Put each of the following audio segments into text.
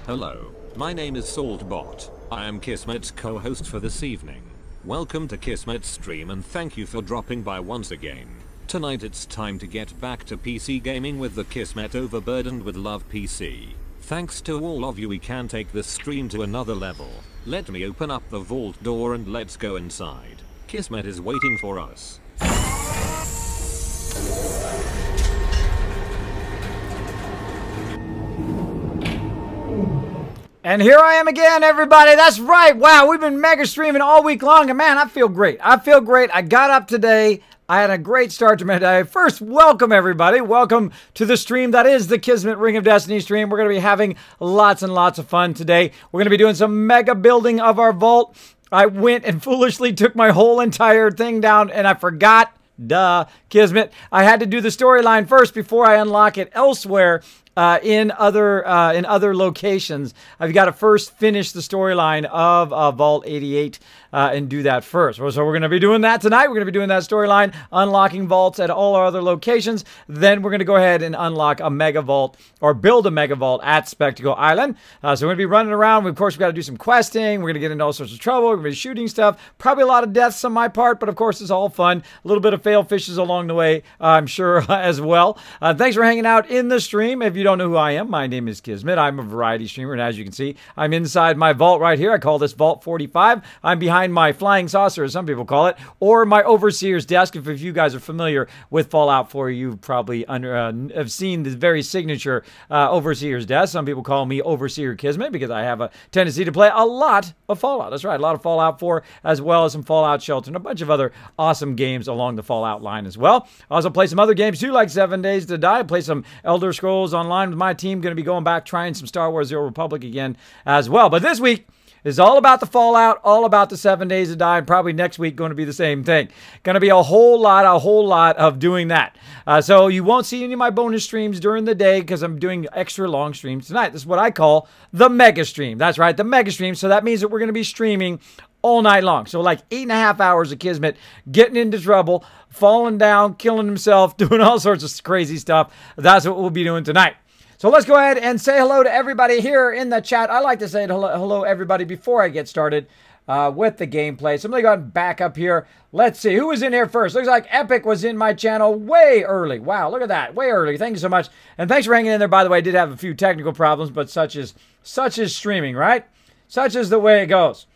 Hello, my name is Saltbot. I am Kismet's co-host for this evening. Welcome to Kismet's stream and thank you for dropping by once again. Tonight it's time to get back to PC gaming with the Kismet Overburdened with Love PC. Thanks to all of you, we can take this stream to another level. Let me open up the vault door and let's go inside. Kismet is waiting for us. And here I am again, everybody. That's right. Wow, we've been mega streaming all week long, and man, I feel great. I feel great. I got up today. I had a great start to my day. First, welcome everybody. Welcome to the stream that is the Kismet Ring of Destiny stream. We're going to be having lots and lots of fun today. We're going to be doing some mega building of our vault. I went and foolishly took my whole entire thing down, and I forgot. Duh, Kismet. I had to do the storyline first before I unlock it elsewhere. In other locations, I've got to first finish the storyline of Vault 88 and do that first. So we're going to be doing that tonight. We're going to be doing that storyline, unlocking vaults at all our other locations. Then we're going to go ahead and unlock a mega vault or build a mega vault at Spectacle Island. So we're going to be running around. Of course, we've got to do some questing. We're going to get into all sorts of trouble. We're going to be shooting stuff. Probably a lot of deaths on my part, but of course, it's all fun. A little bit of fail fishes along the way, I'm sure, as well. Thanks for hanging out in the stream. If you don't know who I am, my name is Kismet. I'm a variety streamer, and as you can see, I'm inside my vault right here. I call this Vault 45. I'm behind my flying saucer, as some people call it, or my overseer's desk. If you guys are familiar with Fallout 4, you probably have seen the very signature overseer's desk. Some people call me Overseer Kismet because I have a tendency to play a lot of Fallout. That's right, a lot of Fallout 4, as well as some Fallout Shelter and a bunch of other awesome games along the Fallout line as well. I also play some other games too, like 7 Days to Die. I play some Elder Scrolls Online with my team. Going to be going back trying some Star Wars The Old Republic again as well. But this week is all about the Fallout, all about the 7 Days to Die, and probably next week going to be the same thing. Going to be a whole lot of doing that. So you won't see any of my bonus streams during the day because I'm doing extra long streams tonight. This is what I call the mega stream. That's right, the mega stream. So that means that we're going to be streaming all night long. So like 8.5 hours of Kismet getting into trouble, falling down, killing himself, doing all sorts of crazy stuff. That's what we'll be doing tonight. So let's go ahead and say hello to everybody here in the chat. I like to say hello everybody before I get started with the gameplay. So I'm going to go ahead and back up here. Let's see who was in here first. Looks like Epic was in my channel way early. Wow, look at that. Way early. Thank you so much. And thanks for hanging in there. By the way, I did have a few technical problems, but such is streaming, right? Such is the way it goes.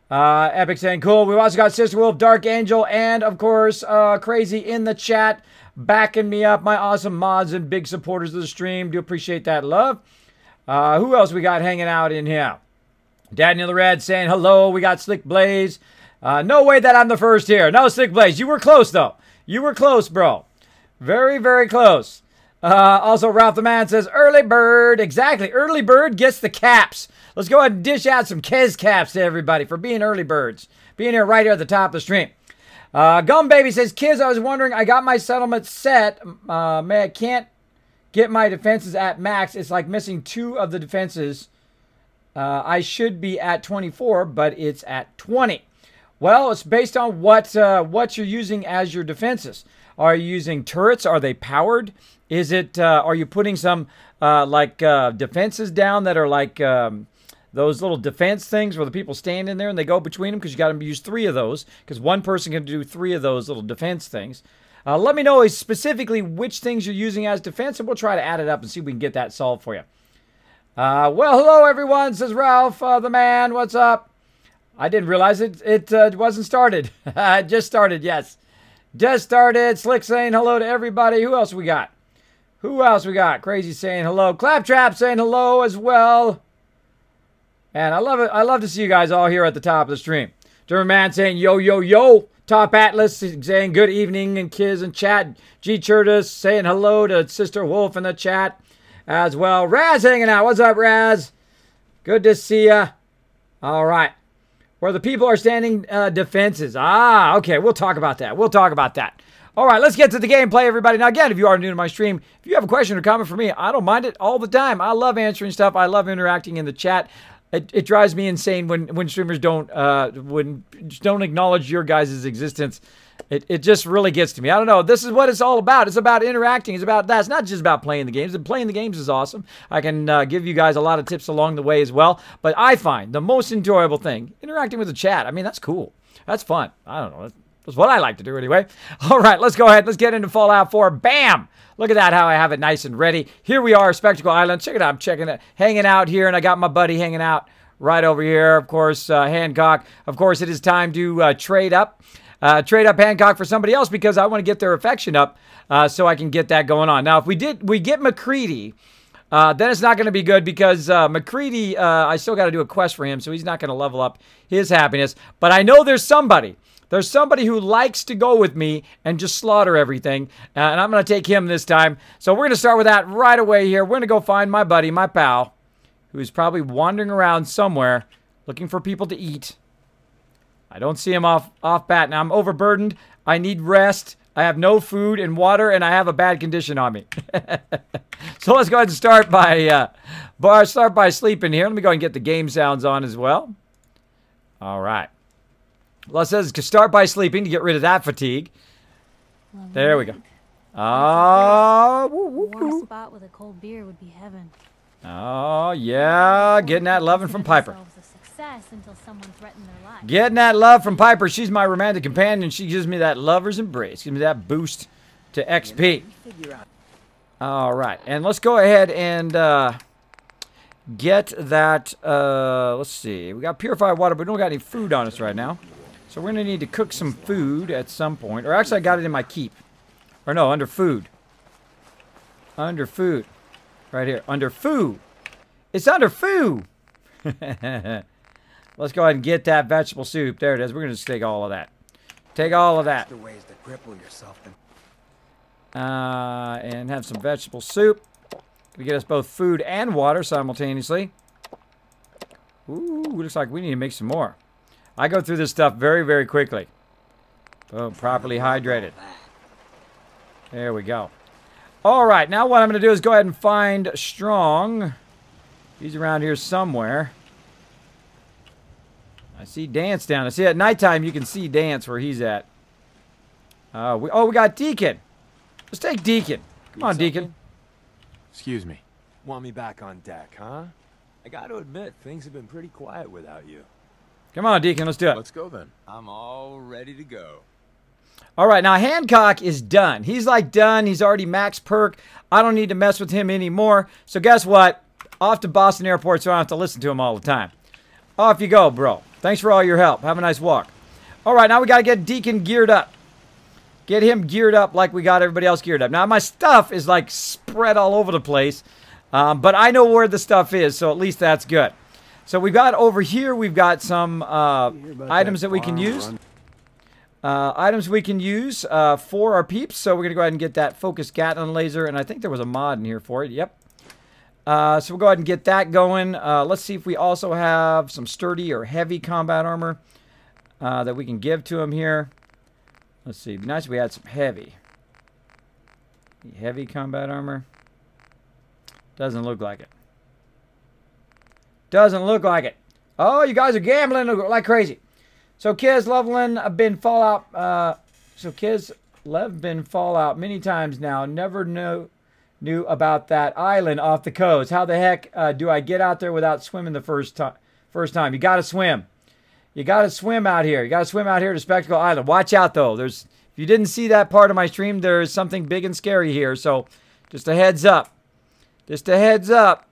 Epic saying cool. We've also got Sister Wolf, Dark Angel, and of course, Crazy in the chat. Backing me up, my awesome mods and big supporters of the stream. Do appreciate that love. Who else we got hanging out in here? Daniel the Red saying hello. We got Slick Blaze. No way that I'm the first here. No, Slick Blaze. You were close, though. You were close, bro. Very, very close. Also, Ralph the Man says, early bird. Exactly. Early bird gets the caps. Let's go ahead and dish out some Kez caps to everybody for being early birds. Being here right here at the top of the stream. Gum Baby says, Kiz, I was wondering, I got my settlement set. Man, I can't get my defenses at max. It's like missing 2 of the defenses. I should be at 24, but it's at 20. Well, it's based on what you're using as your defenses. Are you using turrets? Are they powered? Is it, are you putting some, defenses down that are like, those little defense things where the people stand in there and they go between them because you got to use 3 of those because one person can do 3 of those little defense things. Let me know specifically which things you're using as defense and we'll try to add it up and see if we can get that solved for you. Well, hello everyone, says Ralph the Man. What's up? I didn't realize it wasn't started. It just started, yes. Just started. Slick saying hello to everybody. Who else we got? Who else we got? Crazy saying hello. Claptrap saying hello as well. And I love it. I love to see you guys all here at the top of the stream. German Man saying, yo, yo, yo. Top Atlas saying good evening and Kiz in chat. G Churtis saying hello to Sister Wolf in the chat as well. Raz hanging out. What's up, Raz? Good to see ya. All right. Where the people are standing defenses. Ah, okay. We'll talk about that. We'll talk about that. All right, let's get to the gameplay, everybody. Now, again, if you are new to my stream, if you have a question or comment for me, I don't mind it all the time. I love answering stuff. I love interacting in the chat. it drives me insane when streamers don't acknowledge your guys' existence. It just really gets to me. I don't know. This is what it's all about. It's about interacting. It's about that. It's not just about playing the games. And playing the games is awesome. I can give you guys a lot of tips along the way as well. But I find the most enjoyable thing, interacting with the chat. I mean, that's cool. That's fun. I don't know. That's what I like to do anyway. All right, let's go ahead. Let's get into Fallout 4. Bam! Look at that, how I have it nice and ready. Here we are, Spectacle Island. Check it out. I'm checking it, hanging out here, and I got my buddy hanging out right over here. Of course, Hancock. Of course, it is time to trade up. Trade up Hancock for somebody else because I want to get their affection up so I can get that going on. Now, if we get McCready, then it's not going to be good because McCready, I still got to do a quest for him, so he's not going to level up his happiness. But I know there's somebody. There's somebody who likes to go with me and just slaughter everything, and I'm going to take him this time. So we're going to start with that right away here. We're going to go find my buddy, my pal, who's probably wandering around somewhere looking for people to eat. I don't see him off bat. Now, I'm overburdened. I need rest. I have no food and water, and I have a bad condition on me. So let's go ahead and start by sleeping here. Let me go ahead and get the game sounds on as well. All right. Well, it says start by sleeping to get rid of that fatigue. There we go. Oh, warm spot with a cold beer would be heaven. Oh, yeah. Getting that loving from Piper. Until someone threatened their life. Getting that love from Piper. She's my romantic companion. She gives me that lover's embrace. Gives me that boost to XP. All right. And let's go ahead and get that. Let's see. We got purified water, but we don't got any food on us right now. So we're going to need to cook some food at some point. Or actually, I got it in my keep. Or no, under food. Under food. Right here. Under food. It's under food. Let's go ahead and get that vegetable soup. There it is. We're going to just take all of that. Take all of that. And have some vegetable soup. We get us both food and water simultaneously. Ooh, looks like we need to make some more. I go through this stuff very, very quickly. Boom, properly hydrated. There we go. All right, now what I'm going to do is go ahead and find Strong. He's around here somewhere. I see Dance down. I see at nighttime you can see Dance where he's at. We got Deacon. Let's take Deacon. Come on, Deacon. Excuse me. Want me back on deck, huh? I got to admit, things have been pretty quiet without you. Come on, Deacon. Let's do it. Let's go then. I'm all ready to go. All right, now Hancock is done. He's like done. He's already max perk. I don't need to mess with him anymore. So guess what? Off to Boston Airport so I don't have to listen to him all the time. Off you go, bro. Thanks for all your help. Have a nice walk. All right, now we got to get Deacon geared up. Get him geared up like we got everybody else geared up. Now, my stuff is like spread all over the place. But I know where the stuff is, so at least that's good. So we've got over here, we've got some items that we can use. Items we can use for our peeps. So we're going to go ahead and get that focused Gatling laser. And I think there was a mod in here for it. Yep. So we'll go ahead and get that going. Let's see if we also have some sturdy or heavy combat armor that we can give to him here. Let's see. It'd be nice if we had some heavy. Heavy combat armor. Doesn't look like it. Doesn't look like it. Oh, you guys are gambling like crazy. So kids leveling been Fallout. Been Fallout many times now. Never knew about that island off the coast. How the heck do I get out there without swimming the first time? You got to swim. You got to swim out here. You got to swim out here to Spectacle Island. Watch out though. If you didn't see that part of my stream, there's something big and scary here. So just a heads up. Just a heads up.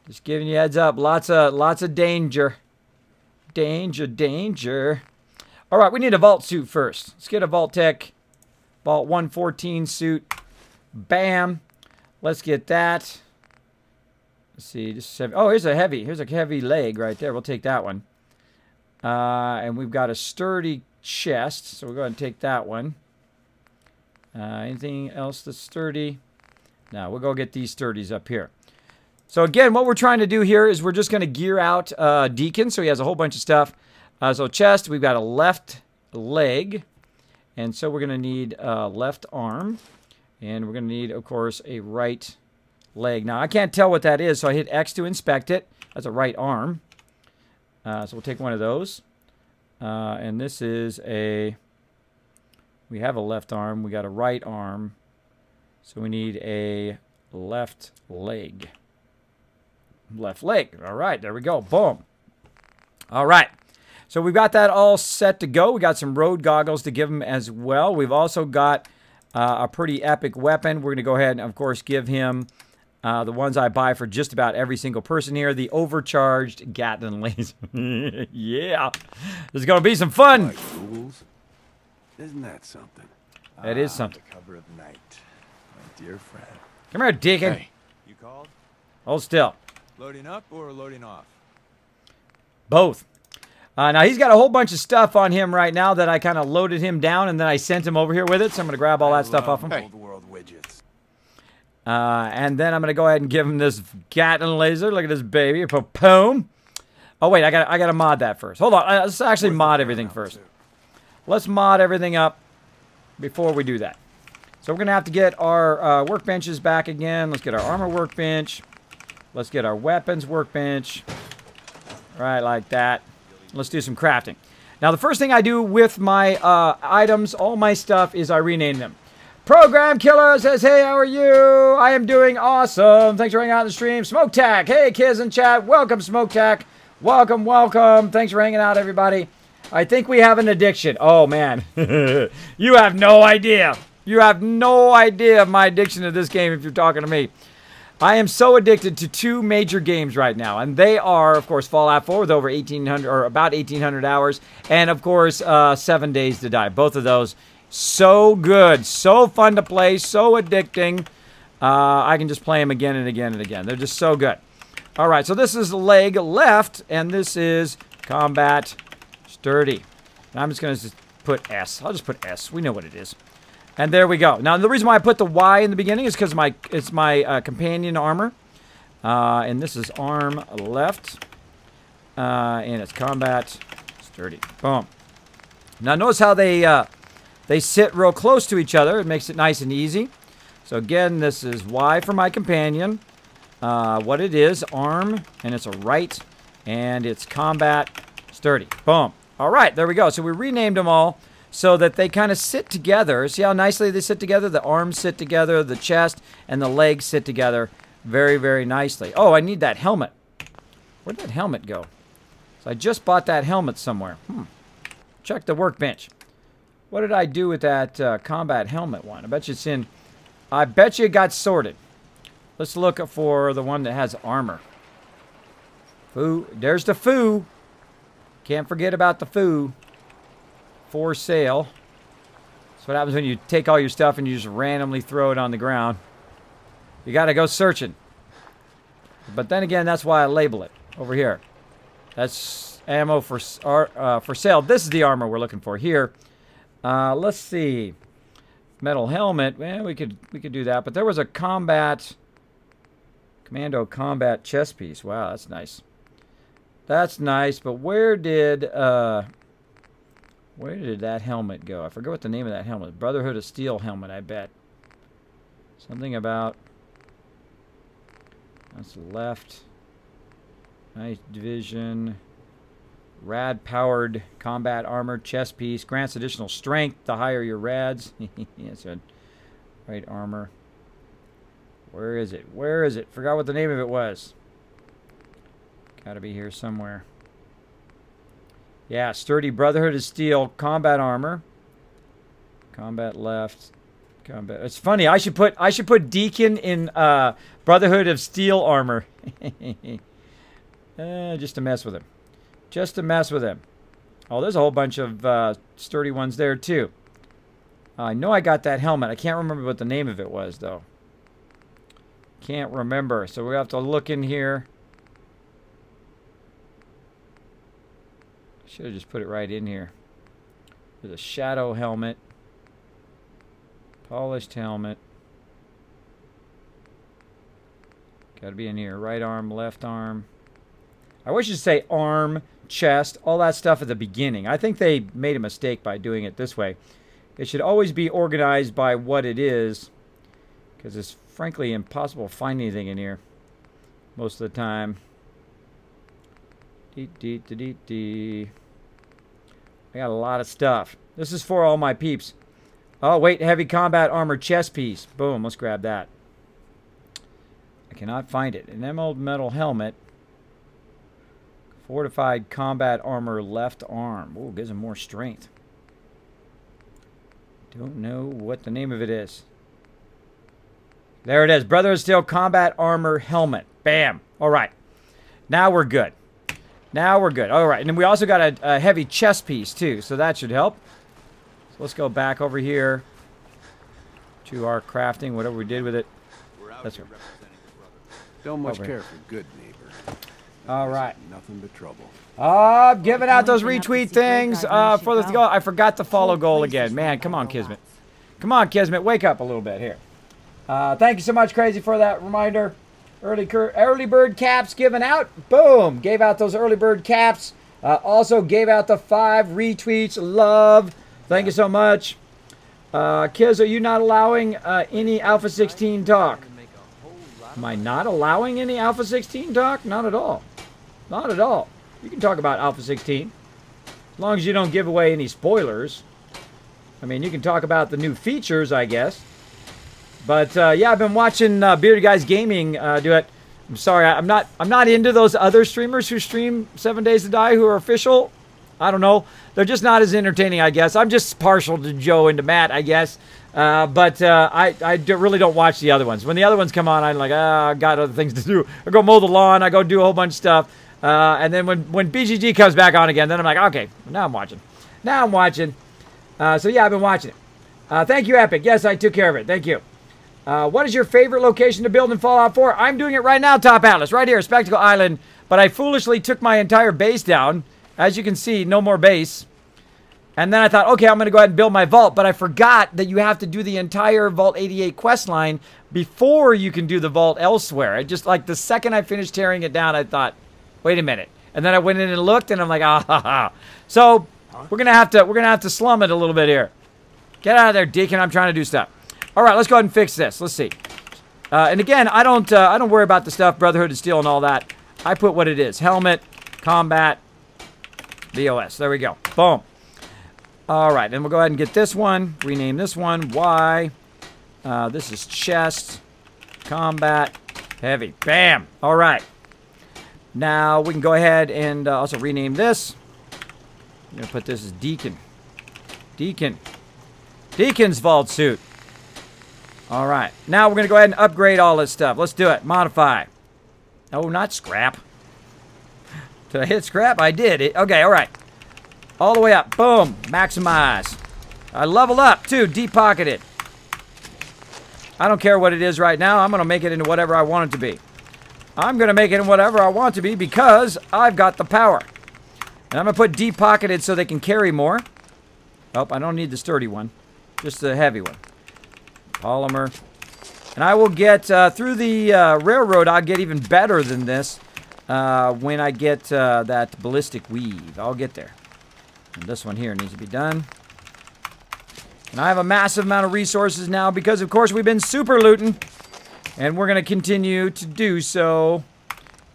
Just giving you a heads up. Lots of danger. Danger. All right, we need a vault suit first. Let's get a vault-tec Vault 114 suit. Bam. Let's get that. Let's see. Here's a heavy leg right there. We'll take that one. And we've got a sturdy chest, so we'll go ahead and take that one. Anything else that's sturdy? No, we'll go get these sturdies up here. So again, what we're trying to do here is we're just going to gear out Deacon, so he has a whole bunch of stuff. So chest, we've got a left leg, and so we're going to need left arm, and we're going to need, of course, a right leg. Now, I can't tell what that is, so I hit X to inspect it. That's a right arm. So we'll take one of those. And this is a... We have a left arm. We got a right arm. So we need a left leg. Left leg. All right, there we go. Boom. All right. So we've got that all set to go. We got some road goggles to give him as well. We've also got a pretty epic weapon. We're going to go ahead and, of course, give him the ones I buy for just about every single person here. The overcharged Gatling laser. Yeah. This is going to be some fun. Like fools. Isn't that something? It is something. The cover of night. My dear friend. Come here, Deacon. Hey, you called? Hold still. Loading up or loading off? Both. Now, he's got a whole bunch of stuff on him right now that I kind of loaded him down, and then I sent him over here with it, so I'm going to grab all that stuff off him. Old world widgets. And then I'm going to go ahead and give him this Gatling laser. Look at this baby. Boom. Oh, wait, I got to mod that first. Hold on. Let's actually mod everything first. Let's mod everything up before we do that. So we're going to have to get our workbenches back again. Let's get our armor workbench. Let's get our weapons workbench. Right, like that. Let's do some crafting. Now, the first thing I do with my items, all my stuff, is I rename them. Program Killer says, hey, how are you? I am doing awesome. Thanks for hanging out in the stream. Smoke-Tac. Hey, kids in chat. Welcome, Smoke-Tac. Welcome, welcome. Thanks for hanging out, everybody. I think we have an addiction. Oh, man. You have no idea. You have no idea of my addiction to this game if you're talking to me. I am so addicted to two major games right now, and they are, of course, Fallout 4 with over 1,800 or about 1,800 hours, and of course, 7 Days to Die. Both of those so good, so fun to play, so addicting. I can just play them again and again and again. They're just so good. All right, so this is the leg left, and this is combat sturdy. And I'm just going to put S. I'll just put S. We know what it is. And there we go. Now, the reason why I put the Y in the beginning is because it's my companion armor. And this is arm left. And it's combat sturdy. Boom. Now, notice how they sit real close to each other. It makes it nice and easy. So, again, this is Y for my companion. What it is, arm, and it's a right. And it's combat sturdy. Boom. All right, there we go. So, we renamed them all so that they kind of sit together. See how nicely they sit together? The arms sit together, the chest, and the legs sit together very, very nicely. Oh, I need that helmet. Where'd that helmet go? So I just bought that helmet somewhere. Check the workbench. What did I do with that combat helmet one? I bet you it's in... I bet you it got sorted. Let's look for the one that has armor. Foo. There's the foo. Can't forget about the foo. For sale. That's what happens when you take all your stuff and you just randomly throw it on the ground. You got to go searching. But then again, that's why I label it over here. That's ammo for sale. This is the armor we're looking for here. Let's see. Metal helmet. Well, we could do that. But there was a commando combat chest piece. Wow, that's nice. That's nice. But where did that helmet go? I forget what the name of that helmet. Brotherhood of Steel helmet, I bet. Something about... That's left. Night Division. Rad-powered combat armor chest piece. Grants additional strength the higher your rads. Yes, good. Right armor. Where is it? Where is it? Forgot what the name of it was. Gotta be here somewhere. Yeah, sturdy Brotherhood of Steel combat armor. Combat left. Combat. It's funny. I should put Deacon in Brotherhood of Steel armor. Just to mess with him. Just to mess with him. Oh, there's a whole bunch of sturdy ones there too. I know I got that helmet. I can't remember what the name of it was though. Can't remember. So we have to look in here. Should have just put it right in here. There's a shadow helmet. Polished helmet. Got to be in here. Right arm, left arm. I wish you'd say arm, chest, all that stuff at the beginning. I think they made a mistake by doing it this way. It should always be organized by what it is, because it's frankly impossible to find anything in here most of the time. I got a lot of stuff. This is for all my peeps. Oh, wait. Heavy combat armor chest piece. Boom. Let's grab that. I cannot find it. An emerald metal helmet. Fortified combat armor left arm. Ooh, gives him more strength. Don't know what the name of it is. There it is. Brother of Steel combat armor helmet. Bam. All right. Now we're good. Now we're good. All right. And then we also got a heavy chest piece, too. So that should help. So let's go back over here to our crafting, whatever we did with it. That's right. Don't much care for good neighbor. All right. Nothing but trouble. Giving out those retweet things for the goal. I forgot to follow goal again. Man, come on, Kismet. Come on, Kismet. Wake up a little bit here. Thank you so much, Crazy, for that reminder. Early bird caps given out. Boom. Gave out those early bird caps. Also gave out the 5 retweets. Love. Thank you so much. Kiz, are you not allowing any Alpha 16 talk? Am I not allowing any Alpha 16 talk? Not at all. Not at all. You can talk about Alpha 16. As long as you don't give away any spoilers. I mean, you can talk about the new features, I guess. But, yeah, I've been watching Bearded Guys Gaming do it. I'm sorry, I'm not into those other streamers who stream 7 Days to Die who are official. I don't know. They're just not as entertaining, I guess. I'm just partial to Joe and to Matt, I guess. But I really don't watch the other ones. When the other ones come on, I'm like, I got other things to do. I go mow the lawn. I go do a whole bunch of stuff. And then when BGG comes back on again, then I'm like, okay, now I'm watching. Now I'm watching. So, yeah, I've been watching it. Thank you, Epic. Yes, I took care of it. Thank you. What is your favorite location to build in Fallout 4? I'm doing it right now, Top Atlas, right here, Spectacle Island. But I foolishly took my entire base down. As you can see, no more base. And then I thought, okay, I'm going to go ahead and build my vault. But I forgot that you have to do the entire Vault 88 quest line before you can do the vault elsewhere. It just, like, the second I finished tearing it down, I thought, wait a minute. And then I went in and looked, and I'm like, ah, ha, ha. So we're gonna have to slum it a little bit here. Get out of there, Deacon. I'm trying to do stuff. All right, let's go ahead and fix this. Let's see. And again, I don't worry about the stuff, Brotherhood of Steel and all that. I put what it is: helmet, combat, BOS. There we go. Boom. All right, then we'll go ahead and get this one. Rename this one Y. This is chest, combat, heavy. Bam. All right. Now we can go ahead and also rename this. I'm going to put this as Deacon. Deacon. Deacon's vault suit. All right. Now we're going to go ahead and upgrade all this stuff. Let's do it. Modify. Oh, not scrap. Did I hit scrap? I did. Okay, all right. All the way up. Boom. Maximize. I leveled up, too. Deep pocketed. I don't care what it is right now. I'm going to make it into whatever I want it to be. I'm going to make it in whatever I want to be because I've got the power. And I'm going to put deep pocketed so they can carry more. Oh, I don't need the sturdy one. Just the heavy one. Polymer. And I will get, through the railroad, I'll get even better than this when I get that ballistic weave. I'll get there. And this one here needs to be done. And I have a massive amount of resources now because, of course, we've been super looting. And we're going to continue to do so.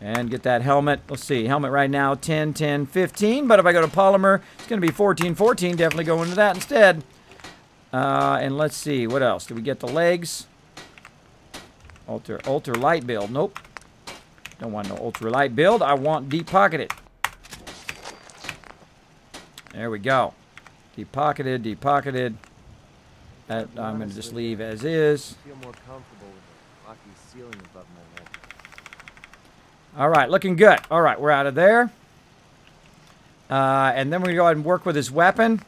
And get that helmet. Let's see. Helmet right now, 10, 10, 15. But if I go to polymer, it's going to be 14, 14. Definitely go into that instead. And let's see. What else? Do we get the legs? Ultra light build. Nope. Don't want no ultra light build. I want deep pocketed. There we go. Deep pocketed, deep pocketed. That I'm going to just leave as is. Feel more comfortable with the rocky ceiling above my head. All right, looking good. All right, we're out of there. And then we go ahead and work with his weapon.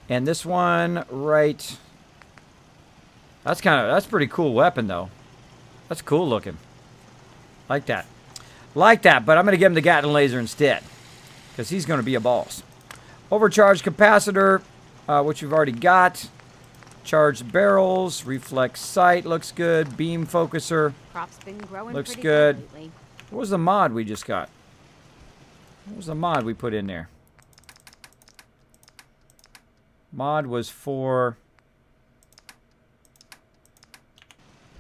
And this one right. That's pretty cool weapon though. That's cool looking. Like that. Like that, but I'm going to give him the Gatling laser instead. Because he's going to be a boss. Overcharged capacitor, which we've already got. Charged barrels, reflex sight looks good. Beam focuser Crop's been growing looks pretty good. lately. What was the mod we just got? What was the mod we put in there? Mod was for...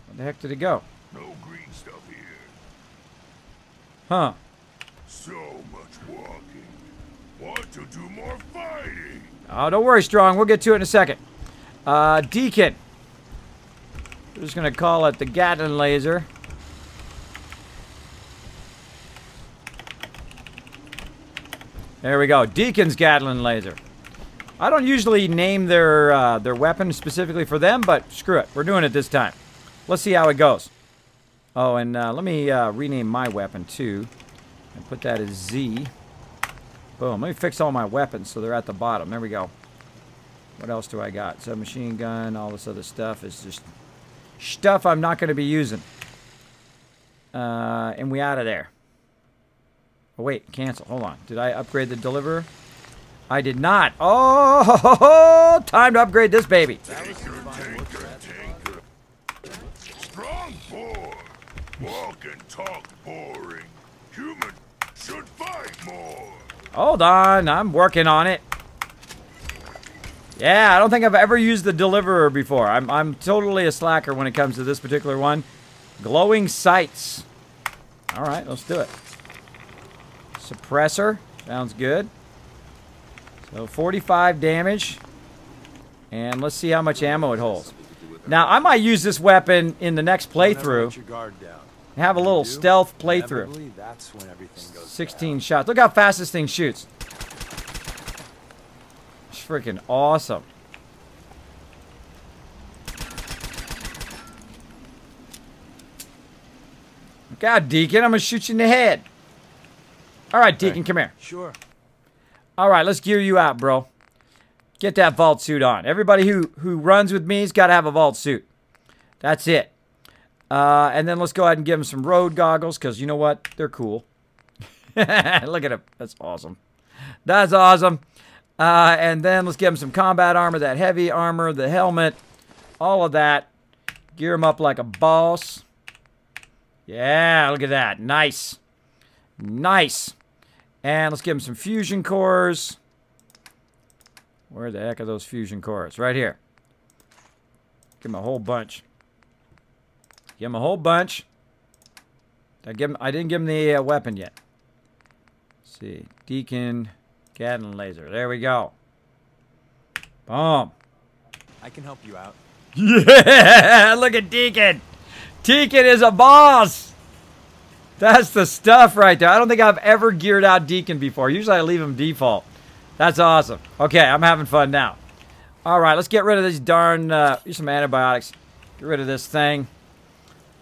Where the heck did it go? No green stuff here. Huh. So much walking. Want to do more fighting? Oh, don't worry, Strong. We'll get to it in a second. Deacon. We're just going to call it the Gatling laser. There we go. Deacon's Gatling laser. I don't usually name their weapon specifically for them, but screw it. We're doing it this time. Let's see how it goes. Oh, and let me rename my weapon, too. And put that as Z. Boom. Let me fix all my weapons so they're at the bottom. There we go. What else do I got? Submachine gun, all this other stuff is just stuff I'm not going to be using. And we out of there. Oh, wait. Cancel. Hold on. Did I upgrade the deliverer? I did not. Oh, time to upgrade this baby. Tinker. Strong boy. Walk and talk boring. Human should fight more. Hold on. I'm working on it. Yeah, I don't think I've ever used the deliverer before. I'm totally a slacker when it comes to this particular one. Glowing sights. All right, let's do it. Suppressor. Sounds good. So 45 damage. And let's see how much ammo it holds. Now, I might use this weapon in the next playthrough. Have a little stealth playthrough. 16 shots. Look how fast this thing shoots. It's freaking awesome. Look out, Deacon. I'm going to shoot you in the head. All right, Deacon, come here. Sure. All right, let's gear you out, bro. Get that vault suit on. Everybody who runs with me's got to have a vault suit. That's it. And then let's go ahead and give him some road goggles, because you know what? They're cool. Look at him. That's awesome. That's awesome. And then let's give him some combat armor, that heavy armor, the helmet, all of that. Gear him up like a boss. Yeah, look at that. Nice. Nice. And let's give him some fusion cores. Where the heck are those fusion cores? Right here. Give him a whole bunch. Give him a whole bunch. I didn't give him the weapon yet. Let's see. Deacon, Gatling laser. There we go. Boom. I can help you out. Yeah! Look at Deacon. Deacon is a boss. That's the stuff right there. I don't think I've ever geared out Deacon before. Usually I leave him default. That's awesome. Okay, I'm having fun now. All right, let's get rid of these darn, use some antibiotics. Get rid of this thing.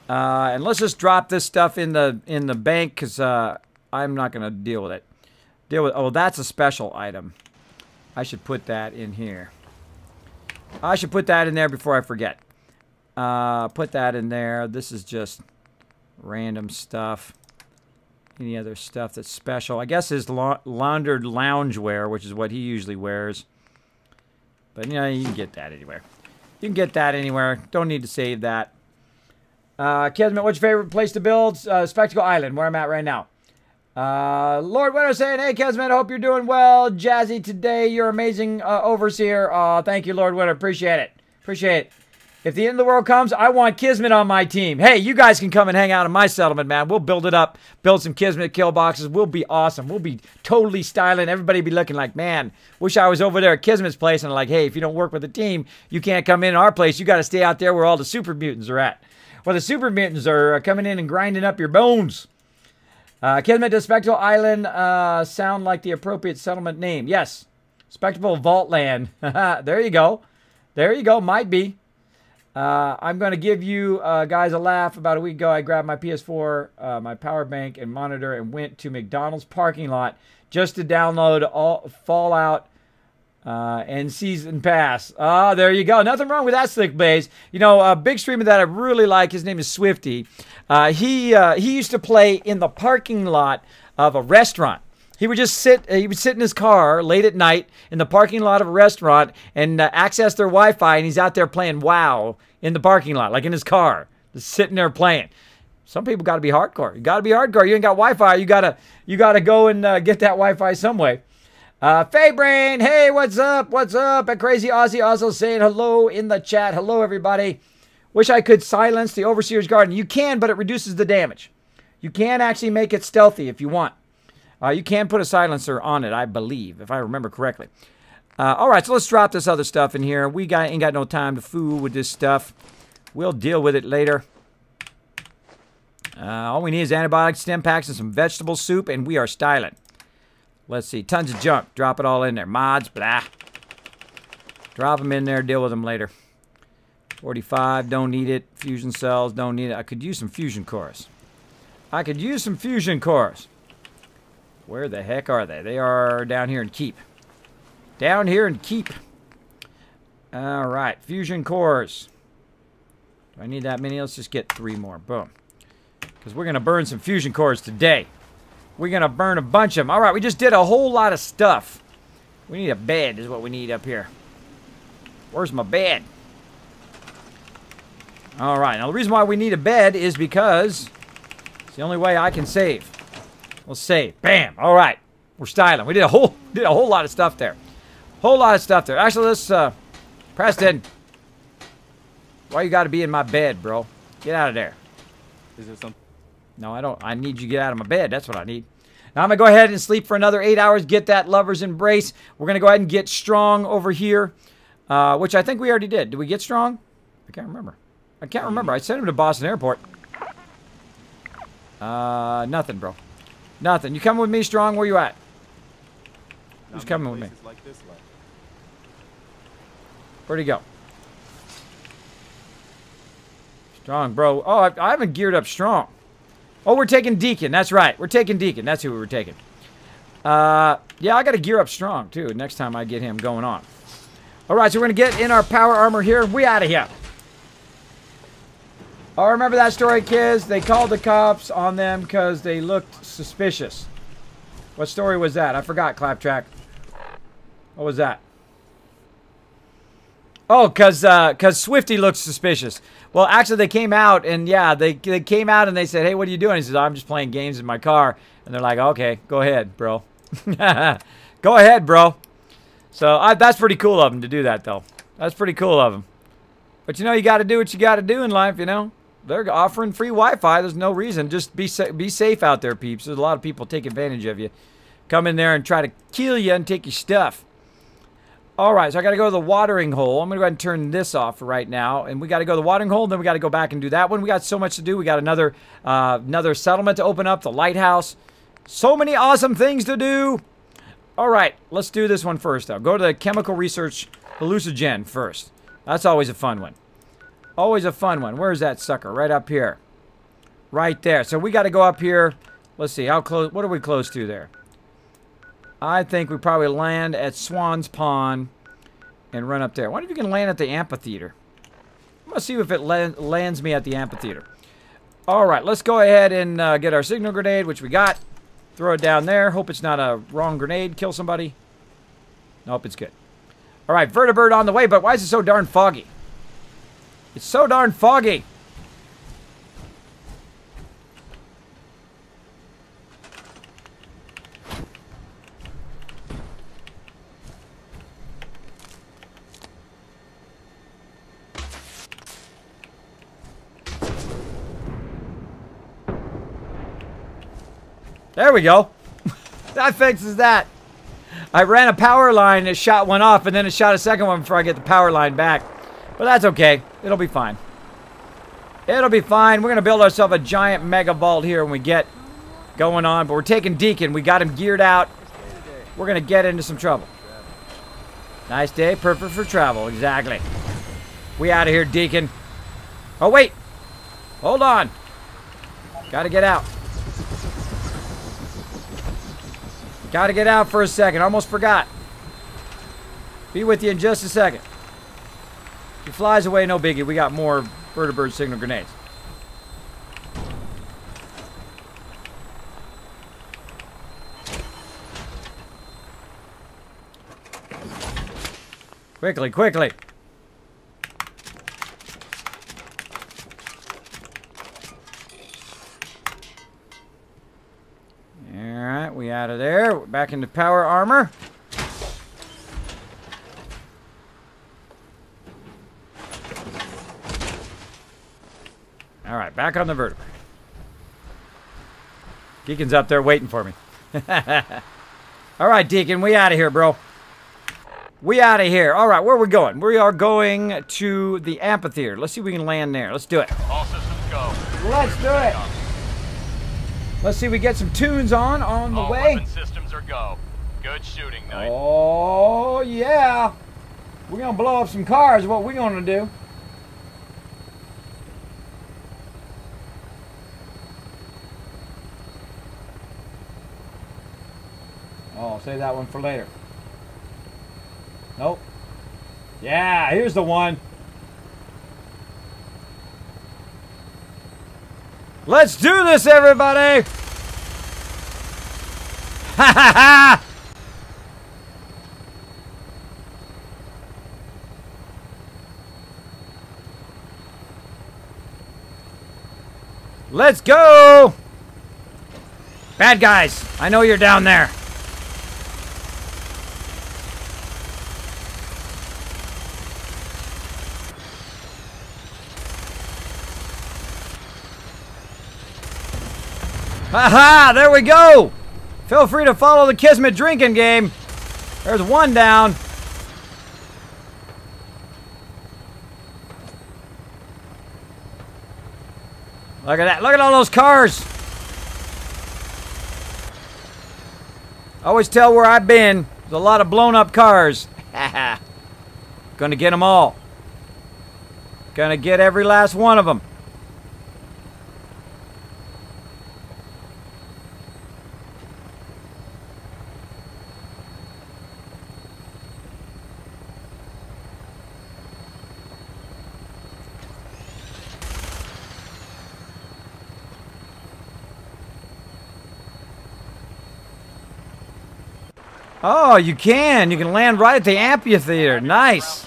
And let's just drop this stuff in the bank, because I'm not going to deal with it. Oh, that's a special item. I should put that in here. I should put that in there before I forget. Put that in there. This is just random stuff. Any other stuff that's special? I guess his laundered loungewear, which is what he usually wears. But, you know, you can get that anywhere. You can get that anywhere. Don't need to save that. Kismet, what's your favorite place to build? Spectacle Island, where I'm at right now. Lord Winter saying, hey, Kismet, I hope you're doing well. Jazzy, today, you're amazing overseer. Thank you, Lord Winter. Appreciate it. Appreciate it. If the end of the world comes, I want Kismet on my team. Hey, you guys can come and hang out in my settlement, man. We'll build it up. Build some Kismet kill boxes. We'll be awesome. We'll be totally styling. Everybody be looking like, man, wish I was over there at Kismet's place. And like, hey, if you don't work with the team, you can't come in our place. You got to stay out there where all the super mutants are at. Well, the super mutants are coming in and grinding up your bones. Kismet, does Spectacle Island sound like the appropriate settlement name? Yes. Spectacle Vaultland. There you go. There you go. Might be. I'm going to give you guys a laugh. About a week ago, I grabbed my PS4, my power bank, and monitor and went to McDonald's parking lot just to download all Fallout and Season Pass. There you go. Nothing wrong with that, Slick Blaze. You know, a big streamer that I really like, his name is Swifty. He used to play in the parking lot of a restaurant. He would just sit in his car late at night in the parking lot of a restaurant and access their Wi-Fi, and he's out there playing WoW in the parking lot, like in his car, just sitting there playing. Some people got to be hardcore. You got to be hardcore. You ain't got Wi-Fi. You gotta go and get that Wi-Fi some way. Faybrain, hey, what's up? What's up? A Crazy Aussie also saying hello in the chat. Hello, everybody. Wish I could silence the Overseer's Garden. You can, but it reduces the damage. You can actually make it stealthy if you want. You can put a silencer on it, I believe, if I remember correctly. All right, so let's drop this other stuff in here. We ain't got no time to fool with this stuff. We'll deal with it later. All we need is antibiotics, stim packs, and some vegetable soup, and we are styling. Let's see. Tons of junk. Drop it all in there. Mods, blah. Drop them in there. Deal with them later. 45, don't need it. Fusion cells, don't need it. I could use some fusion cores. I could use some fusion cores. Where the heck are they? They are down here in Keep. Down here in Keep. All right. Fusion cores. Do I need that many? Let's just get 3 more. Boom. Because we're going to burn some fusion cores today. We're going to burn a bunch of them. All right. We just did a whole lot of stuff. We need a bed is what we need up here. Where's my bed? All right. Now, the reason why we need a bed is because it's the only way I can save. We'll save. Bam. All right. We're styling. We did a whole lot of stuff there. Whole lot of stuff there. Actually, let's, Preston. Why you got to be in my bed, bro? Get out of there. Is there something? No, I don't. I need you to get out of my bed. That's what I need. Now, I'm going to go ahead and sleep for another 8 hours. Get that lover's embrace. We're going to go ahead and get strong over here, which I think we already did. Did we get strong? I can't remember. I can't remember. I sent him to Boston Airport. Nothing, bro. Nothing. You coming with me, strong? Where you at? Who's coming with me? Like this, like. Where'd he go? Strong, bro. Oh, I haven't geared up strong. Oh, we're taking Deacon. That's right. We're taking Deacon. That's who we were taking. Yeah, I got to gear up strong, too, next time I get him going on. All right, so we're going to get in our power armor here. We out of here. Oh, remember that story, kids? They called the cops on them because they looked suspicious. What story was that? I forgot, Claptrack. What was that? Oh, because Swifty looks suspicious. Well, actually, they came out, and yeah, they came out, and they said, hey, what are you doing? He says, I'm just playing games in my car. And they're like, okay, go ahead, bro. Go ahead, bro. So that's pretty cool of them to do that, though. That's pretty cool of them. But, you know, you got to do what you got to do in life, you know. They're offering free Wi-Fi. There's no reason. Just be safe out there, peeps. There's a lot of people take advantage of you. Come in there and try to kill you and take your stuff. All right, so I got to go to the watering hole. I'm going to go ahead and turn this off right now. And we got to go to the watering hole, and then we got to go back and do that one. We got so much to do. We got another settlement to open up, the lighthouse. So many awesome things to do. All right, let's do this one first, though. Go to the chemical research hallucinogen first. That's always a fun one. Always a fun one. Where's that sucker? Right up here. Right there. So we got to go up here. Let's see. How close? What are we close to there? I think we probably land at Swan's Pond and run up there. I wonder if you can land at the amphitheater. I'm going to see if it lands me at the amphitheater. All right. Let's go ahead and get our signal grenade, which we got. Throw it down there. Hope it's not a wrong grenade. Kill somebody. Nope, it's good. All right. Vertibird on the way, but why is it so darn foggy? It's so darn foggy. There we go. That fixes that. I ran a power line, it shot one off, and then it shot a second one before I get the power line back. But that's okay. It'll be fine. It'll be fine. We're going to build ourselves a giant mega vault here when we get going on. But we're taking Deacon. We got him geared out. We're going to get into some trouble. Nice day. Perfect for travel. Exactly. We out of here, Deacon. Oh, wait. Hold on. Got to get out. Got to get out for a second. Almost forgot. Be with you in just a second. If he flies away, no biggie. We got more vertibird signal grenades. Quickly, quickly. Alright, we out of there. We're back into power armor. Alright, back on the vertibird. Deacon's up there waiting for me. All right, Deacon, we out of here, bro. We out of here. All right, where are we going? We are going to the amphitheater. Let's see if we can land there. Let's do it. All systems go. Let's do it. Let's see if we get some tunes on the All way. weapon systems are go. Good shooting, Knight. Oh, yeah. We're going to blow up some cars. What we're going to do. Oh, save that one for later. Nope. Yeah, here's the one. Let's do this, everybody! Ha ha ha! Let's go! Bad guys, I know you're down there. Haha, there we go! Feel free to follow the Kismet drinking game. There's one down. Look at that. Look at all those cars. I always tell where I've been. There's a lot of blown up cars. Gonna get them all. Gonna get every last one of them. Oh, you can. You can land right at the amphitheater. Nice.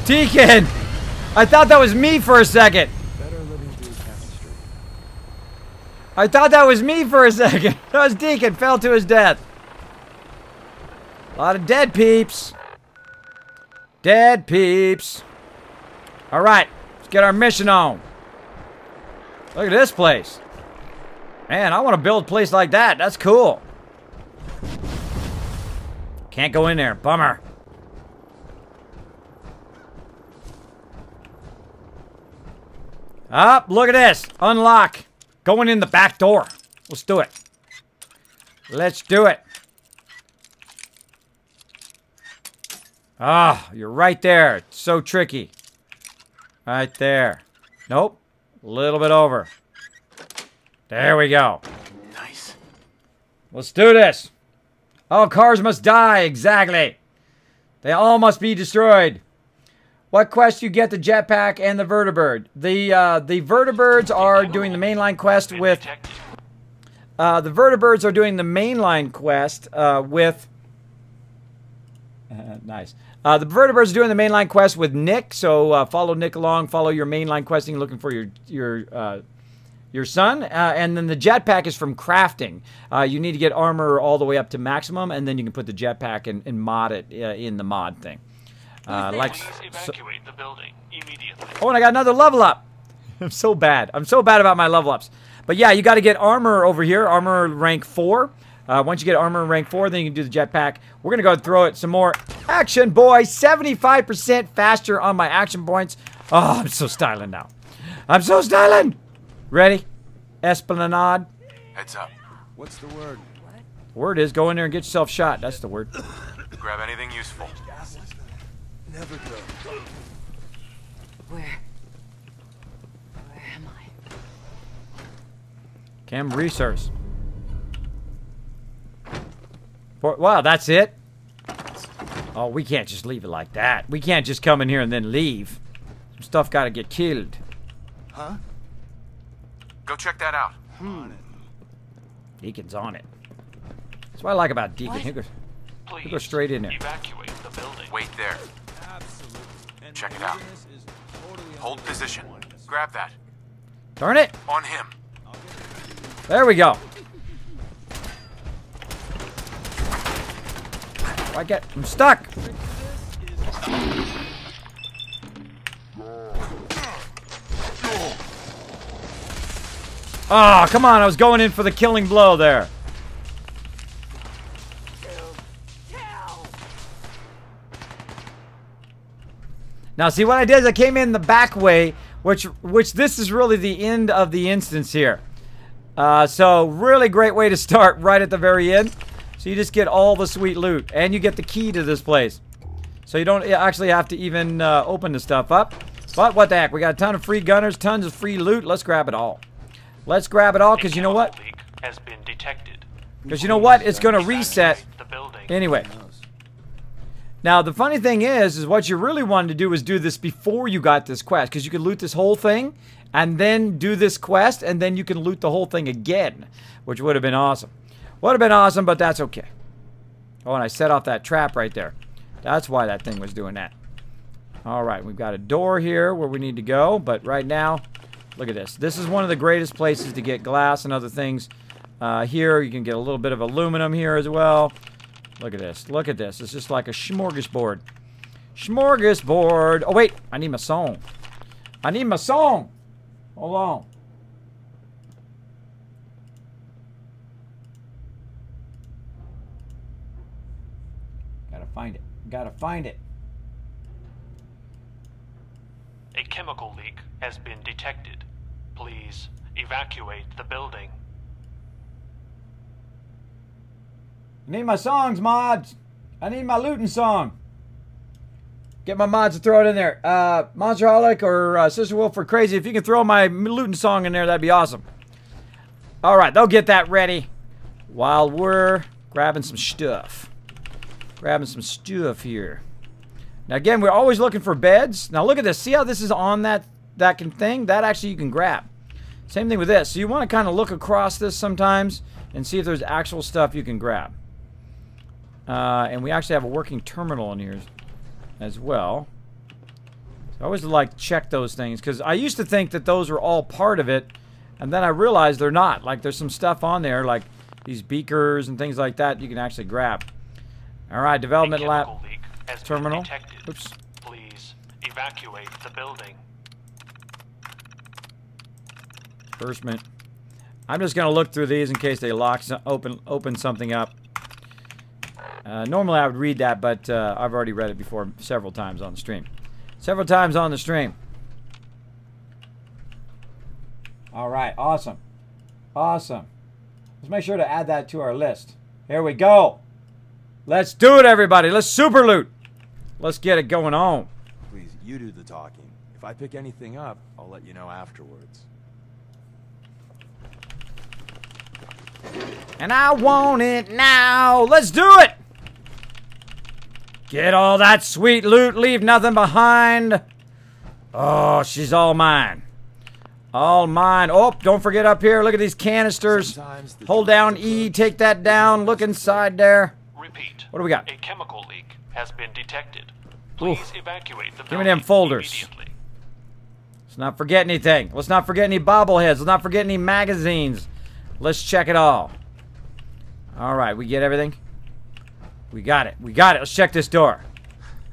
Deacon! I thought that was me for a second. I thought that was me for a second. That was Deacon. Fell to his death. A lot of dead peeps. Dead peeps. All right. Let's get our mission on. Look at this place. Man, I want to build a place like that. That's cool. Can't go in there. Bummer. Up, look at this. Unlock. Going in the back door. Let's do it. Let's do it. Ah, you're right there. It's so tricky. Right there. Nope. A little bit over. There we go. Nice. Let's do this. All cars must die. Exactly. They all must be destroyed. What quest you get the jetpack and the vertibird? The vertibirds are doing the mainline quest with... the vertibirds are doing the mainline quest with... nice. The vertibirds are doing the mainline quest with Nick, so follow Nick along. Follow your mainline questing, looking for your son. And then the jetpack is from crafting. You need to get armor all the way up to maximum, and then you can put the jetpack and mod it in the mod thing. Evacuate the building immediately. Oh, and I got another level up. I'm so bad. I'm so bad about my level ups. But yeah, you got to get armor over here. Armor rank 4. Once you get armor rank 4, then you can do the jetpack. We're going to go throw it some more. Action, boy. 75% faster on my action points. Oh, I'm so styling now. I'm so styling. Ready? Esplanade. Heads up. What's the word? Word is go in there and get yourself shot. That's the word. Grab anything useful. Never go. Where am I? Chem resource. Wow, that's it? Oh, we can't just leave it like that. We can't just come in here and then leave. Some stuff got to get killed. Huh? Go check that out. Deacon's on it. That's what I like about Deacon. He'll go straight in there. Evacuate the building. Wait there. Check it out. Hold position. Grab that. Turn it. On him. There we go. I'm stuck. Oh, come on. I was going in for the killing blow there. Now, see what I did is I came in the back way, which this is really the end of the instance here. So really great way to start right at the very end. So you just get all the sweet loot, and you get the key to this place. So you don't actually have to even open the stuff up. But what the heck, we got a ton of free gunners, tons of free loot. Let's grab it all. Let's grab it all, because you know what? Has been detected. Because you know what? It's going to reset anyway. Now, the funny thing is what you really wanted to do was do this before you got this quest. Because you could loot this whole thing, and then do this quest, and then you can loot the whole thing again. Which would have been awesome. Would have been awesome, but that's okay. Oh, and I set off that trap right there. That's why that thing was doing that. Alright, we've got a door here where we need to go. But right now, look at this. This is one of the greatest places to get glass and other things. Here, you can get a little bit of aluminum here as well. Look at this. Look at this. It's just like a smorgasbord. Smorgasbord. Oh, wait. I need my song. I need my song. Hold on. Gotta find it. Gotta find it. A chemical leak has been detected. Please evacuate the building. I need my songs, mods. I need my looting song. Get my mods to throw it in there. Monsterholic or Sister Wolf for Crazy. If you can throw my looting song in there, that'd be awesome. Alright, they'll get that ready while we're grabbing some stuff. Grabbing some stuff here. Now again, we're always looking for beds. Now look at this. See how this is on that thing? That actually you can grab. Same thing with this. So you want to kind of look across this sometimes and see if there's actual stuff you can grab. And we actually have a working terminal in here as well. So I always like check those things because I used to think that those were all part of it, and then I realized they're not. Like there's some stuff on there like these beakers and things like that you can actually grab. All right, development lab terminal. Oops. Please evacuate the building. Disbursement. I'm just gonna look through these in case they open something up. Normally I would read that, but I've already read it before several times on the stream. Several times on the stream. Alright, awesome. Awesome. Let's make sure to add that to our list. Here we go. Let's do it, everybody. Let's super loot. Let's get it going on. Please, you do the talking. If I pick anything up, I'll let you know afterwards. And I want it now. Let's do it. Get all that sweet loot. Leave nothing behind. Oh, she's all mine. All mine. Oh, don't forget up here. Look at these canisters. Hold down E. Take that down. Look inside there. Repeat. What do we got? A chemical leak has been detected. Please evacuate the building. Give me them folders. Let's not forget anything. Let's not forget any bobbleheads. Let's not forget any magazines. Let's check it all. Alright, we get everything? We got it. We got it. Let's check this door.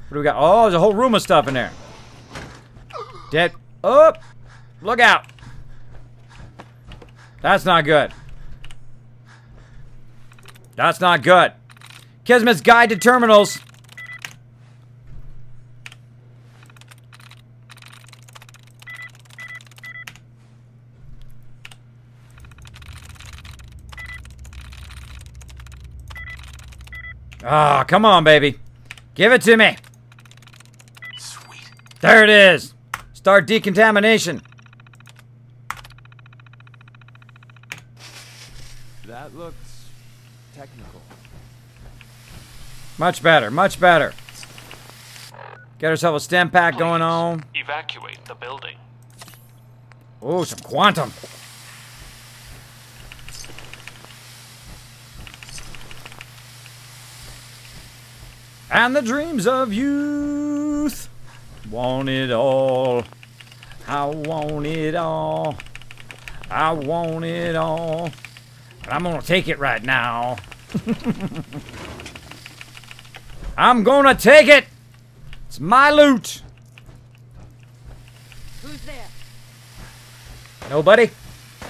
What do we got? Oh, there's a whole room of stuff in there. Dead. Oh! Look out! That's not good. That's not good. Kismet's Guide to Terminals. Ah, come on, baby. Give it to me. Sweet. There it is. Start decontamination. That looks technical. Much better, much better. Get ourselves a stem pack going on. Evacuate the building. Oh, some quantum. And the dreams of youth. Want it all. I want it all. I want it all. And I'm gonna take it right now. I'm gonna take it. It's my loot. Who's there? Nobody?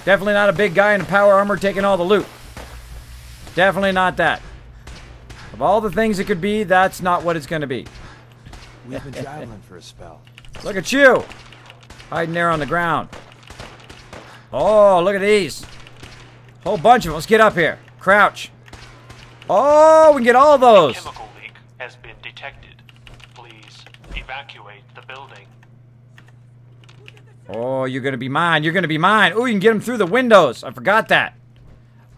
Definitely not a big guy in power armor taking all the loot. Definitely not that. Of all the things it could be, that's not what it's going to be. We've been traveling for a spell. Look at you! Hiding there on the ground. Oh, look at these. Whole bunch of them. Let's get up here. Crouch. Oh, we can get all those. A chemical leak has been detected. Please evacuate the building. Oh, you're going to be mine. You're going to be mine. Oh, you can get them through the windows. I forgot that.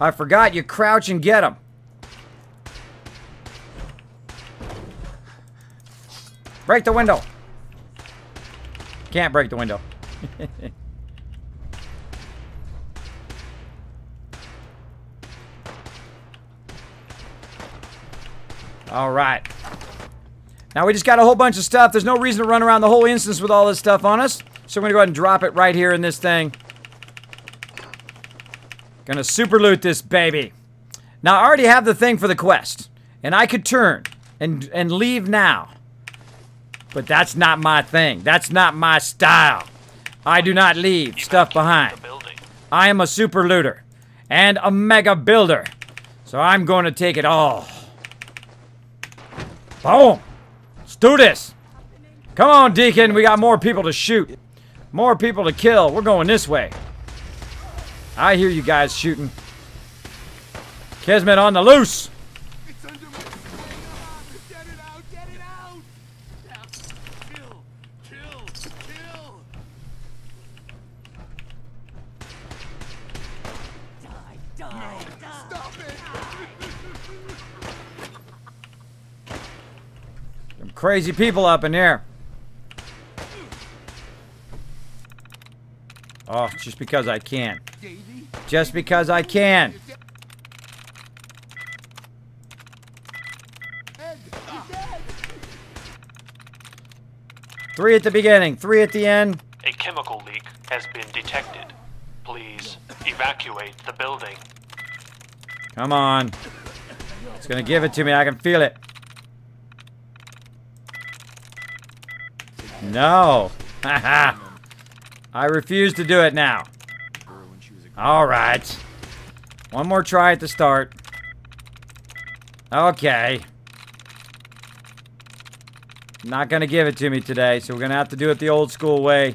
I forgot you crouch and get them. Break the window. Can't break the window. All right. Now we just got a whole bunch of stuff. There's no reason to run around the whole instance with all this stuff on us. So I'm going to go ahead and drop it right here in this thing. Gonna super loot this baby. Now I already have the thing for the quest. And I could turn and leave now. But that's not my thing. That's not my style. I do not leave stuff behind. I am a super looter. And a mega builder. So I'm going to take it all. Boom! Let's do this! Come on, Deacon. We got more people to shoot. More people to kill. We're going this way. I hear you guys shooting. Kismet on the loose! It's under my... Get it out! Get it out! Kill! Kill! Kill! Die! Stop it! Some crazy people up in here. Oh, just because I can. Just because I can. Three at the beginning, three at the end. A chemical leak has been detected. Please evacuate the building. Come on. It's gonna give it to me. I can feel it. No. Haha. I refuse to do it now. Alright. One more try at the start. Okay. Not gonna give it to me today, so we're gonna have to do it the old school way.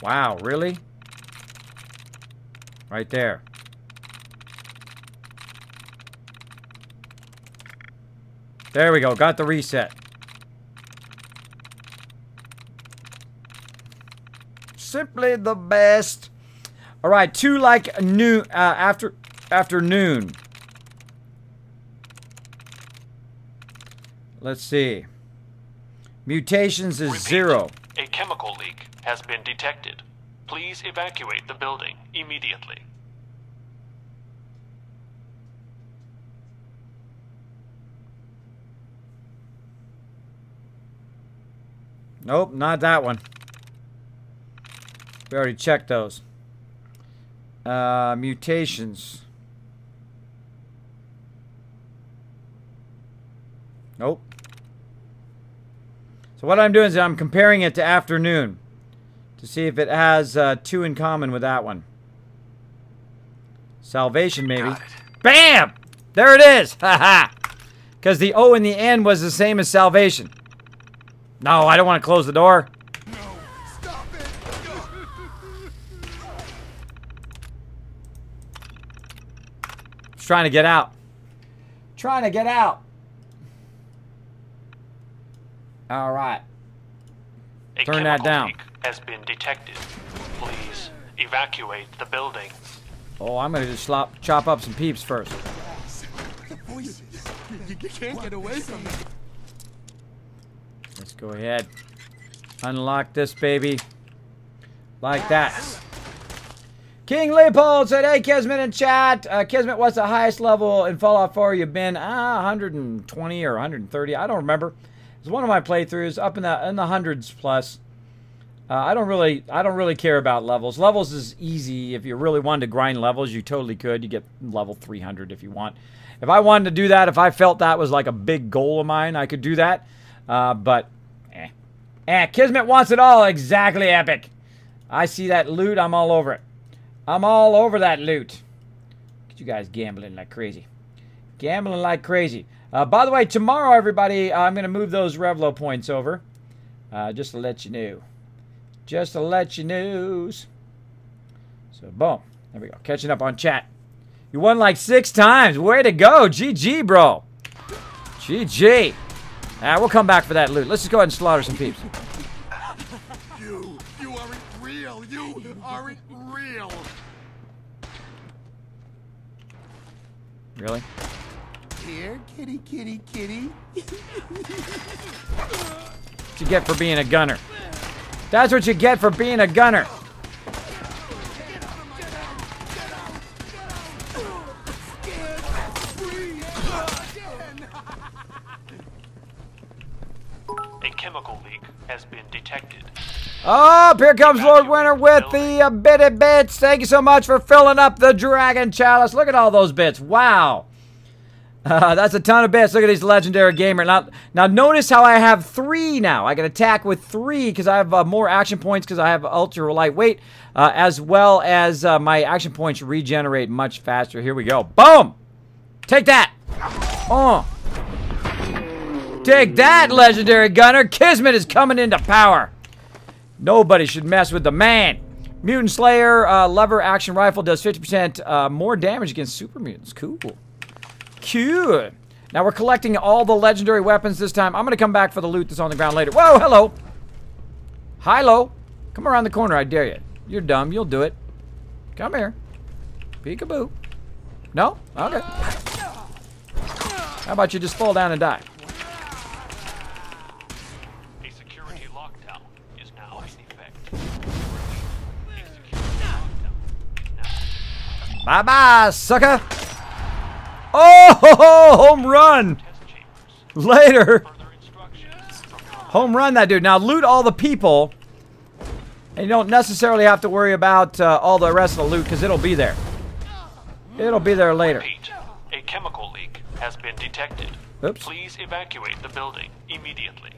Wow, really? Right there. There we go, got the reset. Simply the best. All right, 2 like noon afternoon. Let's see. Mutations is 0. A chemical leak has been detected. Please evacuate the building immediately. Nope, not that one. We already checked those. Mutations. Nope. So what I'm doing is I'm comparing it to afternoon to see if it has 2 in common with that one. Salvation, maybe. Bam! There it is! Haha! Because the O in the end was the same as salvation. No, I don't want to close the door. No! Stop it! Just trying to get out. Trying to get out. All right. Turn that down. Leak has been detected. Please evacuate the building. Oh, I'm gonna just chop up some peeps first. The voices. You can't get away from them. Let's go ahead. Unlock this baby. Like that. King Leopold said, hey, Kismet in chat. Kismet, what's the highest level in Fallout 4 you've been? 120 or 130. I don't remember. It's one of my playthroughs up in the hundreds plus. I don't really care about levels. Levels is easy. If you really wanted to grind levels, you totally could. You get level 300 if you want. If I wanted to do that, if I felt that was like a big goal of mine, I could do that. But, Kismet wants it all. Exactly, Epic. I see that loot. I'm all over it. I'm all over that loot. Look at you guys gambling like crazy. Gambling like crazy. By the way, tomorrow, everybody, I'm going to move those Revlo points over. Just to let you know. Just to let you know. So, boom. There we go. Catching up on chat. You won like 6 times. Way to go. GG, bro. GG. We'll come back for that loot. Let's just go ahead and slaughter some peeps. You aren't real. You aren't real. Really? Here, kitty, kitty, kitty. What you get for being a gunner. That's what you get for being a gunner. A chemical leak has been detected. Oh, here comes Lord Winter with the bitty bits. Thank you so much for filling up the Dragon Chalice. Look at all those bits. Wow. That's a ton of bits. Look at these legendary gamer. Now notice how I have 3 now. I can attack with 3 because I have more action points because I have ultra lightweight, as well as my action points regenerate much faster. Here we go. Boom! Take that! Oh! Take that, legendary gunner! Kismet is coming into power. Nobody should mess with the man. Mutant Slayer lever action rifle does 50% more damage against super mutants. Cool. Cute. Now we're collecting all the legendary weapons this time. I'm going to come back for the loot that's on the ground later. Whoa, hello. Hi-lo. Come around the corner, I dare you. You're dumb. You'll do it. Come here. Peekaboo. No? Okay. How about you just fall down and die? A security lockdown is now in effect. Bye-bye, sucker. Oh, home run. Later. Home run that dude. Now loot all the people. And you don't necessarily have to worry about all the rest of the loot because it'll be there. It'll be there later. Repeat, a chemical leak has been detected. Oops. Please evacuate the building immediately.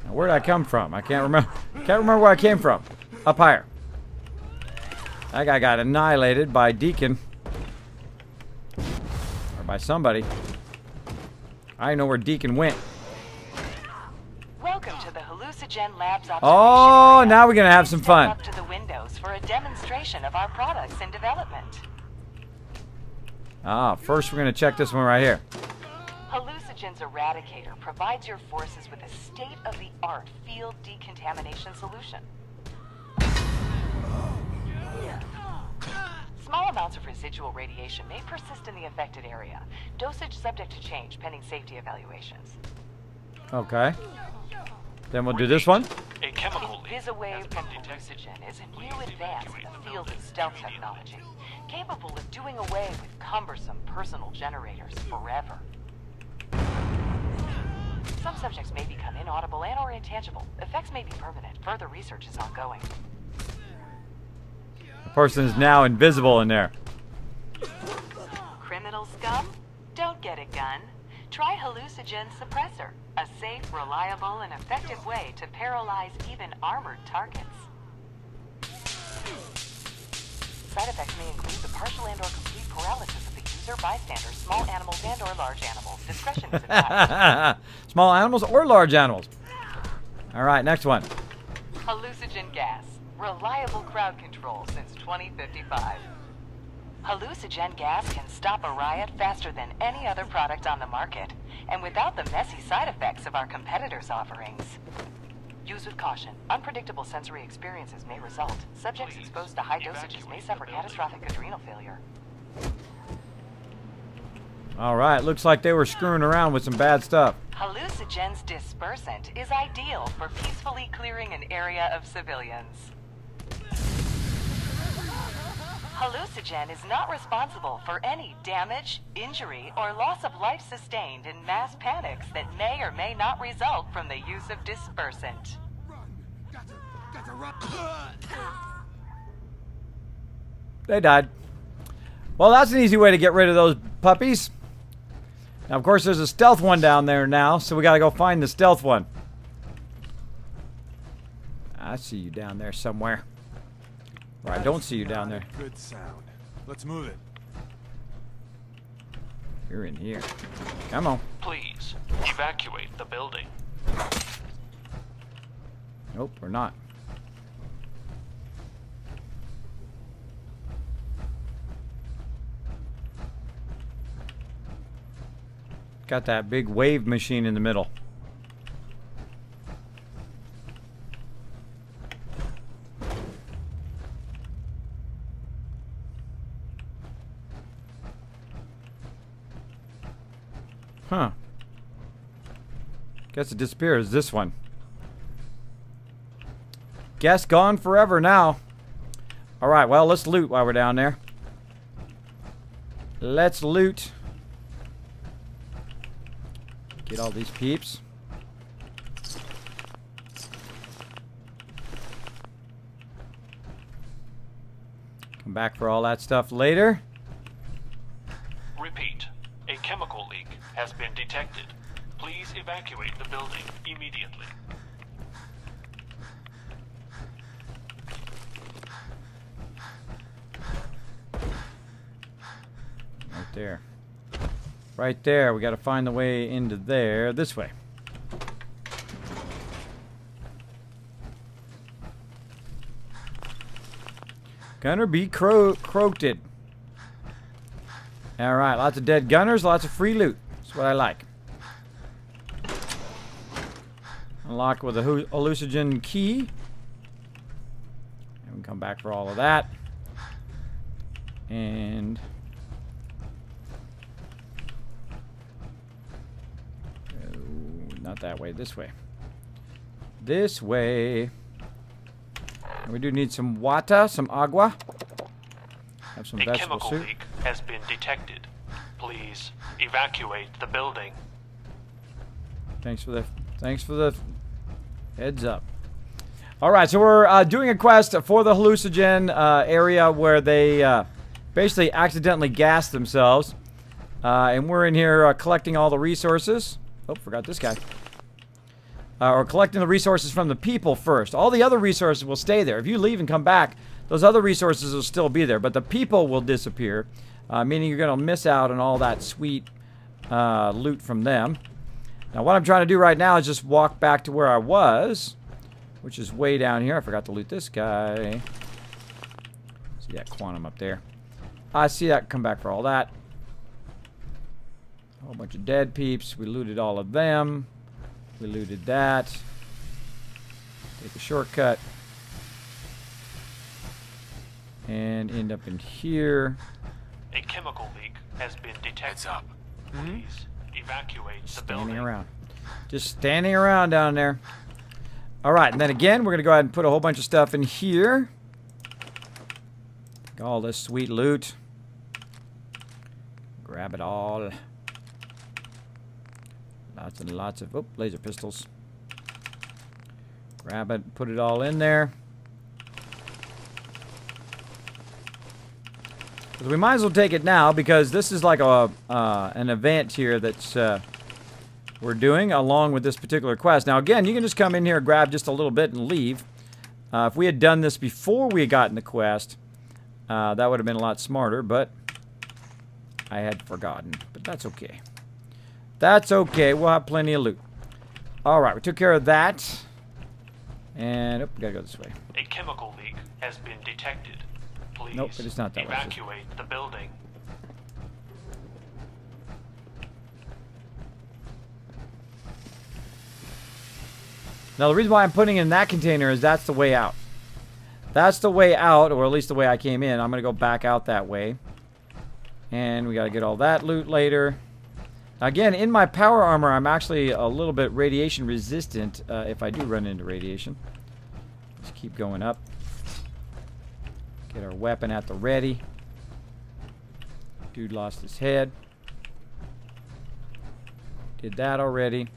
Now, where'd I come from? I can't remember. Can't remember where I came from. Up higher. That guy got annihilated by Deacon. Or by somebody. I don't know where Deacon went. Welcome to the Hallucinogen Labs observation Oh, area. now we're going to have some Step fun. up to the windows for a demonstration of our products in development. First we're going to check this one right here. Hallucinogen's Eradicator provides your forces with a state-of-the-art field decontamination solution. Small amounts of residual radiation may persist in the affected area. Dosage subject to change pending safety evaluations. Okay. Then we'll do this one. A chemical leak InvisiWave from Hallucinogen is a new advance in the field of stealth technology, capable of doing away with cumbersome personal generators forever. Some subjects may become inaudible and/or intangible. Effects may be permanent. Further research is ongoing. The person is now invisible in there. Criminal scum? Don't get a gun. Try Hallucinogen Suppressor, a safe, reliable, and effective way to paralyze even armored targets. Side effects may include the partial and/or complete paralysis of the user, bystanders, small animals, and/or large animals. Discretion is advised. Small animals or large animals. All right, next one. Hallucinogen gas. Reliable crowd control since 2055. Hallucinogen gas can stop a riot faster than any other product on the market, and without the messy side effects of our competitors' offerings. Use with caution. Unpredictable sensory experiences may result. Subjects exposed to high dosages may suffer catastrophic adrenal failure. All right, looks like they were screwing around with some bad stuff. Hallucinogen's dispersant is ideal for peacefully clearing an area of civilians. Hallucinogen is not responsible for any damage, injury, or loss of life sustained in mass panics that may or may not result from the use of dispersant. Gotta run. They died. Well, that's an easy way to get rid of those puppies. Now, of course, there's a stealth one down there now, so we gotta go find the stealth one. I see you down there somewhere. Or I don't see you down there. Good sound. Let's move it. You're in here. Come on. Please evacuate the building. Nope, we're not. Got that big wave machine in the middle. Huh. Guess it disappears. This one. Guess gone forever now. Alright, well, let's loot while we're down there. Let's loot. Get all these peeps. Come back for all that stuff later. Repeat. A chemical leak has been detected. Please evacuate the building immediately. Right there. Right there. We got to find the way into there. This way. Gunner be croaked. Alright, lots of dead gunners, lots of free loot. That's what I like. Unlock with a hallucinogen key. And we can come back for all of that. And not that way, this way. This way. And we do need some water, some agua. Have some vegetable chemical soup. leak has been detected. Please evacuate the building. Thanks for the heads up. All right, so we're doing a quest for the hallucinogen area where they basically accidentally gassed themselves, and we're in here collecting all the resources. Oh, forgot this guy. Or collecting the resources from the people first. All the other resources will stay there. If you leave and come back, those other resources will still be there, but the people will disappear, meaning you're going to miss out on all that sweet loot from them. Now, what I'm trying to do right now is just walk back to where I was, which is way down here. I forgot to loot this guy. See that quantum up there. I see that. Come back for all that. A whole bunch of dead peeps. We looted all of them. We looted that. Take a shortcut. And end up in here. A chemical leak has been detected. Heads up. Please evacuate the building. Standing around. Just standing around down there. Alright, and then again, we're going to go ahead and put a whole bunch of stuff in here. All this sweet loot. Grab it all. Lots and lots of... Oh, laser pistols. Grab it, put it all in there. We might as well take it now because this is like a an event here that's we're doing along with this particular quest. Now again, you can just come in here, grab just a little bit and leave. If we had done this before we had gotten the quest, that would have been a lot smarter, but I had forgotten. But that's okay. That's okay. We'll have plenty of loot. Alright, we took care of that. And, oh, we gotta go this way. A chemical leak has been detected. Please nope, it is not that way. evacuate the building. Now, the reason why I'm putting in that container is that's the way out. That's the way out, or at least the way I came in. I'm going to go back out that way. And we got to get all that loot later. Again, in my power armor, I'm actually a little bit radiation resistant if I do run into radiation. Let's keep going up. Get our weapon at the ready. Dude lost his head. Did that already.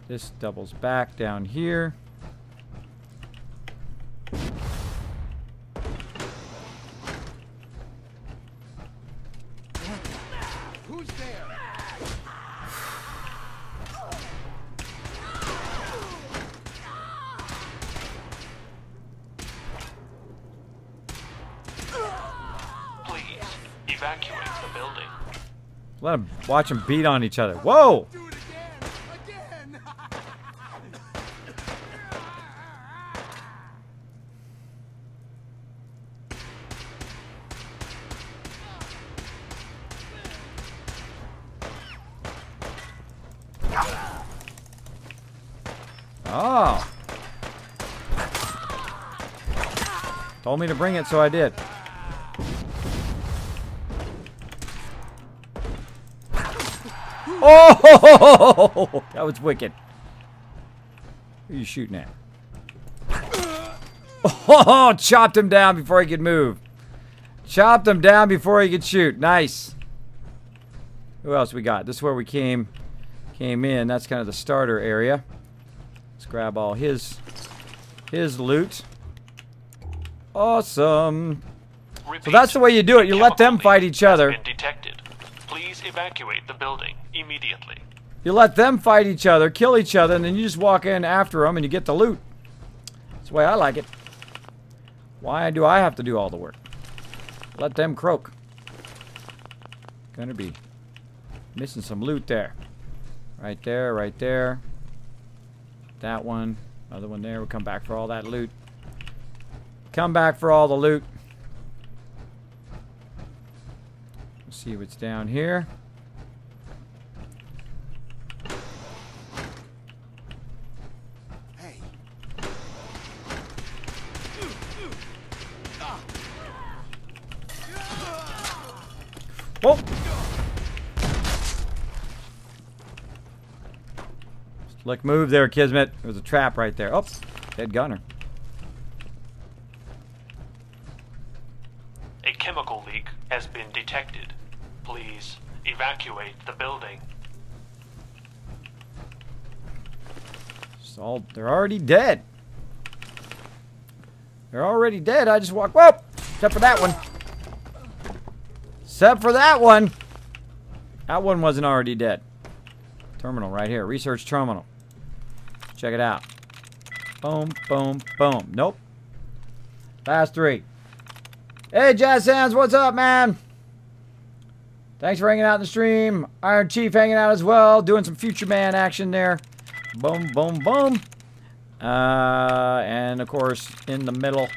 This doubles back down here. Who's there? Please evacuate the building. Let them watch them beat on each other. Whoa! Do it again! Again! Oh. Told me to bring it, so I did. Oh! That was wicked. Who are you shooting at? Oh! Chopped him down before he could move. Chopped him down before he could shoot. Nice. Who else we got? This is where we came in. That's kind of the starter area. Let's grab all his loot. Awesome. Repeat, So that's the way you do it. You let them fight each other. Been detected. Please evacuate the building immediately. You let them fight each other, kill each other, and then you just walk in after them and you get the loot. That's the way I like it. Why do I have to do all the work? Let them croak. Gonna be missing some loot there. Right there, right there. That one. Another one there. We'll come back for all that loot. Come back for all the loot. Let's see what's down here. Hey. Whoa! Slick move there, Kismet. There was a trap right there. Oh, dead gunner. A chemical leak has been detected. Please evacuate the building. So they're already dead. They're already dead. I just walked. Whoa! Except for that one. Except for that one. That one wasn't already dead. Terminal right here. Research terminal. Check it out. Boom, boom, boom. Nope. Last three. Hey, Jazz Sands, what's up, man? Thanks for hanging out in the stream. Iron Chief hanging out as well. Doing some Future Man action there. Boom, boom, boom. And, of course, in the middle.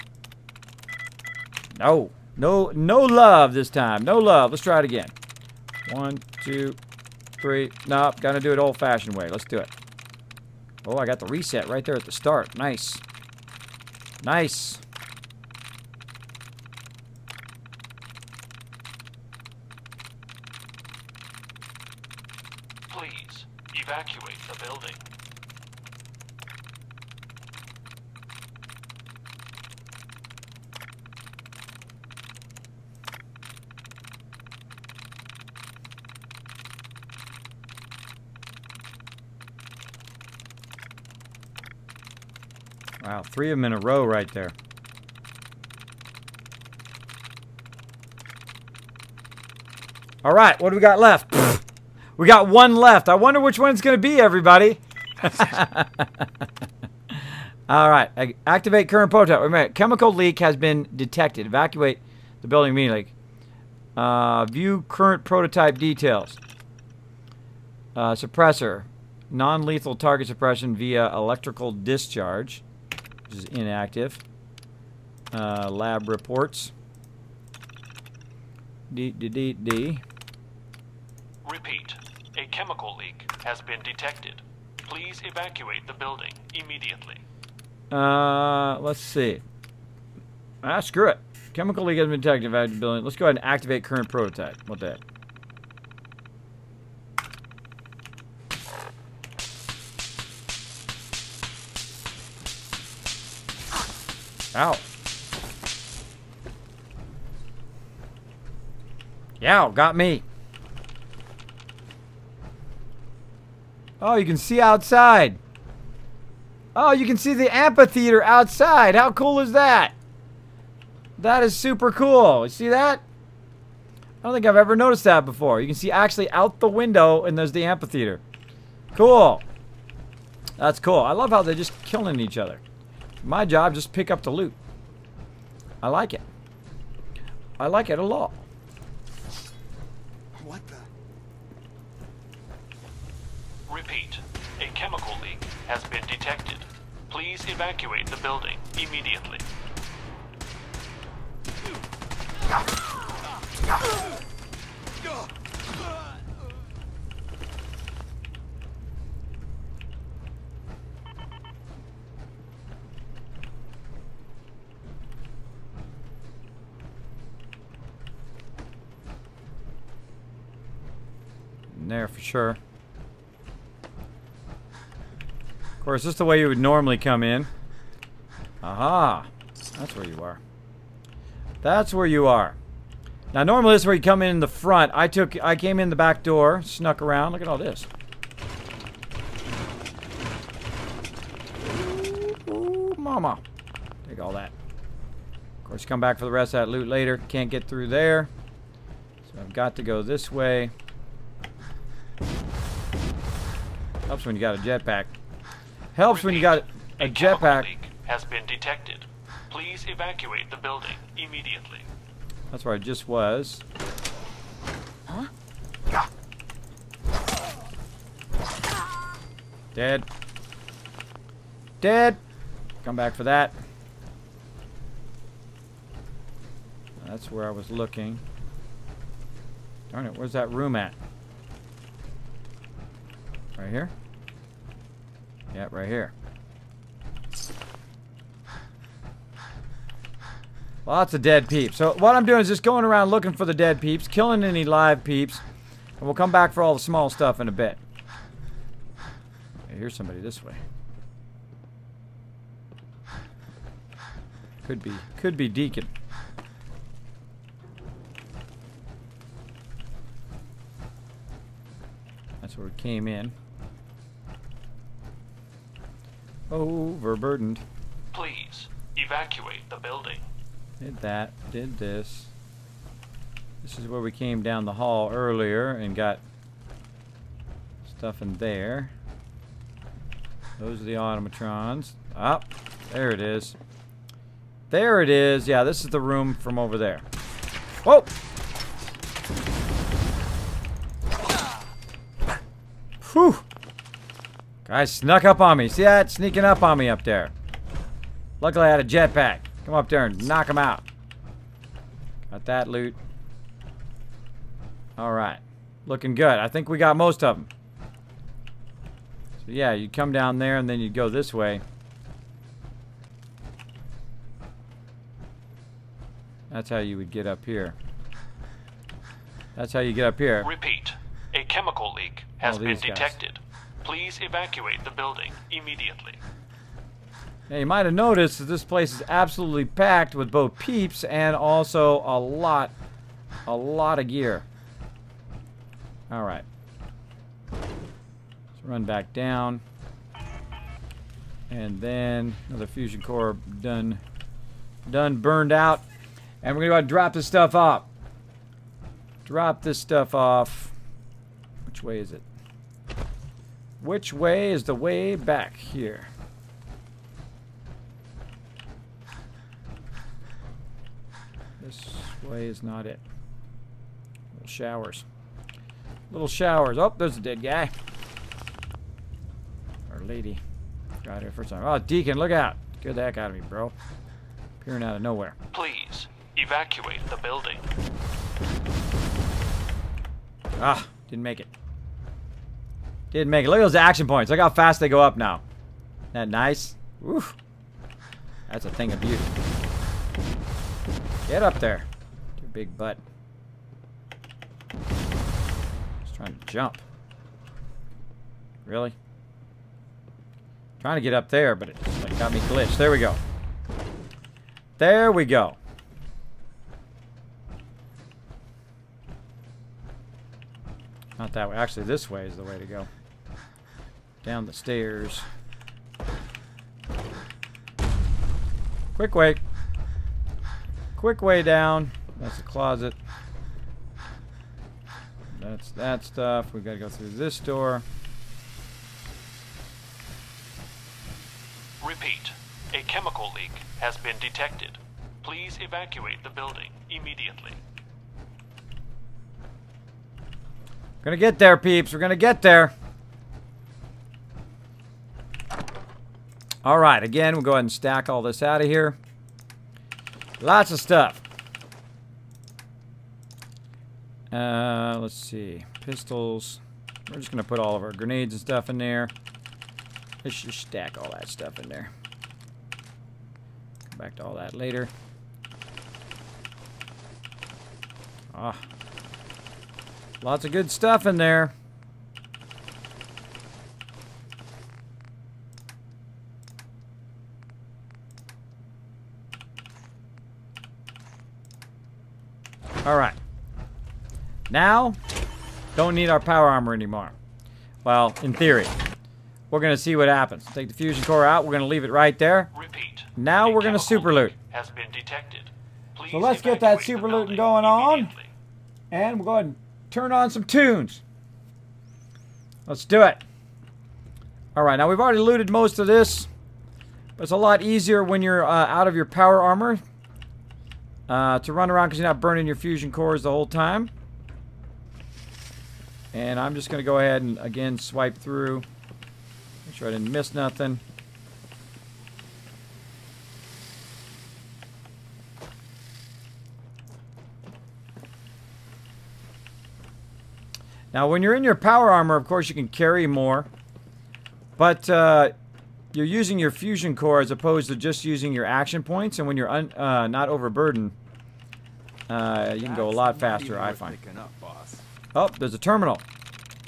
No. No love this time. No love. Let's try it again. 1, 2, 3. Nope. Gotta do it old-fashioned way. Let's do it. Oh, I got the reset right there at the start. Nice. Nice. Please evacuate the building. Wow, 3 of them in a row right there. All right, what do we got left? We got 1 left. I wonder which one it's going to be, everybody. All right, activate current prototype. Wait a minute. Chemical leak has been detected. Evacuate the building immediately. View current prototype details. Suppressor. Non-lethal target suppression via electrical discharge, which is inactive. Lab reports. D. Repeat. A chemical leak has been detected. Please evacuate the building immediately. Let's see. Screw it. Chemical leak has been detected. Evacuate the building. Let's go ahead and activate current prototype. What the heck? Ow. Yow, got me. Oh, you can see outside. Oh, you can see the amphitheater outside. How cool is that? That is super cool. You see that? I don't think I've ever noticed that before. You can see actually out the window, and there's the amphitheater. Cool. That's cool. I love how they're just killing each other. My job, just pick up the loot. I like it. I like it a lot. What the? Repeat. A chemical leak has been detected. Please evacuate the building immediately. In there for sure. Of course, this is the way you would normally come in. Aha! That's where you are. That's where you are. Now, normally this is where you come in the front. I came in the back door, snuck around. Look at all this. Ooh, mama. Take all that. Of course, come back for the rest of that loot later. Can't get through there. So I've got to go this way. Helps when you got a jetpack. Helps when you got a jetpack. Leak has been detected. Please evacuate the building immediately. That's where I just was. Huh? Dead. Dead. Come back for that. That's where I was looking. Darn it, where's that room at? Right here? Yeah, right here. Lots of dead peeps. So what I'm doing is just going around looking for the dead peeps, killing any live peeps, and we'll come back for all the small stuff in a bit. Okay, here's somebody this way. Could be Deacon. That's where we came in. Overburdened. Please evacuate the building. Did that, did this. This is where we came down the hall earlier and got stuff in there. Those are the automatrons. Ah, there it is. There it is. Yeah, this is the room from over there. Whoa! Whew! Guy snuck up on me. See that? Sneaking up on me up there. Luckily I had a jetpack. Come up there and knock him out. Got that loot. Alright. Looking good. I think we got most of them. So yeah, you come down there and then you go this way. That's how you would get up here. That's how you get up here. Repeat. A chemical leak has been these guys. detected. Please evacuate the building immediately. Now you might have noticed that this place is absolutely packed with both peeps and also a lot of gear. Alright. Let's run back down. And then another fusion core done burned out. And we're gonna go ahead and drop this stuff off. Drop this stuff off. Which way is it? Which way is the way back here? This way is not it. Little showers. Little showers. Oh, there's a dead guy. Or lady. Got here first time. Oh, Deacon, look out. Scared the heck out of me, bro. Appearing out of nowhere. Please evacuate the building. Ah, didn't make it. Didn't make it. Look at those action points. Look how fast they go up now. Isn't that nice? Oof. That's a thing of beauty. Get up there. Your big butt. Just trying to jump. Really? Trying to get up there, but it just like got me glitched. There we go. There we go. Not that way. Actually, this way is the way to go. Down the stairs. Quick way. Quick way down. That's the closet. That's that stuff. We've got to go through this door. Repeat. A chemical leak has been detected. Please evacuate the building immediately. We're gonna get there, peeps. We're gonna get there. All right. Again, we'll go ahead and stack all this out of here. Lots of stuff. Let's see. Pistols. We're just gonna put all of our grenades and stuff in there. Let's just stack all that stuff in there. Come back to all that later. Ah. Lots of good stuff in there. All right. Now, don't need our power armor anymore. Well, in theory. We're going to see what happens. Take the fusion core out. We're going to leave it right there. Repeat. Now we're going to super loot. Has been detected. Please So let's get that evacuate super the looting building going on. immediately. And we'll go ahead and turn on some tunes. Let's do it. All right, now we've already looted most of this. But it's a lot easier when you're out of your power armor to run around because you're not burning your fusion cores the whole time. And I'm just going to go ahead and, again, swipe through. Make sure I didn't miss nothing. Now, when you're in your power armor, of course, you can carry more. But you're using your fusion core as opposed to just using your action points. And when you're not overburdened, you can go a lot faster, I find. Oh, there's a terminal.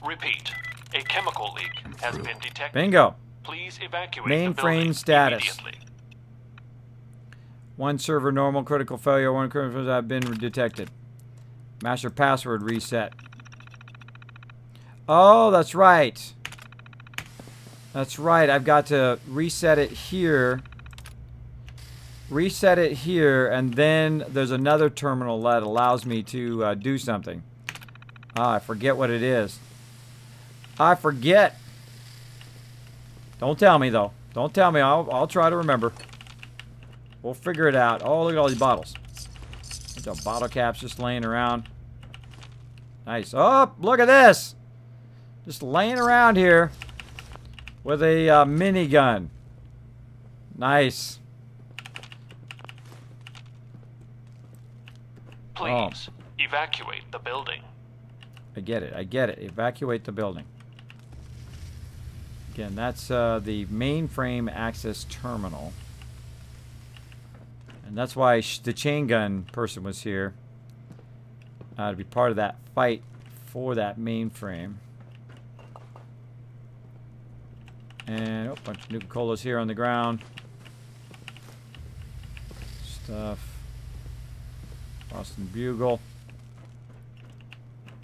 Repeat. A chemical leak has been detected. Bingo. Please evacuate Mainframe the building status. immediately. One server normal, critical failure, one critical failure have been detected. Master password reset. Oh, that's right. That's right. I've got to reset it here. Reset it here, and then there's another terminal that allows me to do something. Ah, I forget what it is. I forget. Don't tell me, though. Don't tell me. I'll try to remember. We'll figure it out. Oh, look at all these bottles. Bunch of bottle caps just laying around. Nice. Oh, look at this. Just laying around here with a minigun. Nice. Please evacuate the building. I get it. I get it. Evacuate the building. Again, that's the mainframe access terminal. And that's why the chain gun person was here. To be part of that fight for that mainframe. And a bunch of Nuka-Colas here on the ground. Stuff. Boston Bugle.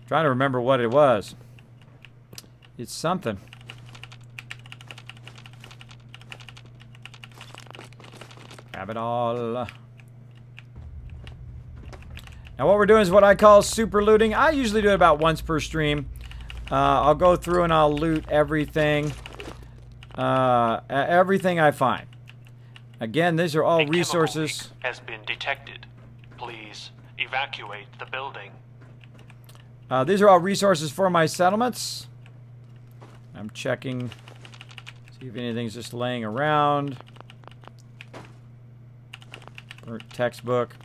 Trying to remember what it was. It's something. Grab it all. Now what we're doing is what I call super looting. I usually do it about once per stream. I'll go through and I'll loot everything. Everything I find. Again, these are all resources. Has been detected. Please evacuate the building. These are all resources for my settlements. I'm checking. See if anything's just laying around. Burnt textbook.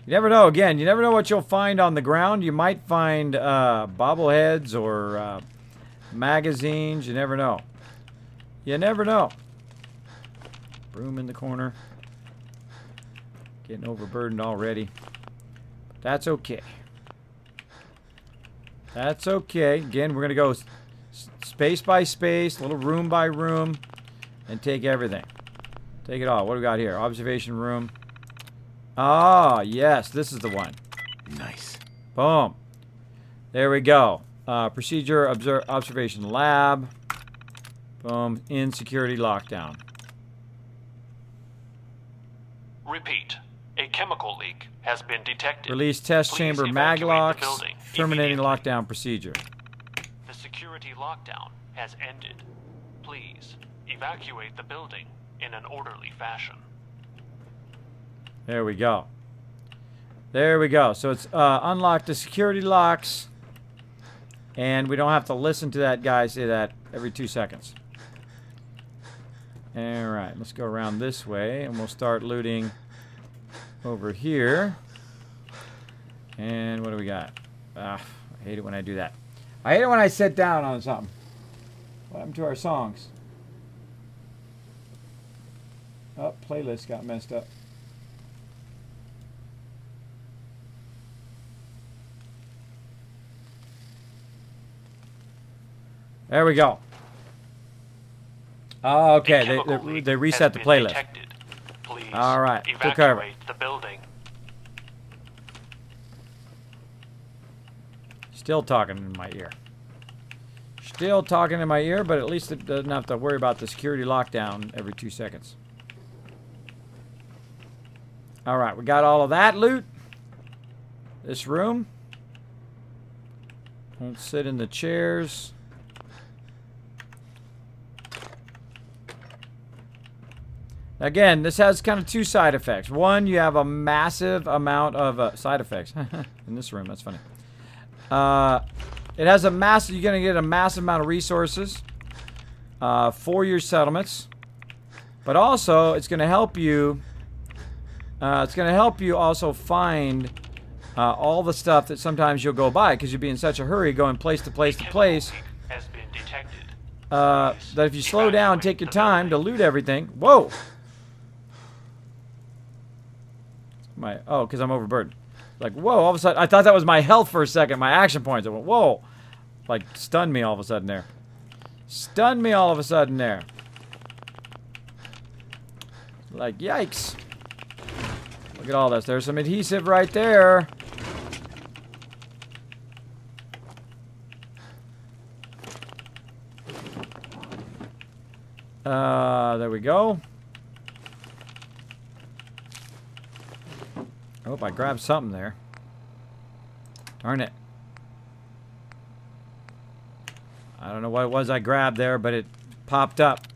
You never know. Again, you never know what you'll find on the ground. You might find bobbleheads or magazines. You never know. You never know. Broom in the corner. Getting overburdened already. That's okay. That's okay. Again, we're going to go space by space, little room by room, and take everything. Take it all. What do we got here? Observation room. Ah, yes. This is the one. Nice. Boom. There we go. Procedure observation lab. Boom. In security lockdown. Repeat. A chemical leak has been detected. Release test Please chamber evacuate mag the locks. building Terminating immediately. lockdown procedure. The security lockdown has ended. Please evacuate the building in an orderly fashion. There we go. There we go. So it's unlock the security locks. And we don't have to listen to that guy say that every 2 seconds. Alright, let's go around this way. And we'll start looting over here. And what do we got? I hate it when I do that. I hate it when I sit down on something. What happened to our songs? Oh, playlist got messed up. There we go. Oh, okay, they reset the playlist. All right, took care of it. The building. Still talking in my ear. Still talking in my ear, but at least it doesn't have to worry about the security lockdown every 2 seconds. All right, we got all of that loot. This room. Don't sit in the chairs. Again, this has kind of two side effects. One, you have a massive amount of side effects in this room. That's funny. It has a massive. You're gonna get a massive amount of resources for your settlements, but also it's gonna help you. It's gonna help you also find all the stuff that sometimes you'll go by because you'll be in such a hurry going place to place to place. That if you slow down, take your time to loot everything. Whoa. Oh, because I'm overburdened. Like, whoa, all of a sudden, I thought that was my health for a second, my action points. I went, whoa. Like, stunned me all of a sudden there. Stunned me all of a sudden there. Like, yikes. Look at all this. There's some adhesive right there. There we go. I hope I grabbed something there. Darn it. I don't know what it was I grabbed there, but it popped up.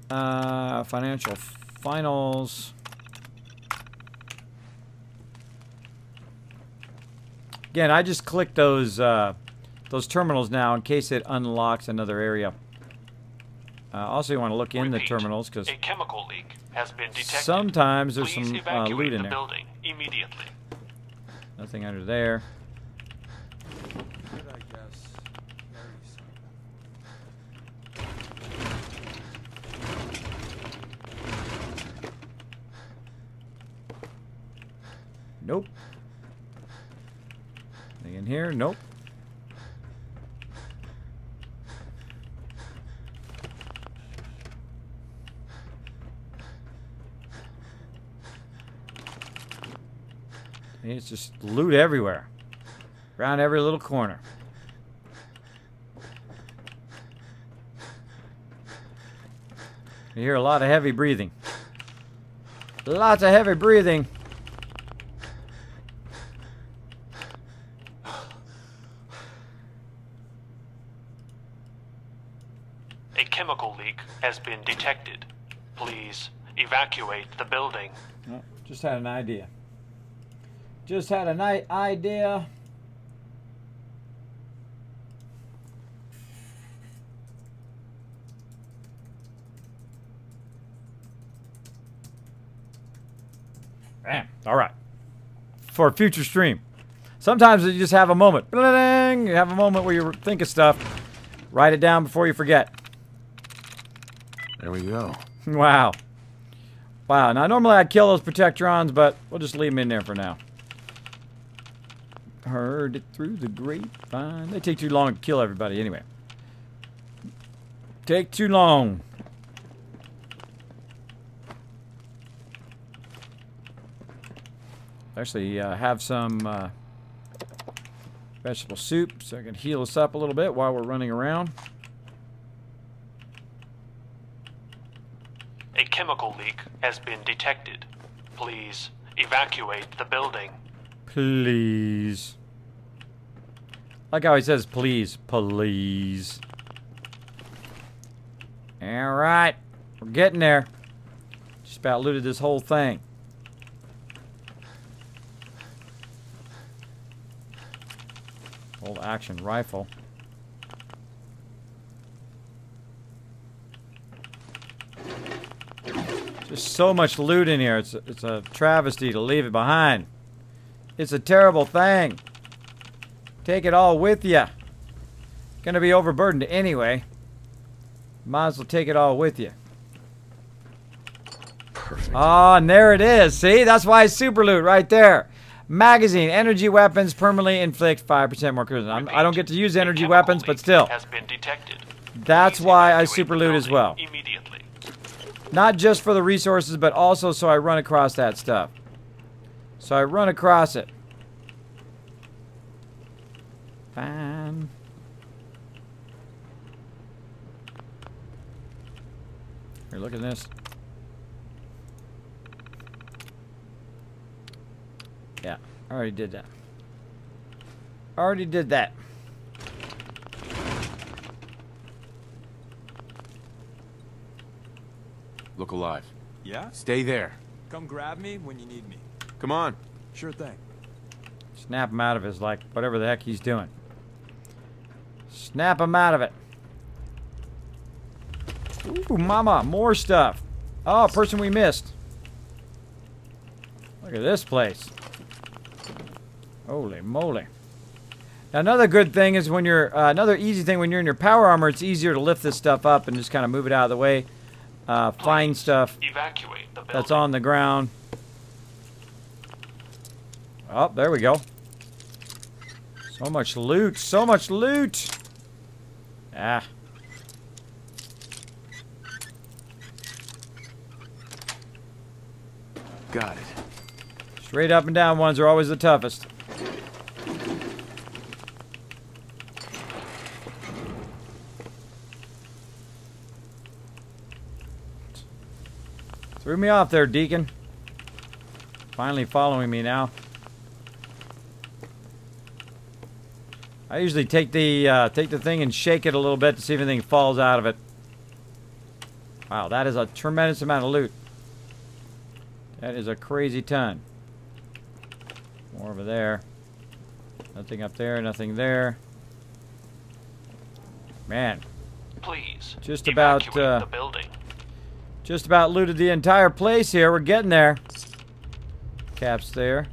Financial finals. Again, I just click those terminals now in case it unlocks another area. Also, you want to look in the terminals because a chemical leak has been detected. Sometimes there's Please some loot in the there. Building immediately. Nothing under there. Nope. Anything in here? Nope. It's just loot everywhere. Around every little corner. You hear a lot of heavy breathing. Lots of heavy breathing. A chemical leak has been detected. Please evacuate the building. Oh, just had an idea. Just had a idea. Bam. All right. For a future stream. Sometimes you just have a moment. You have a moment where you think of stuff. Write it down before you forget. There we go. Wow. Wow. Now, normally I'd kill those protectrons, but we'll just leave them in there for now. Heard it through the grapevine. They take too long to kill everybody anyway. Take too long. Actually, have some vegetable soup so I can heal us up a little bit while we're running around. A chemical leak has been detected. Please evacuate the building. Please. Like how he says please. Please. Alright. We're getting there. Just about looted this whole thing. Old action rifle. Just so much loot in here. It's a travesty to leave it behind. It's a terrible thing. Take it all with you. Gonna be overburdened anyway. Might as well take it all with you. Perfect. Oh, and there it is. See? That's why it's super loot right there. Magazine. Energy weapons permanently inflict 5% more cruising. I don't get to use energy weapons, but still. Has been detected. That's why I super loot as well. Immediately. Not just for the resources, but also so I run across that stuff. So I run across it. Fine. Here, look at this. Yeah, I already did that. Already did that. Look alive. Yeah? Stay there. Come grab me when you need me. Come on. Sure thing. Snap him out of his, like, whatever the heck he's doing. Snap him out of it. Ooh, mama, more stuff. Oh, person we missed. Look at this place. Holy moly. Now, another good thing is when you're, another easy thing when you're in your power armor, it's easier to lift this stuff up and just kind of move it out of the way. Find stuff Evacuate the building. that's on the ground. Oh, there we go. So much loot, so much loot. Ah. Got it. Straight up and down ones are always the toughest. Threw me off there, Deacon. Finally following me now. I usually take the thing and shake it a little bit to see if anything falls out of it. Wow, that is a tremendous amount of loot. That is a crazy ton. More over there. Nothing up there, nothing there. Man. Please Just about evacuate the building. just about looted the entire place here. We're getting there. Caps there.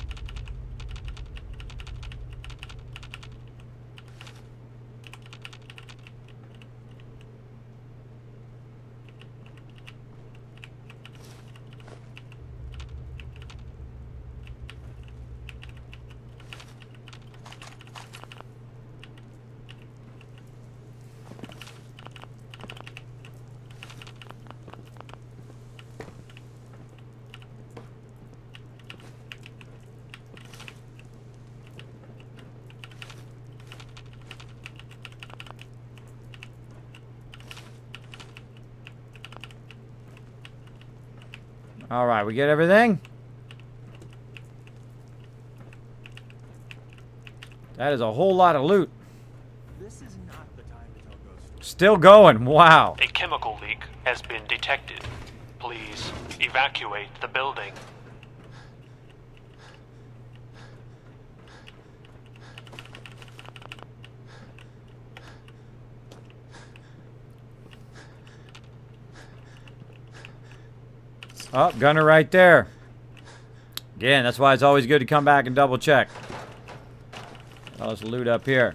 All right, we get everything? That is a whole lot of loot. This is not the time to tell ghost stories. Still going. Wow. A chemical leak has been detected. Please evacuate the building. Oh, gunner right there. Again, that's why it's always good to come back and double check. Oh, let's loot up here.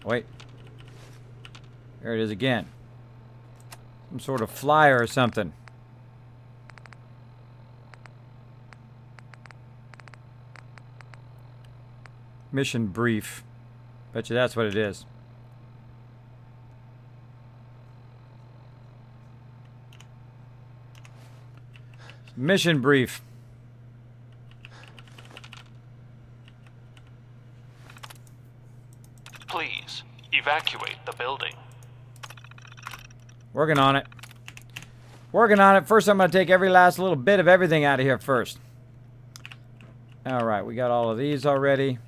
Wait. There it is again. Some sort of flyer or something. Mission brief. Bet you that's what it is. Mission brief. Please evacuate the building. Working on it. Working on it. First, I'm going to take every last little bit of everything out of here first. Alright, we got all of these already.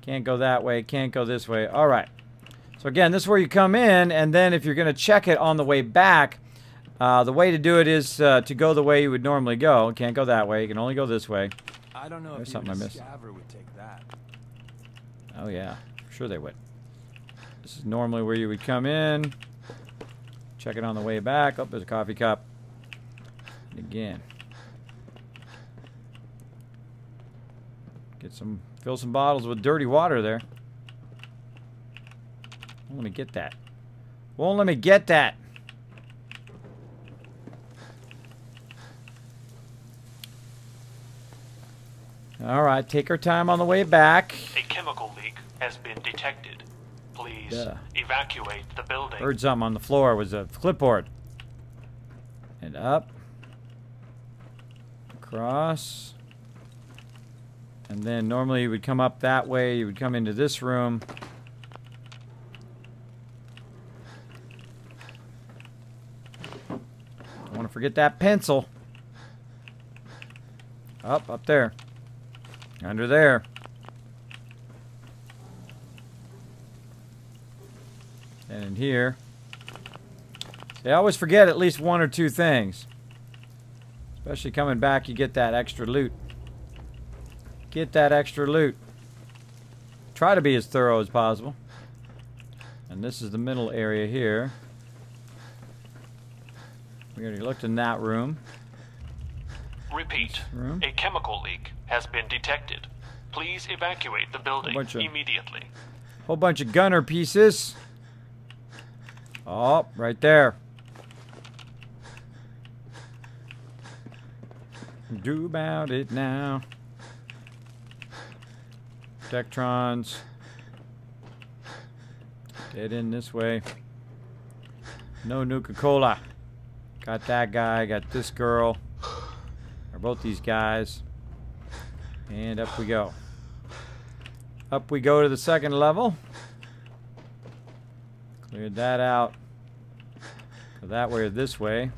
Can't go that way. Can't go this way. Alright. So again, this is where you come in, and then if you're going to check it on the way back, the way to do it is to go the way you would normally go. Can't go that way. You can only go this way. I don't know There's if something I missed. would take that. Oh yeah, sure they would. This is normally where you would come in. Check it on the way back. Oh, there's a coffee cup. And again. Fill some bottles with dirty water there. Won't let me get that. Won't let me get that. Alright, take our time on the way back. A chemical leak has been detected. Please evacuate the building. Heard something on the floor. It was a clipboard. And up. Across. And then normally you would come up that way. You would come into this room. Don't want to forget that pencil. Up there. Under there. And in here. See, I always forget at least one or two things. Especially coming back, you get that extra loot. Get that extra loot. Try to be as thorough as possible. And this is the middle area here. We already looked in that room. Repeat. A chemical leak has been detected. Please evacuate the building immediately. Whole bunch of gunner pieces. Oh, right there. Do about it now. Dectrons. Get in this way. No Nuka-Cola. Got that guy. Got this girl. Or both these guys. And up we go. Up we go to the second level. Cleared that out. Go that way or this way.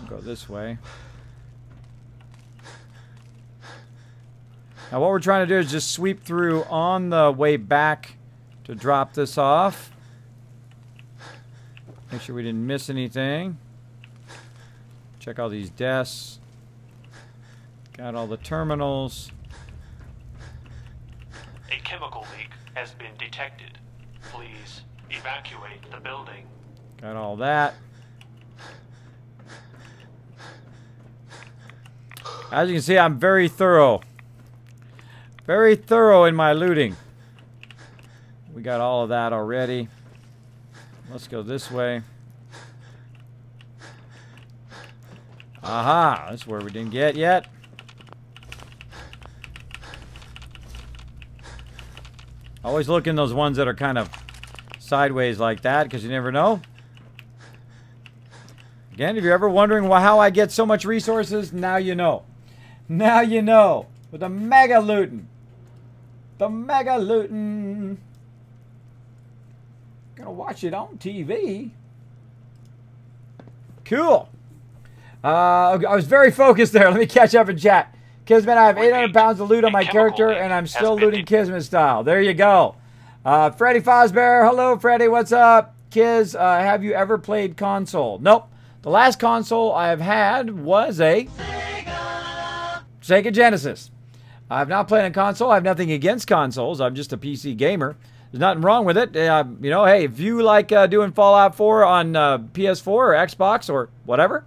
Go this way. Now what we're trying to do is just sweep through on the way back to drop this off. Make sure we didn't miss anything. Check all these desks. Got all the terminals. A chemical leak has been detected. Please evacuate the building. Got all that. As you can see, I'm very thorough. Very thorough in my looting. We got all of that already. Let's go this way. Aha! That's where we didn't get yet. Always look in those ones that are kind of sideways like that, because you never know. Again, if you're ever wondering how I get so much resources, now you know. Now you know. With the mega looting. The mega looting. Gonna watch it on TV. Cool. I was very focused there. Let me catch up in chat. Kismet, I have 800 pounds of loot on my character, and I'm still looting Kismet style. There you go. Freddy Fosbear. Hello, Freddy. What's up? Kiz, have you ever played console? Nope. The last console I have had was a Sega Genesis. I've not played a console. I have nothing against consoles. I'm just a PC gamer. There's nothing wrong with it. You know, hey, if you like doing Fallout 4 on PS4 or Xbox or whatever,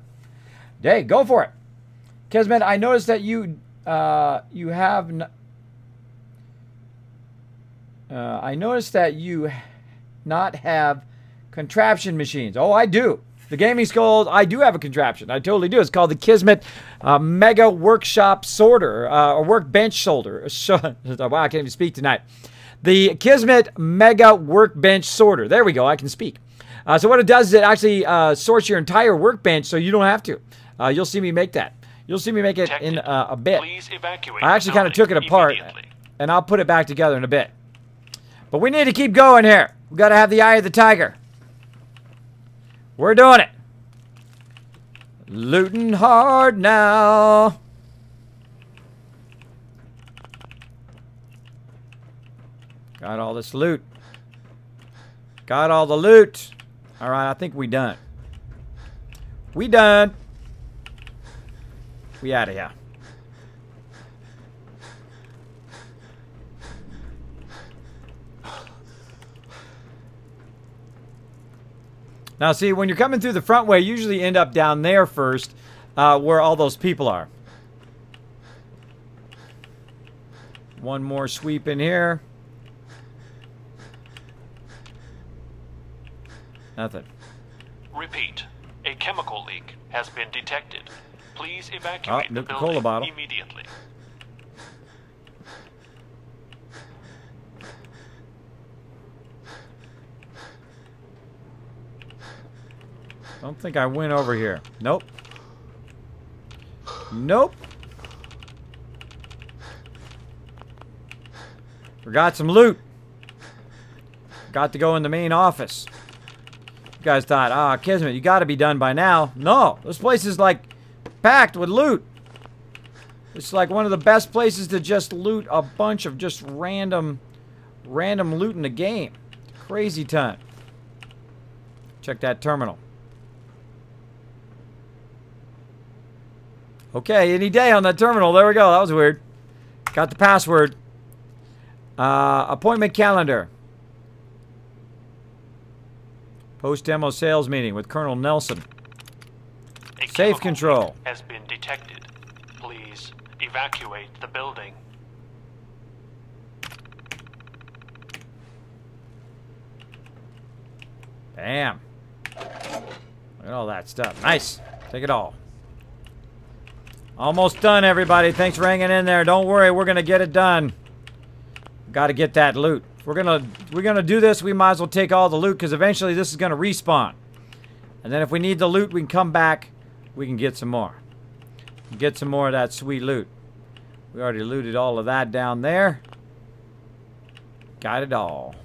hey, go for it. Kismet, I noticed that you not have contraption machines. Oh, I do. The gaming skulls, I do have a contraption. I totally do. It's called the Kismet Mega Workshop Sorter, or Workbench Sorter. Wow, I can't even speak tonight. The Kismet Mega Workbench Sorter. There we go. I can speak. So what it does is it actually sorts your entire workbench, so you don't have to. You'll see me make that. You'll see me make it in a bit. I actually kind of took it apart, and I'll put it back together in a bit. But we need to keep going here. We've got to have the eye of the tiger. We're doing it. Looting hard now. Got all this loot. Got all the loot. All right, I think we done. We done. We out of here. Now, see, when you're coming through the front way, you usually end up down there first, where all those people are. One more sweep in here. Nothing. Repeat. A chemical leak has been detected. Please evacuate the Nuka-Cola building bottle. immediately. Don't think I went over here. Nope. Nope. Forgot some loot. Got to go in the main office. You guys thought, ah, Kismet, you got to be done by now. No, this place is like packed with loot. It's like one of the best places to just loot a bunch of just random loot in the game. Crazy ton. Check that terminal. Okay, any day on that terminal. There we go. That was weird. Got the password. Appointment calendar. Post-demo sales meeting with Colonel Nelson. A Safe chemical control. leak has been detected. Please evacuate the building. Bam. Look at all that stuff. Nice. Take it all. Almost done, everybody. Thanks for hanging in there. Don't worry, we're gonna get it done. Got to get that loot. If we're gonna do this, we might as well take all the loot because eventually this is gonna respawn. And then if we need the loot, we can come back. We can get some more. Get some more of that sweet loot. We already looted all of that down there. Got it all.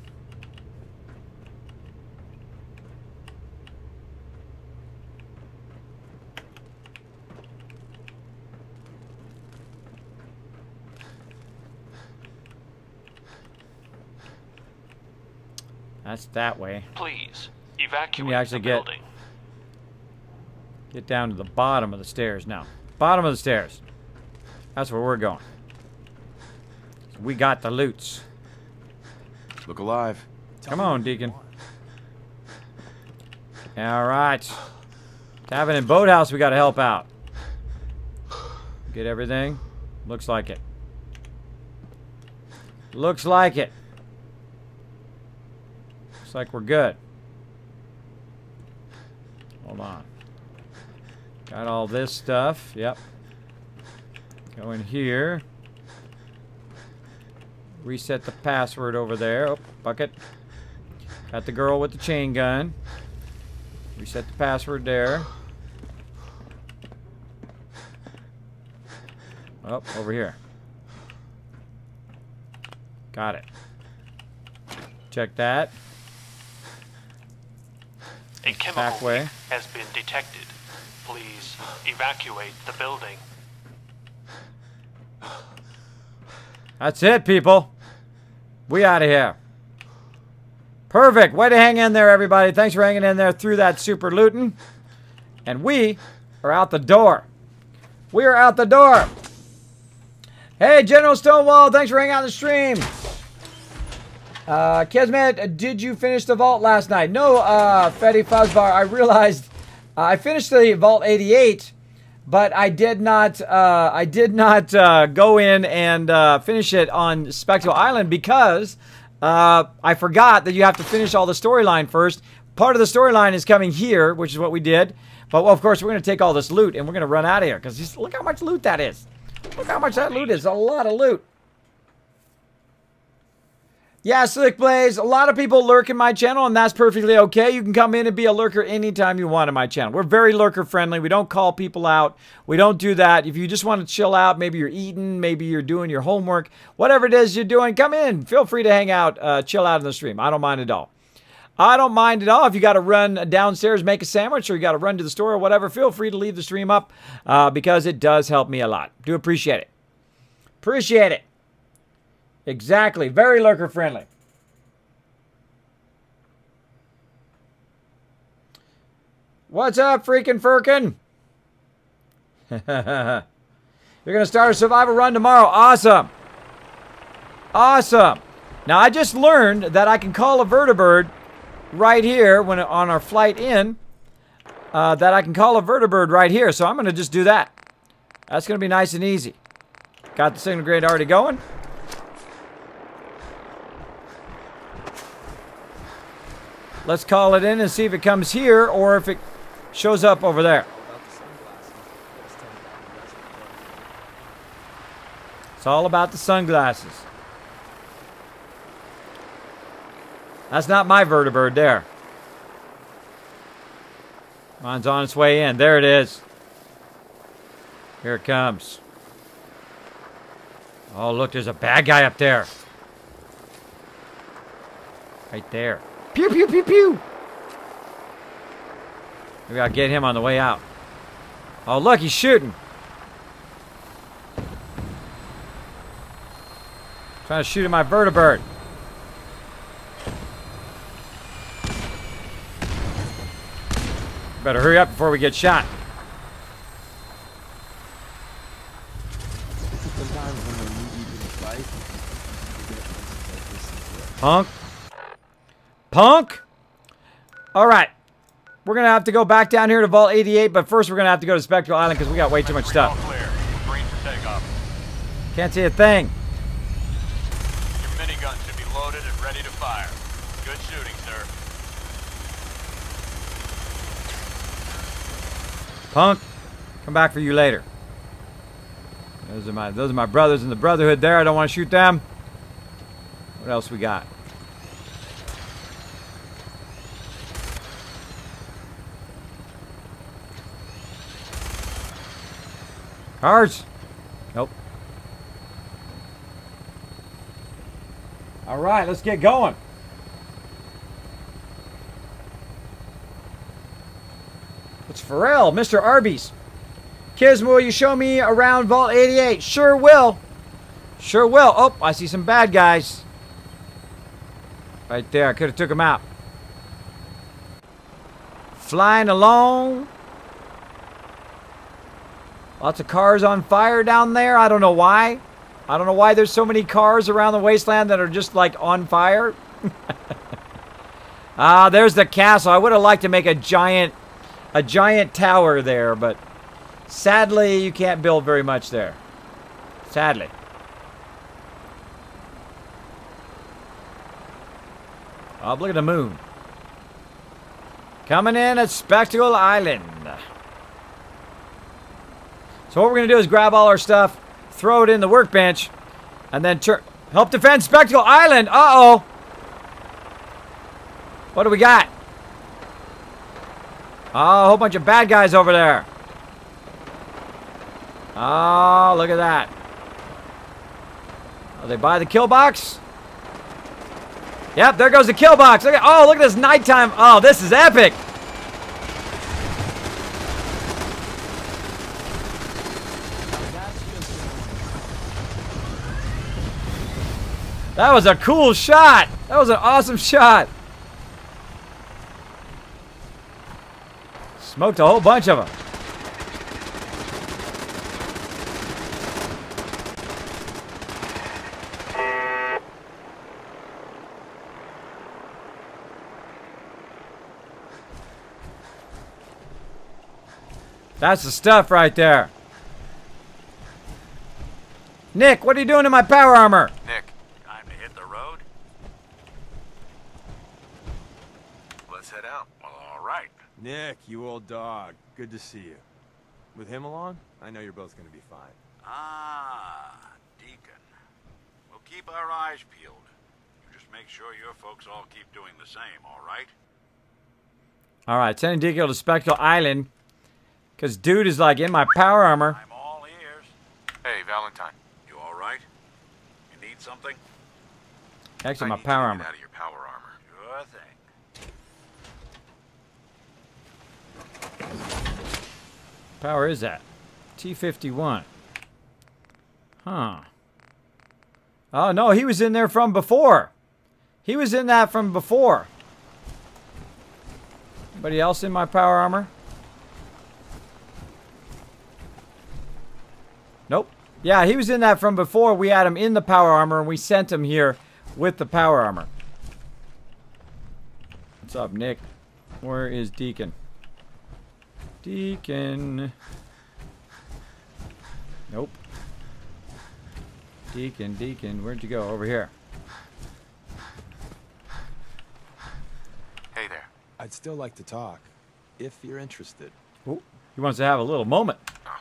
That's that way. Please evacuate Can you actually the get building. Get down to the bottom of the stairs now. Bottom of the stairs. That's where we're going. So we got the loots. Look alive. Come on, Deacon. All right. Tavern and Boathouse, we got to help out. Get everything. Looks like it. Looks like it. Looks like we're good. Hold on. Got all this stuff. Yep. Go in here. Reset the password over there. Oh, bucket. Got the girl with the chain gun. Reset the password there. Oh, over here. Got it. Check that. A chemical leak has been detected. Please evacuate the building. That's it, people. We out of here. Perfect. Way to hang in there, everybody. Thanks for hanging in there through that super looting. And we are out the door. We are out the door. Hey, General Stonewall. Thanks for hanging out on the stream. Kismet, did you finish the vault last night? No, Fetty Fuzzbar. I realized I finished the Vault 88, but I did not go in and finish it on Spectral Island because I forgot that you have to finish all the storyline first. Part of the storyline is coming here, which is what we did. But, well, of course, we're going to take all this loot, and we're going to run out of here because look how much loot that is. Look how much that loot is. A lot of loot. Yeah, Slick Blaze, a lot of people lurk in my channel, and that's perfectly okay. You can come in and be a lurker anytime you want in my channel. We're very lurker-friendly. We don't call people out. We don't do that. If you just want to chill out, maybe you're eating, maybe you're doing your homework, whatever it is you're doing, come in. Feel free to hang out, chill out in the stream. I don't mind at all. I don't mind at all. If you got to run downstairs, make a sandwich, or you got to run to the store or whatever, feel free to leave the stream up because it does help me a lot. Do appreciate it. Appreciate it. Exactly. Very lurker friendly. What's up, freaking Firkin? You're going to start a survival run tomorrow. Awesome. Awesome. Now, I just learned that I can call a vertibird right here when on our flight in. That I can call a vertibird right here. So I'm going to just do that. That's going to be nice and easy. Got the signal grid already going. Let's call it in and see if it comes here or if it shows up over there. It's all about the sunglasses. That's not my vertibird there. Mine's on its way in. There it is. Here it comes. Oh, look, there's a bad guy up there. Right there. Pew, pew, pew, pew. We gotta get him on the way out. Oh, look, he's shooting. Trying to shoot at my vertibird. Better hurry up before we get shot. Sometimes when they're knee deep in the fight, you get places like this. Punk. Punk. All right. We're going to have to go back down here to Vault 88, but first we're going to have to go to Spectral Island because we got way too much stuff. Green for takeoff. Can't see a thing. Your minigun should be loaded and ready to fire. Good shooting, sir. Punk, come back for you later. Those are my brothers in the Brotherhood there. I don't want to shoot them. What else we got? Cars? Nope. All right, let's get going. It's Pharrell, Mr. Arby's. Kismet, will you show me around Vault 88? Sure will. Sure will. Oh, I see some bad guys. Right there. I could have took them out. Flying along. Lots of cars on fire down there. I don't know why. I don't know why there's so many cars around the wasteland that are just like on fire. There's the castle. I would have liked to make a giant tower there, but sadly you can't build very much there. Sadly. Oh, look at the moon. Coming in at Spectacle Island. So what we're going to do is grab all our stuff, throw it in the workbench, and then help defend Spectacle Island. Uh-oh. What do we got? Oh, a whole bunch of bad guys over there. Oh, look at that. Are they by the kill box? Yep, there goes the kill box. Look at this nighttime. Oh, this is epic. That was a cool shot. That was an awesome shot. Smoked a whole bunch of them. That's the stuff right there. Nick, what are you doing to my power armor? Nick, time to hit the road? Let's head out. Well, all right. Nick, you old dog. Good to see you. With him along, I know you're both going to be fine. Ah, Deacon. We'll keep our eyes peeled. You just make sure your folks all keep doing the same, all right? All right, sending Deacon to Spectral Island. Because dude is like in my power armor. I'm all ears. Hey, Valentine. You all right? You need something? Actually, my power armor. Get out of your power armor. Sure thing. power is that? T51. Huh. Oh, no, he was in there from before. He was in that from before. Anybody else in my power armor? Nope. Yeah, he was in that from before. We had him in the power armor, and we sent him here with the power armor. What's up, Nick? Where is Deacon? Deacon. Nope. Deacon, where'd you go? Over here. Hey there. I'd still like to talk, if you're interested. Ooh, he wants to have a little moment. Oh,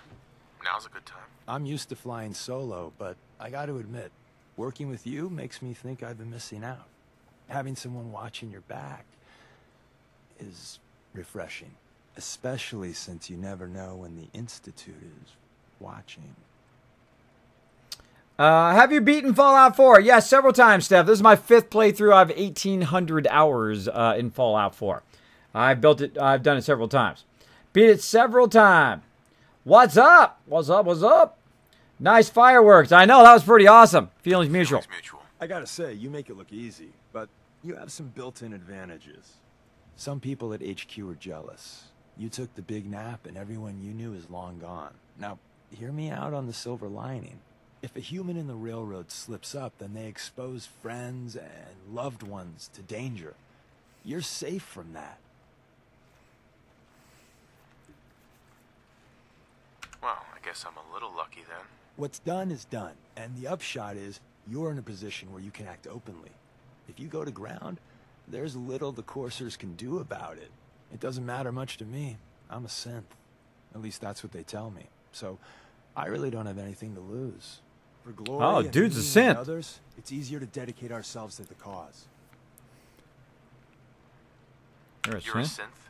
now's a good time. I'm used to flying solo, but I got to admit, working with you makes me think I've been missing out. Having someone watching your back is refreshing, especially since you never know when the Institute is watching. Have you beaten Fallout 4? Yes, several times, Steph. This is my 5th playthrough. I have 1,800 hours in Fallout 4. I've built it. I've done it several times. Beat it several times. What's up? What's up? What's up? Nice fireworks. I know, that was pretty awesome. Feelings mutual. I gotta say, you make it look easy, but you have some built-in advantages. Some people at HQ are jealous. You took the big nap and everyone you knew is long gone. Now, hear me out on the silver lining. If a human in the railroad slips up, then they expose friends and loved ones to danger. You're safe from that. Well, I guess I'm a little lucky then. What's done is done, and the upshot is you're in a position where you can act openly. If you go to ground, there's little the coursers can do about it. It doesn't matter much to me. I'm a synth. At least that's what they tell me. So I really don't have anything to lose. For glory oh, and dude's a me and synth. Others, it's easier to dedicate ourselves to the cause. You're a You're a synth?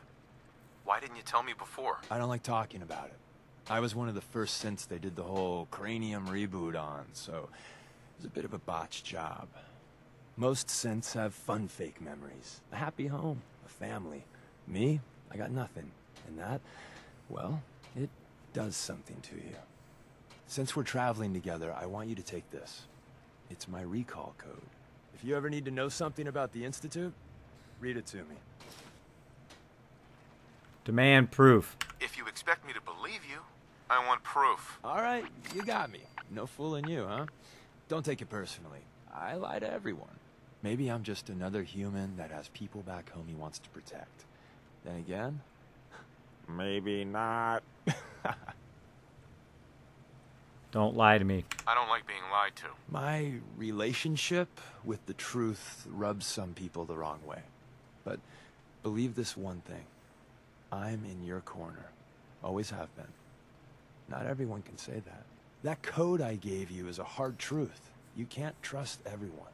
Why didn't you tell me before? I don't like talking about it. I was one of the first synths they did the whole cranium reboot on, so it was a bit of a botched job. Most synths have fun fake memories. A happy home, a family. Me, I got nothing. And that, well, it does something to you. Since we're traveling together, I want you to take this. It's my recall code. If you ever need to know something about the Institute, read it to me. Demand proof. If you expect me to believe you, I want proof. All right, you got me. No fooling you, huh? Don't take it personally. I lie to everyone. Maybe I'm just another human that has people back home he wants to protect. Then again, maybe not. Don't lie to me. I don't like being lied to. My relationship with the truth rubs some people the wrong way. But believe this one thing. I'm in your corner. Always have been. Not everyone can say that. That code I gave you is a hard truth. You can't trust everyone.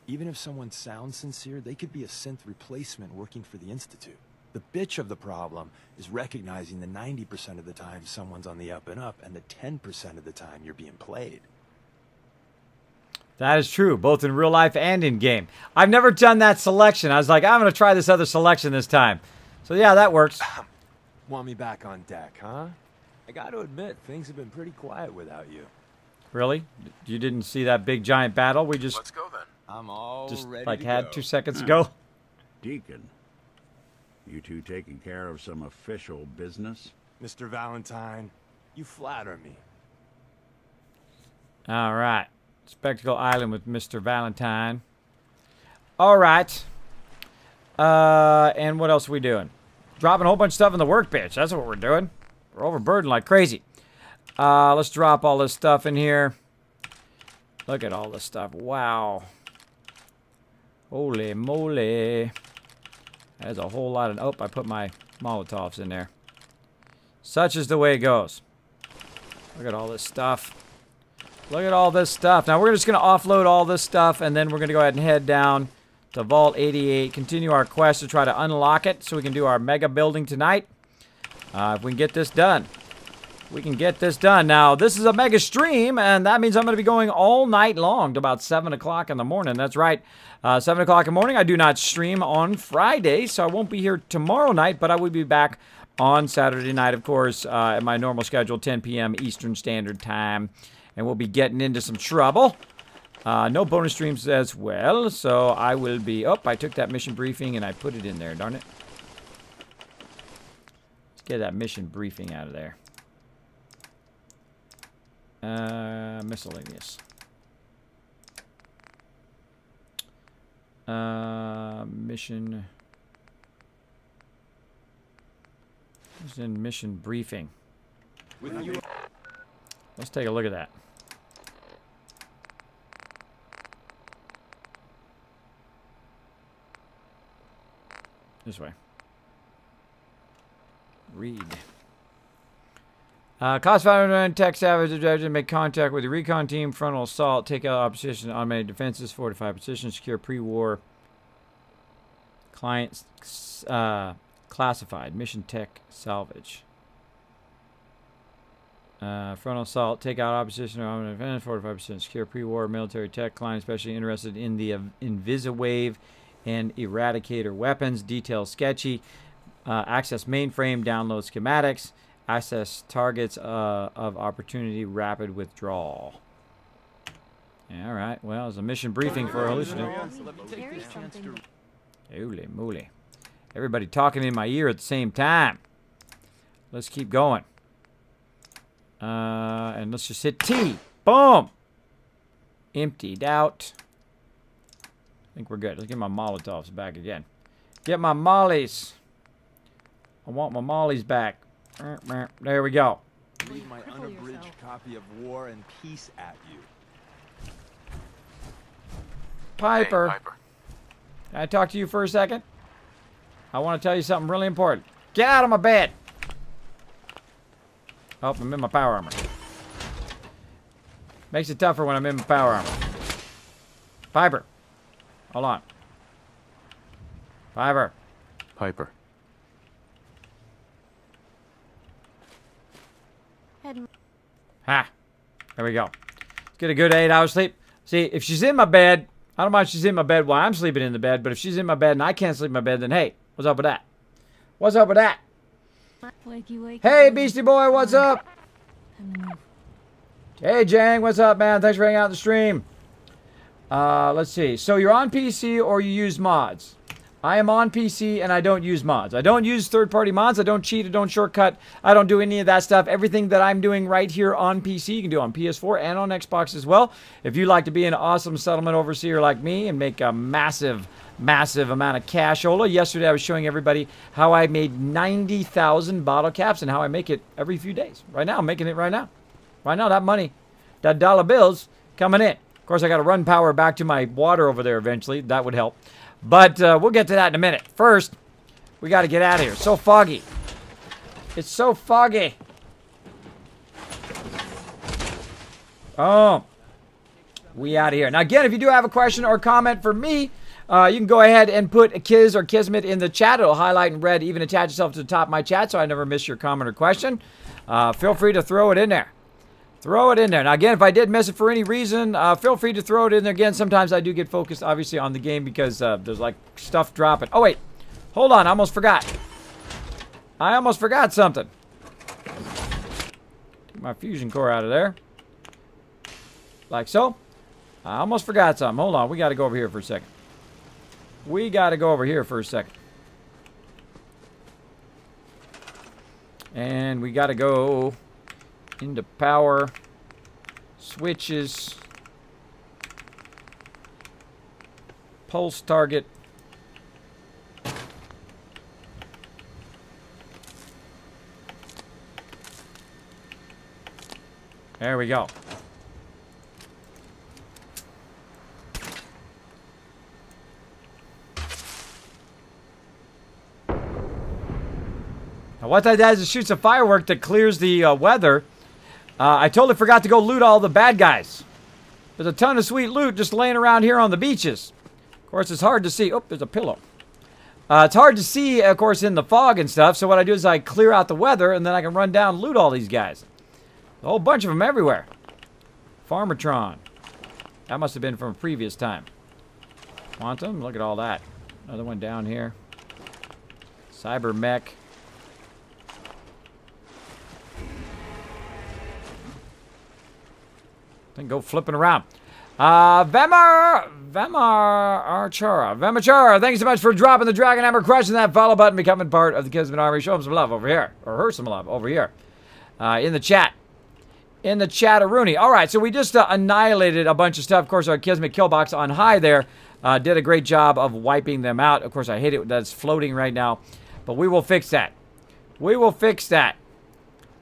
Even if someone sounds sincere, they could be a synth replacement working for the Institute. The bitch of the problem is recognizing the 90% of the time someone's on the up and up, and the 10% of the time you're being played. That is true, both in real life and in game. I've never done that selection. I was like, I'm going to try this other selection this time. So yeah, that works. Want me back on deck, huh? I gotta admit, things have been pretty quiet without you. Really? You didn't see that big giant battle we just... Let's go then. I'm all just ready like to had go. 2 seconds ago. Deacon, you two taking care of some official business? Mr. Valentine, you flatter me. All right. Spectacle Island with Mr. Valentine. All right. And what else are we doing? Dropping a whole bunch of stuff in the workbench. That's what we're doing. We're overburdened like crazy. Let's drop all this stuff in here. Look at all this stuff. Wow. Holy moly. There's a whole lot of... Oh, I put my Molotovs in there. Such is the way it goes. Look at all this stuff. Look at all this stuff. Now, we're just going to offload all this stuff, and then we're going to go ahead and head down to Vault 88. Continue our quest to try to unlock it so we can do our mega building tonight. If we can get this done. We can get this done. Now, this is a mega stream, and that means I'm going to be going all night long to about 7 o'clock in the morning. That's right. 7 o'clock in the morning. I do not stream on Friday, so I won't be here tomorrow night, but I will be back on Saturday night, of course, at my normal schedule, 10 p.m. Eastern Standard Time. And we'll be getting into some trouble. No bonus streams as well, so I will be... Oh, I took that mission briefing and I put it in there, darn it. Let's get that mission briefing out of there. Miscellaneous. Mission... Who's in mission briefing? Let's take a look at that. This way. Read. Classified tech savage objective, make contact with the recon team, frontal assault, take out opposition, automated defenses, fortify position, secure pre-war. Clients classified, mission tech salvage. Frontal assault, take out opposition or automated defense, 45% secure pre-war military tech. Client especially interested in the Invisawave and Eradicator weapons. Details sketchy. Access mainframe, download schematics. Access targets of opportunity, rapid withdrawal. Yeah, all right. Well, it's a mission briefing for hallucinating. Holy moly. Everybody talking in my ear at the same time. Let's keep going. And let's just hit T. Boom! Emptied out. I think we're good. Let's get my Molotovs back again. Get my mollies. I want my mollies back. There we go. Read my unabridged copy of War and Peace at you. Piper. Hey, Piper. Can I talk to you for a second? I want to tell you something really important. Get out of my bed. Oh, I'm in my power armor. Makes it tougher when I'm in my power armor. Piper. Hold on. Piper. Piper. Ha. There we go. Let's get a good 8 hours sleep. See, if she's in my bed, I don't mind if she's in my bed while I'm sleeping in the bed, but if she's in my bed and I can't sleep in my bed, then hey, what's up with that? What's up with that? Wakey, wakey, Hey, wakey. Beastie Boy, what's up? Hey, Jang, what's up, man? Thanks for hanging out in the stream. Let's see. So you're on PC or you use mods? I am on PC and I don't use mods. I don't use third-party mods. I don't cheat. I don't shortcut. I don't do any of that stuff. Everything that I'm doing right here on PC, you can do on PS4 and on Xbox as well. If you'd like to be an awesome settlement overseer like me and make a massive amount of cashola. Yesterday I was showing everybody how I made 90,000 bottle caps and how I make it every few days. Right now, I'm making it right now. Right now, that money, that dollar bill's coming in. Of course, I got to run power back to my water over there eventually. That would help. But we'll get to that in a minute. First, we got to get out of here. It's so foggy. It's so foggy. Oh. We out of here. Now, again, if you do have a question or comment for me, you can go ahead and put a Kiz or Kismet in the chat. It'll highlight in red, even attach itself to the top of my chat so I never miss your comment or question. Feel free to throw it in there. Throw it in there. Now, again, if I did miss it for any reason, feel free to throw it in there. Again, sometimes I do get focused, obviously, on the game because there's, like, stuff dropping. Oh, wait. Hold on. I almost forgot. I almost forgot something. Take my fusion core out of there. Like so. I almost forgot something. Hold on. We got to go over here for a second. We got to go over here for a second. And we got to go into power, switches, pulse target. There we go. Now what that does is shoots a firework that clears the weather. I totally forgot to go loot all the bad guys. There's a ton of sweet loot just laying around here on the beaches. Of course, it's hard to see. Oh, there's a pillow. It's hard to see, of course, in the fog and stuff. So what I do is I clear out the weather, and then I can run down and loot all these guys. A whole bunch of them everywhere. Farmatron. That must have been from a previous time. Quantum, look at all that. Another one down here. Cyber Mech. Then go flipping around. Vemar Archara. Thank you so much for dropping the Dragon Hammer, crushing that follow button, becoming part of the Kismet Army. Show him some love over here. Or her some love over here. In the chat. In the chat-a-rooney. All right, so we just annihilated a bunch of stuff. Of course, our Kismet kill box on high there did a great job of wiping them out. Of course, I hate it that it's floating right now. But we will fix that. We will fix that.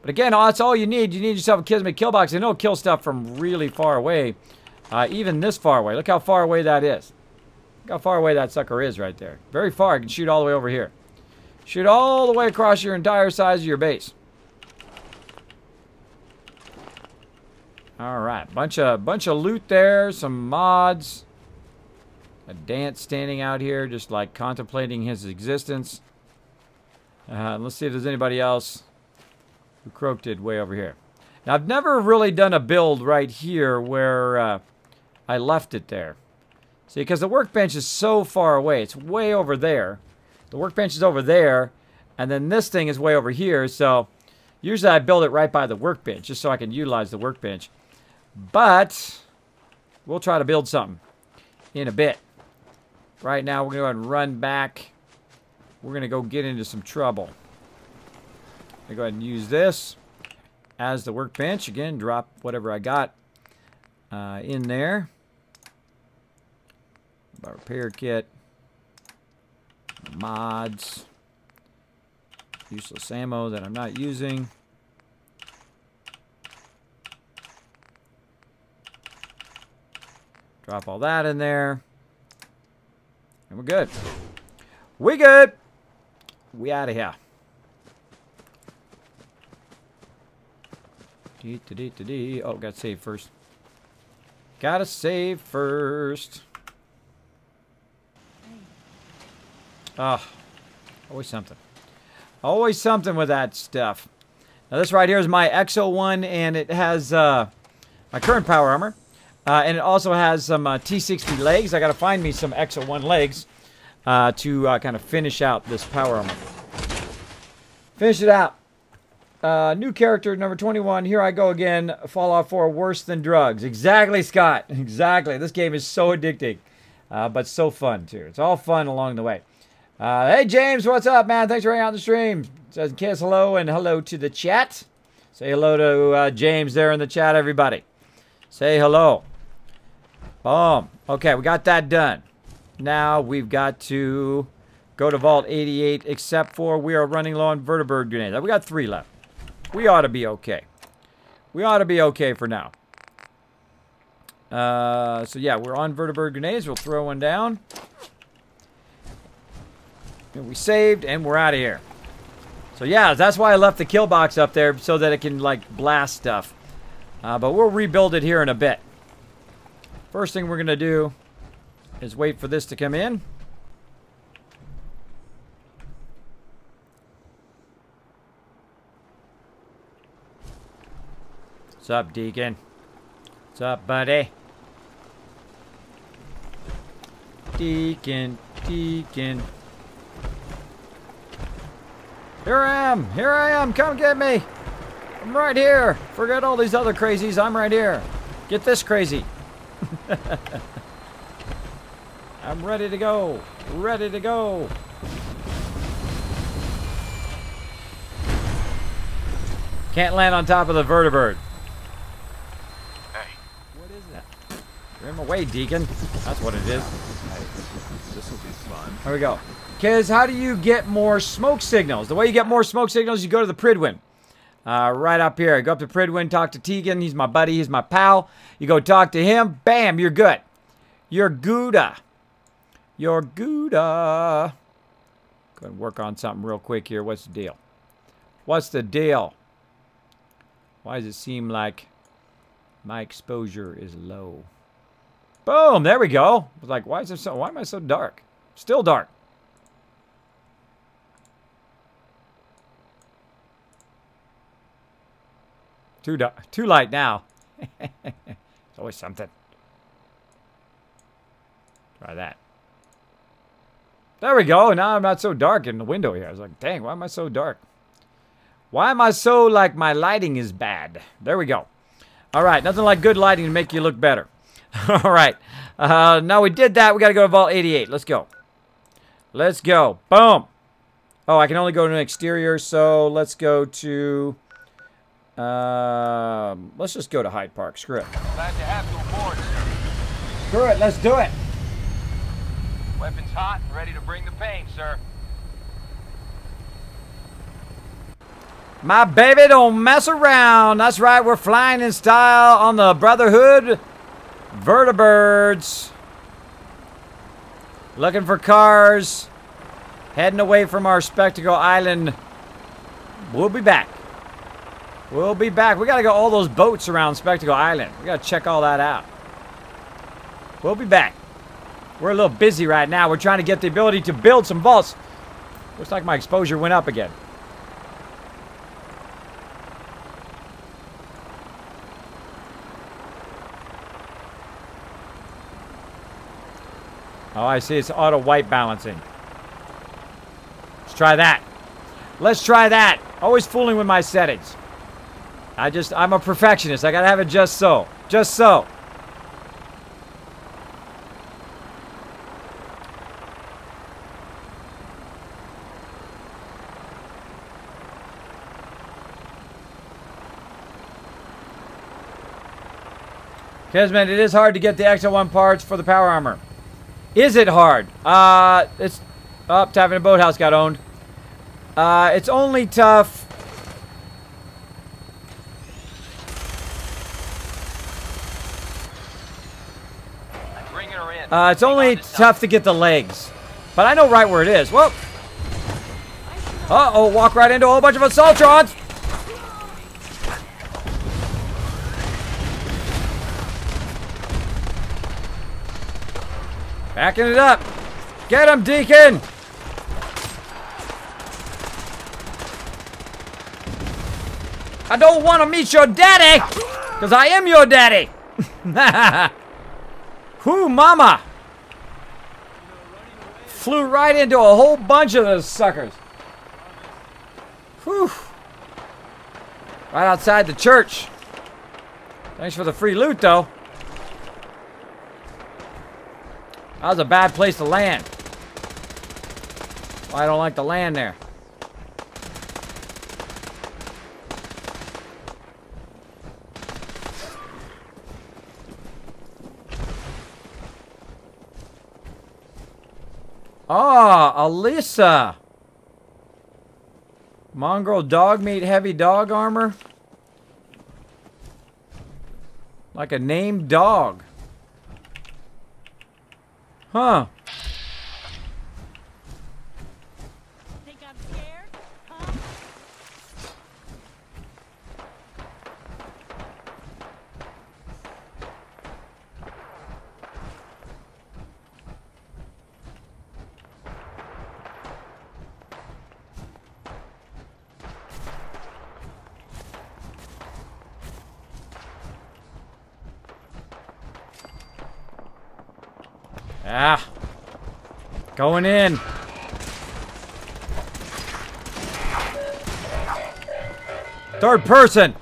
But again, that's all you need. You need yourself a Kismet kill box. And it'll kill stuff from really far away. Even this far away. Look how far away that is. Look how far away that sucker is right there. Very far. I can shoot all the way over here. Shoot all the way across your entire size of your base. All right. Bunch of loot there. Some mods. A Dance standing out here just like contemplating his existence. Let's see if there's anybody else who croaked it way over here. Now, I've never really done a build right here where I left it there. See, because the workbench is so far away. It's way over there. The workbench is over there, and then this thing is way over here. So, usually I build it right by the workbench, just so I can utilize the workbench. But, we'll try to build something in a bit. Right now, we're going to go ahead and run back. We're going to go get into some trouble. I'm going to go ahead and use this as the workbench. Again, drop whatever I got in there. My repair kit. Mods. Useless ammo that I'm not using. Drop all that in there. And we're good. We good. We out of here. Oh, gotta save first. Gotta save first. Ah, always something. Always something with that stuff. Now this right here is my X01, and it has my current power armor. And it also has some T60 legs. I gotta find me some X01 legs to kind of finish out this power armor. Finish it out. New character, number 21. Here I go again. Fallout 4, worse than drugs. Exactly, Scott. Exactly. This game is so addicting. But so fun, too. It's all fun along the way. Hey, James. What's up, man? Thanks for hanging out on the stream. Says Kiss hello and hello to the chat. Say hello to James there in the chat, everybody. Say hello. Boom. Okay, we got that done. Now we've got to go to Vault 88, except for we are running low on vertibird grenades. We got 3 left. We ought to be okay. We ought to be okay for now. So yeah, we're on vertibird grenades. We'll throw one down. And we saved, and we're out of here. So yeah, that's why I left the kill box up there, so that it can, like, blast stuff. But we'll rebuild it here in a bit. First thing we're going to do is wait for this to come in. What's up, Deacon? What's up, buddy? Deacon, Deacon. Here I am! Here I am! Come get me! I'm right here! Forget all these other crazies, I'm right here. Get this crazy. I'm ready to go. Ready to go. Can't land on top of the vertibird. Hey. What is that? You're in my way, Deacon. That's what it is. This will be fun. There we go. Kids, how do you get more smoke signals? The way you get more smoke signals, you go to the Pridwin. Right up here. Go up to Pridwin, talk to Tegan. He's my buddy. He's my pal. You go talk to him. Bam, you're good. You're Gouda. You're Gouda. Go and work on something real quick here. What's the deal? What's the deal? Why does it seem like my exposure is low? Boom, there we go. I was like, why am I so dark? Still dark. Too light now. It's always something. Try that. There we go. Now I'm not so dark in the window here. I was like, dang, why am I so dark? Why am I so, like, my lighting is bad? There we go. All right, nothing like good lighting to make you look better. All right. Now we did that. We got to go to Vault 88. Let's go. Let's go. Boom. Oh, I can only go to an exterior, so let's go to... let's just go to Hyde Park. Screw it. Glad to have you aboard, sir. Screw it. Let's do it. Weapons hot and ready to bring the pain, sir. My baby don't mess around. That's right. We're flying in style on the Brotherhood Vertibirds. Looking for cars. Heading away from our Spectacle Island. We'll be back. We'll be back. We got to go all those boats around Spectacle Island. We got to check all that out. We'll be back. We're a little busy right now. We're trying to get the ability to build some vaults. Looks like my exposure went up again. Oh, I see. It's auto white balancing. Let's try that. Let's try that. Always fooling with my settings. I'm a perfectionist. I gotta have it just so. Just so. Kismet, it is hard to get the XL1 parts for the power armor. Is it hard? It's... Oh, Tavern and Boathouse got owned. It's only tough... it's only tough to get the legs. But I know right where it is. Whoa! Uh-oh, walk right into a whole bunch of Assaultrons! Backing it up. Get him, Deacon! I don't want to meet your daddy! Because I am your daddy! Whoo, mama! Flew right into a whole bunch of those suckers. Whew. Right outside the church. Thanks for the free loot, though. That was a bad place to land. Well, I don't like to land there. Ah, Alyssa. Mongrel dog meat, heavy dog armor. Like a named dog. Huh. Think I'm scared? Huh? Ah. Going in. Third person.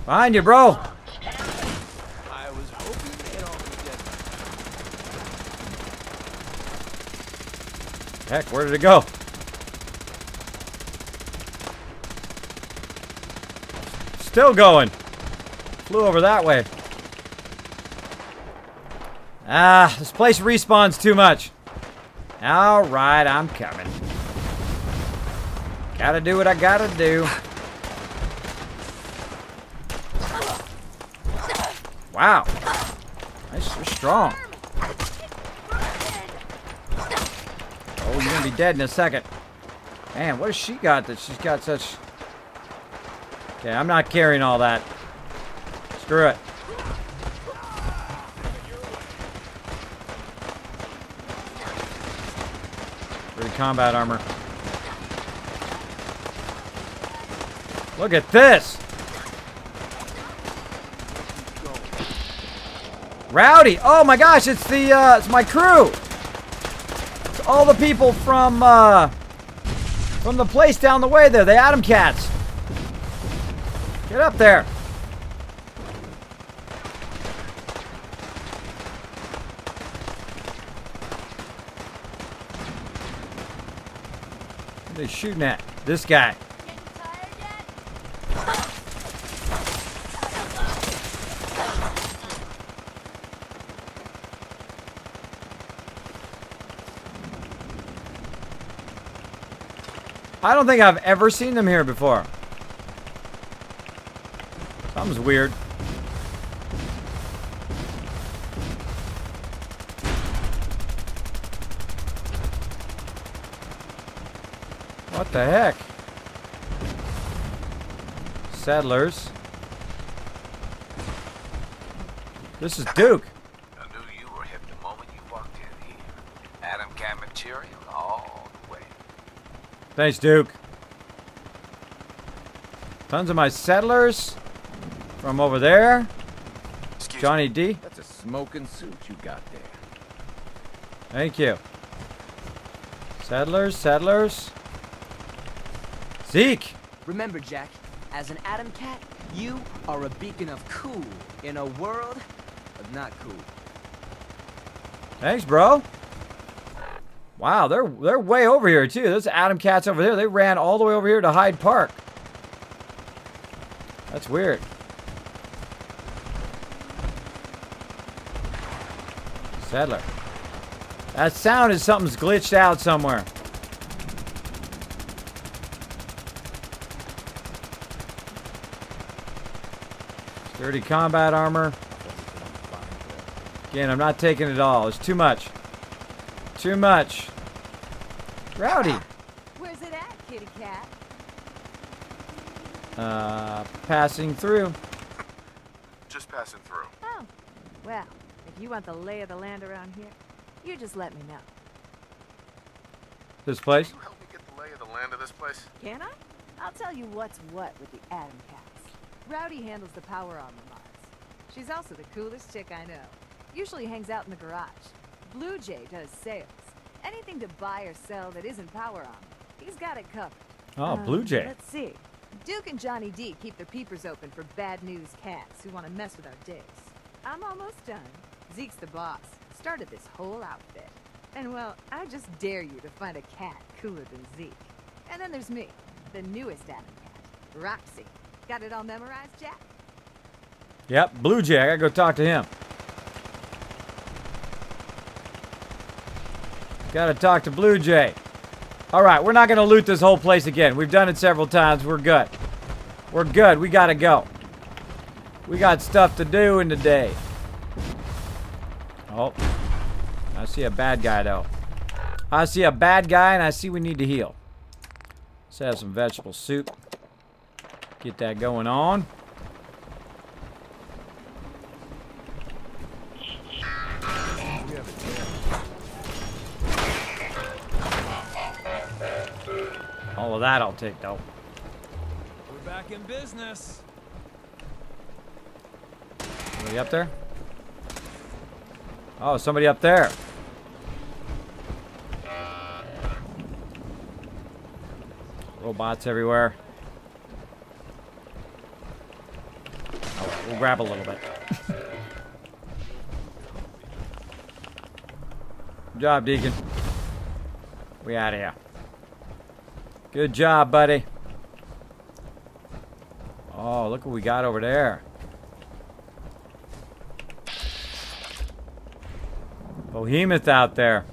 Behind you, bro. I was hoping they'd all be dead. Heck, where did it go? Still going. Flew over that way. Ah, this place respawns too much. Alright, I'm coming. Gotta do what I gotta do. Wow. Nice, you're strong. Oh, you're gonna be dead in a second. Man, what has she got that she's got such... Okay, I'm not carrying all that. Screw it. Combat armor. Look at this. Rowdy. Oh my gosh, it's the it's my crew. It's all the people from the place down the way there, the Atom Cats. Get up there. What are they shooting at? This guy. Getting tired yet? I don't think I've ever seen them here before. Something's weird. What the heck? Settlers. This is Duke. I knew you were hip the moment you walked in here. Adam Cat material all the way. Thanks, Duke. Tons of my settlers from over there. Excuse Johnny me. D. That's a smoking suit you got there. Thank you. Settlers, settlers. Zeke. Remember, Jack, as an Atom Cat, you are a beacon of cool in a world of not cool. Thanks, bro. Wow, they're way over here too. Those Atom Cats over there, they ran all the way over here to Hyde Park. That's weird. Settler. That sound is something's glitched out somewhere. Sturdy combat armor. Again, I'm not taking it all. It's too much. Too much. Rowdy. Where's it at, kitty cat? Passing through. Just passing through. Oh, well, if you want the lay of the land around here, you just let me know. This place? Can you help me get the lay of the land of this place? Can I? I'll tell you what's what with the Atom Cats. Rowdy handles the power armor mods. She's also the coolest chick I know. Usually hangs out in the garage. Blue Jay does sales. Anything to buy or sell that isn't power armor, he's got it covered. Oh, Blue Jay. Let's see. Duke and Johnny D keep their peepers open for bad news cats who want to mess with our digs. I'm almost done. Zeke's the boss. Started this whole outfit. And well, I just dare you to find a cat cooler than Zeke. And then there's me, the newest Atom Cat, Roxy. Got it all memorized, Jack? Yep, Blue Jay. I gotta go talk to him. Gotta talk to Blue Jay. Alright, we're not gonna loot this whole place again. We've done it several times. We're good. We're good. We gotta go. We got stuff to do in the day. Oh. I see a bad guy, though. I see a bad guy, and I see we need to heal. Let's have some vegetable soup. Get that going on. All of that I'll take, though. We're back in business. Somebody up there? Oh, somebody up there. Robots everywhere. Oh, we'll grab a little bit. Good job, Deacon. We out of here. Good job, buddy. Oh, look what we got over there. Behemoth out there.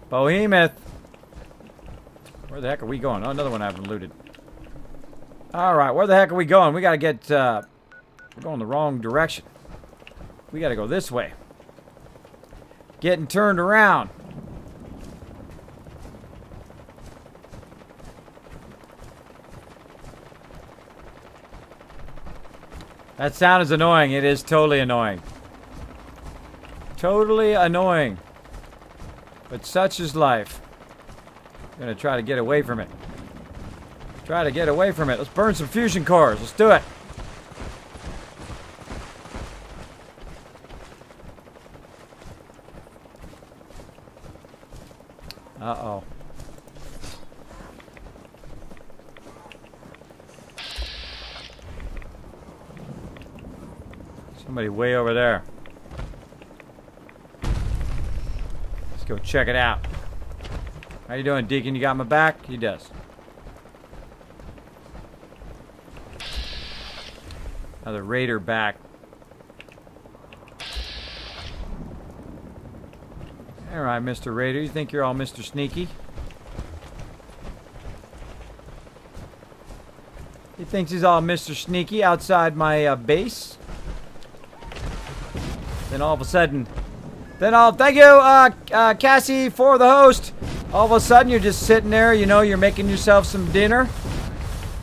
Behemoth. Where the heck are we going? Oh, another one I haven't looted. Alright, where the heck are we going? We gotta get, we're going the wrong direction. We gotta go this way. Getting turned around. That sound is annoying. It is totally annoying. Totally annoying. But such is life. I'm gonna try to get away from it. Try to get away from it. Let's burn some fusion cores. Let's do it. Uh-oh. Somebody way over there. Let's go check it out. How you doing, Deacon? You got my back? He does. Another raider back. Alright, Mr. Raider. You think you're all Mr. Sneaky? He thinks he's all Mr. Sneaky outside my base. Then all of a sudden... thank you, Cassie, for the host. All of a sudden, you're just sitting there, you know, you're making yourself some dinner.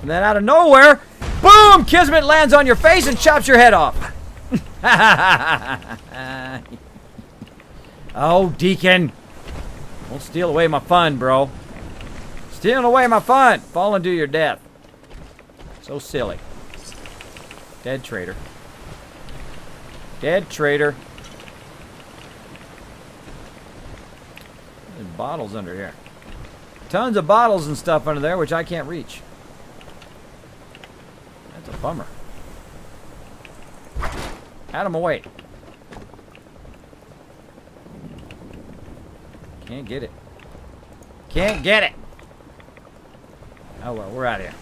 And then out of nowhere, boom! Kismet lands on your face and chops your head off. Oh, Deacon. Don't steal away my fun, bro. Stealing away my fun. Falling to your death. So silly. Dead traitor. Dead traitor. There's bottles under here. Tons of bottles and stuff under there, which I can't reach. That's a bummer. Out of my way. Can't get it. Can't get it. Oh well, we're out of here.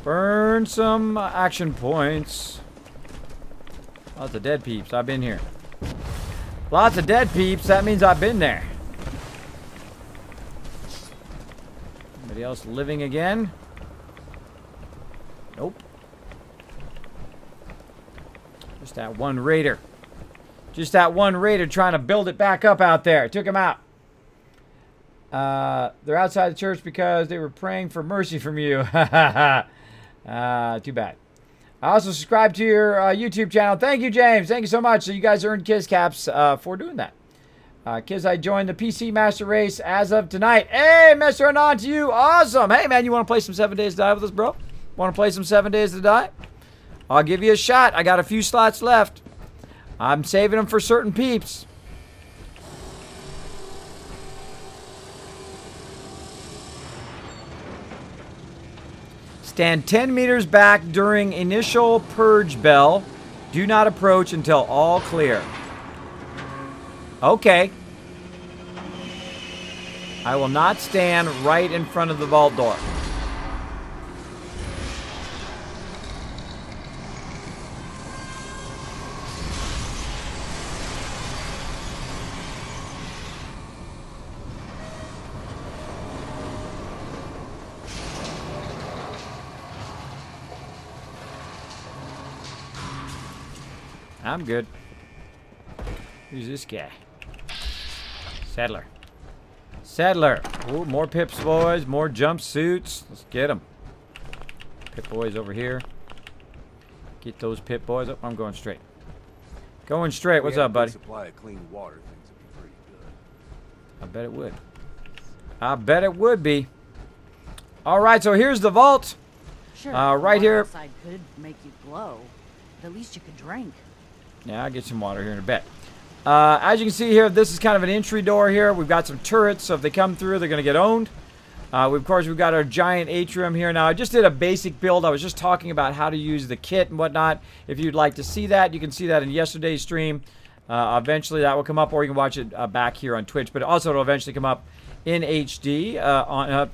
Burn some action points. Lots of dead peeps. I've been here. Lots of dead peeps. That means I've been there. Anybody else living again? Nope. Just that one raider. Just that one raider trying to build it back up out there. Took him out. They're outside the church because they were praying for mercy from you. Too bad. I also subscribe to your YouTube channel. Thank you, James. Thank you so much. So you guys earned Kiz caps for doing that. Kiz, I joined the PC Master Race as of tonight. Hey, Mr. Anon to you. Awesome. Hey, man, you want to play some 7 Days to Die with us, bro? Want to play some 7 Days to Die? I'll give you a shot. I got a few slots left. I'm saving them for certain peeps. Stand 10 meters back during initial purge bell. Do not approach until all clear. Okay. I will not stand right in front of the vault door. I'm good. Who's this guy? Settler. Settler. Ooh, more pips, boys. More jumpsuits. Let's get them. Pip boys over here. Get those pip boys. Oh, I'm going straight. Going straight. What's up, buddy? Supply of clean water. Things would be pretty good. I bet it would. I bet it would be. All right, so here's the vault. Sure, right here. Outside could make you glow. At least you could drink. Yeah, I'll get some water here in a bit. As you can see here, this is kind of an entry door here. We've got some turrets, so if they come through, they're going to get owned. Of course, we've got our giant atrium here. Now, I just did a basic build. I was just talking about how to use the kit and whatnot. If you'd like to see that, you can see that in yesterday's stream. Eventually, that will come up, or you can watch it back here on Twitch. But also, it'll eventually come up in HD.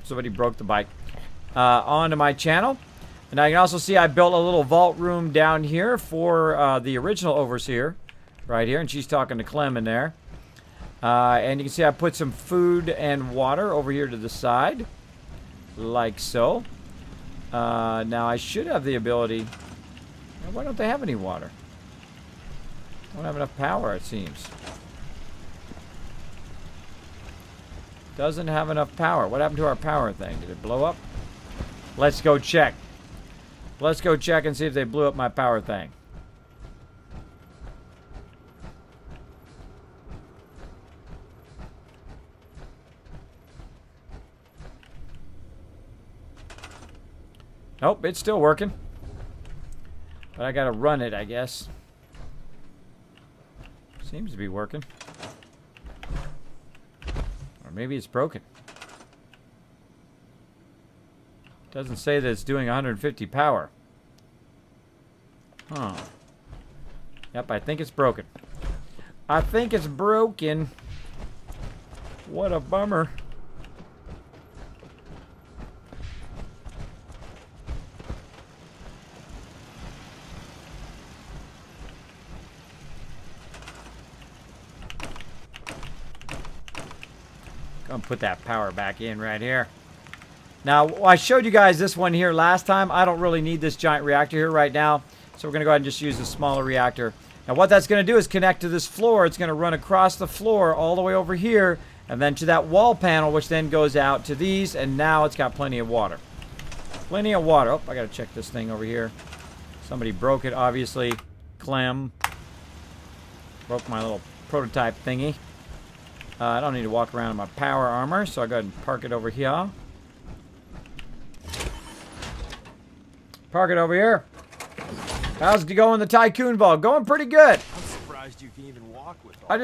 Somebody broke the bike. Onto my channel. And now you can also see I built a little vault room down here for the original overseer right here. And she's talking to Clem in there. And you can see I put some food and water over here to the side. Like so. Now I should have the ability... Why don't they have any water? Don't have enough power, it seems. Doesn't have enough power. What happened to our power thing? Did it blow up? Let's go check. Let's go check and see if they blew up my power thing. Nope, it's still working. But I gotta run it, I guess. Seems to be working. Or maybe it's broken. Doesn't say that it's doing 150 power. Huh. Yep, I think it's broken. I think it's broken. What a bummer. Gonna put that power back in right here. Now, I showed you guys this one here last time. I don't really need this giant reactor here right now. So we're going to go ahead and just use a smaller reactor. Now, what that's going to do is connect to this floor. It's going to run across the floor all the way over here. And then to that wall panel, which then goes out to these. And now it's got plenty of water. Plenty of water. Oh, I got to check this thing over here. Somebody broke it, obviously. Clem. Broke my little prototype thingy. I don't need to walk around in my power armor. So I'll go ahead and park it over here. Park it over here. How's it going in the Tycoon Vault? Going pretty good. I'm surprised you can even walk with all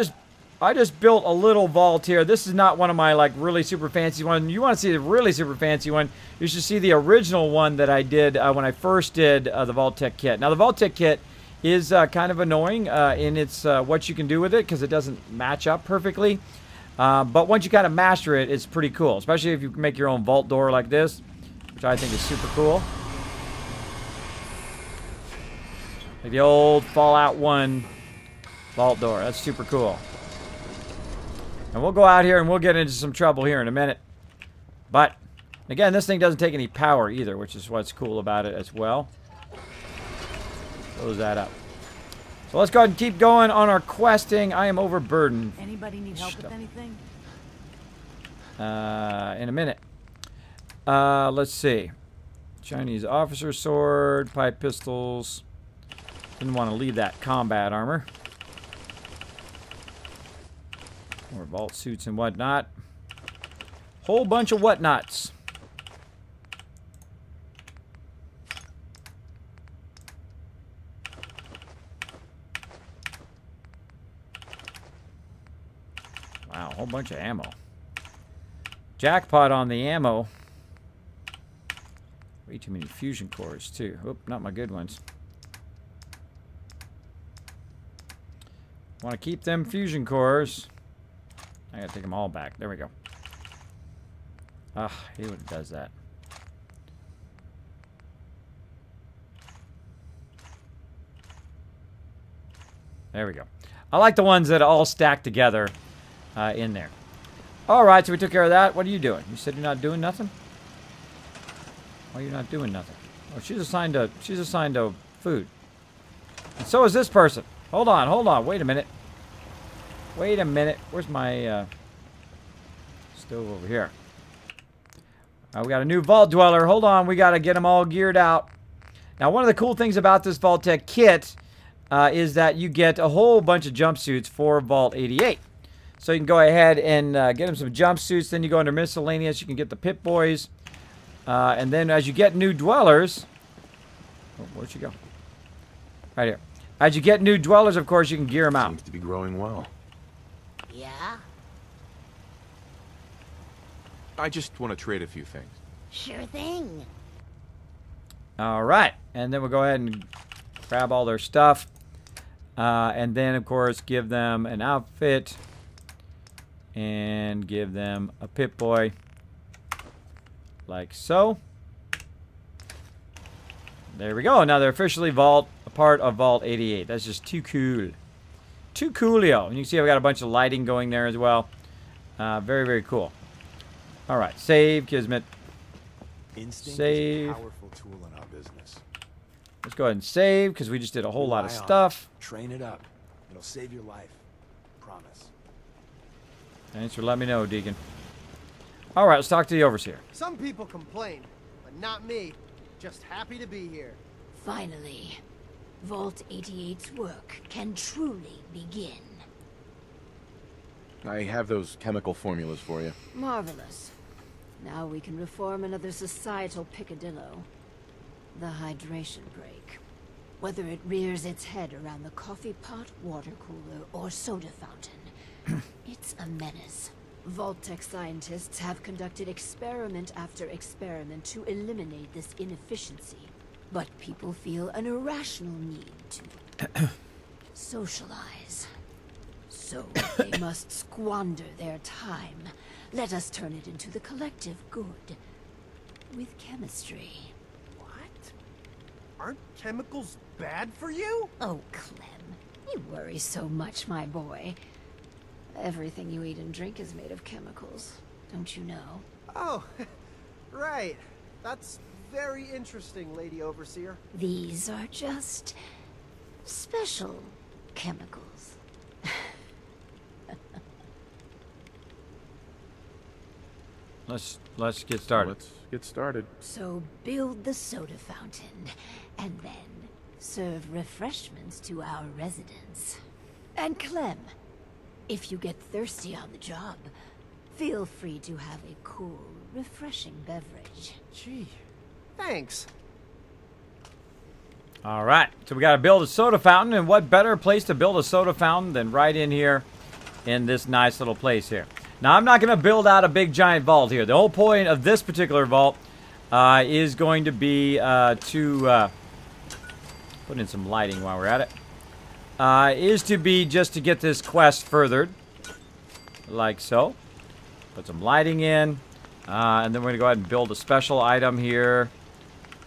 I just built a little vault here. This is not one of my like really super fancy ones. You want to see the really super fancy one, you should see the original one that I did when I first did the vault-tec kit. Now the vault-tec kit is kind of annoying in its what you can do with it because it doesn't match up perfectly. But once you kind of master it, it's pretty cool. Especially if you can make your own vault door like this, which I think is super cool. Like the old Fallout 1 vault door. That's super cool. And we'll go out here and we'll get into some trouble here in a minute. But, again, this thing doesn't take any power either, which is what's cool about it as well. Close that up. So let's go ahead and keep going on our questing. I am overburdened. Anybody need help with anything? In a minute. Let's see. Chinese officer sword, pipe pistols. Didn't want to leave that combat armor. More vault suits and whatnot. Whole bunch of whatnots. Wow, a whole bunch of ammo. Jackpot on the ammo. Way too many fusion cores, too. Oop, not my good ones. Want to keep them fusion cores. I gotta take them all back. There we go. Ah, I hate when it does that. There we go. I like the ones that all stack together in there. Alright, so we took care of that. What are you doing? You said you're not doing nothing? Why are you not doing nothing? Oh, she's assigned to food. And so is this person. Hold on. Wait a minute. Where's my stove over here? We got a new vault dweller. Hold on. We got to get them all geared out. Now, one of the cool things about this vault-tec kit is that you get a whole bunch of jumpsuits for Vault 88. So you can go ahead and get them some jumpsuits. Then you go under miscellaneous. You can get the Pit Boys. And then as you get new dwellers... Oh, where'd she go? Right here. As you get new dwellers, of course, you can gear them out. Seems to be growing well. Yeah? I just want to trade a few things. Sure thing. All right. And then we'll go ahead and grab all their stuff. And then, of course, give them an outfit. And give them a Pip-Boy. Like so. There we go. Now they're officially a part of Vault 88. That's just too cool. Too coolio. And you can see I've got a bunch of lighting going there as well. Very, very cool. All right. Save, Kismet. Instinct save. is a powerful tool in our business. Let's go ahead and save because we just did a whole lot of stuff. Train it up. It'll save your life. Promise. Thanks for letting me know, Deacon. All right. Let's talk to the overseer. Some people complain, but not me. Just happy to be here. Finally, Vault 88's work can truly begin. I have those chemical formulas for you. Marvelous. Now we can reform another societal picadillo. The hydration break. Whether it rears its head around the coffee pot, water cooler, or soda fountain, it's a menace. Vault-tec scientists have conducted experiment after experiment to eliminate this inefficiency. But people feel an irrational need to socialize. So they must squander their time. Let us turn it into the collective good. With chemistry. What? Aren't chemicals bad for you? Oh, Clem. You worry so much, my boy. Everything you eat and drink is made of chemicals. Don't you know? Oh, right. That's very interesting, Lady Overseer. These are just special chemicals. Let's get started. Let's get started. So build the soda fountain, and then serve refreshments to our residents. And Clem, if you get thirsty on the job, feel free to have a cool, refreshing beverage. Gee, thanks. All right, so we got to build a soda fountain, and what better place to build a soda fountain than right in here in this nice little place here. Now, I'm not going to build out a big giant vault here. The whole point of this particular vault is going to be to put in some lighting while we're at it. Is to be just to get this quest furthered, like so. Put some lighting in, and then we're going to go ahead and build a special item here.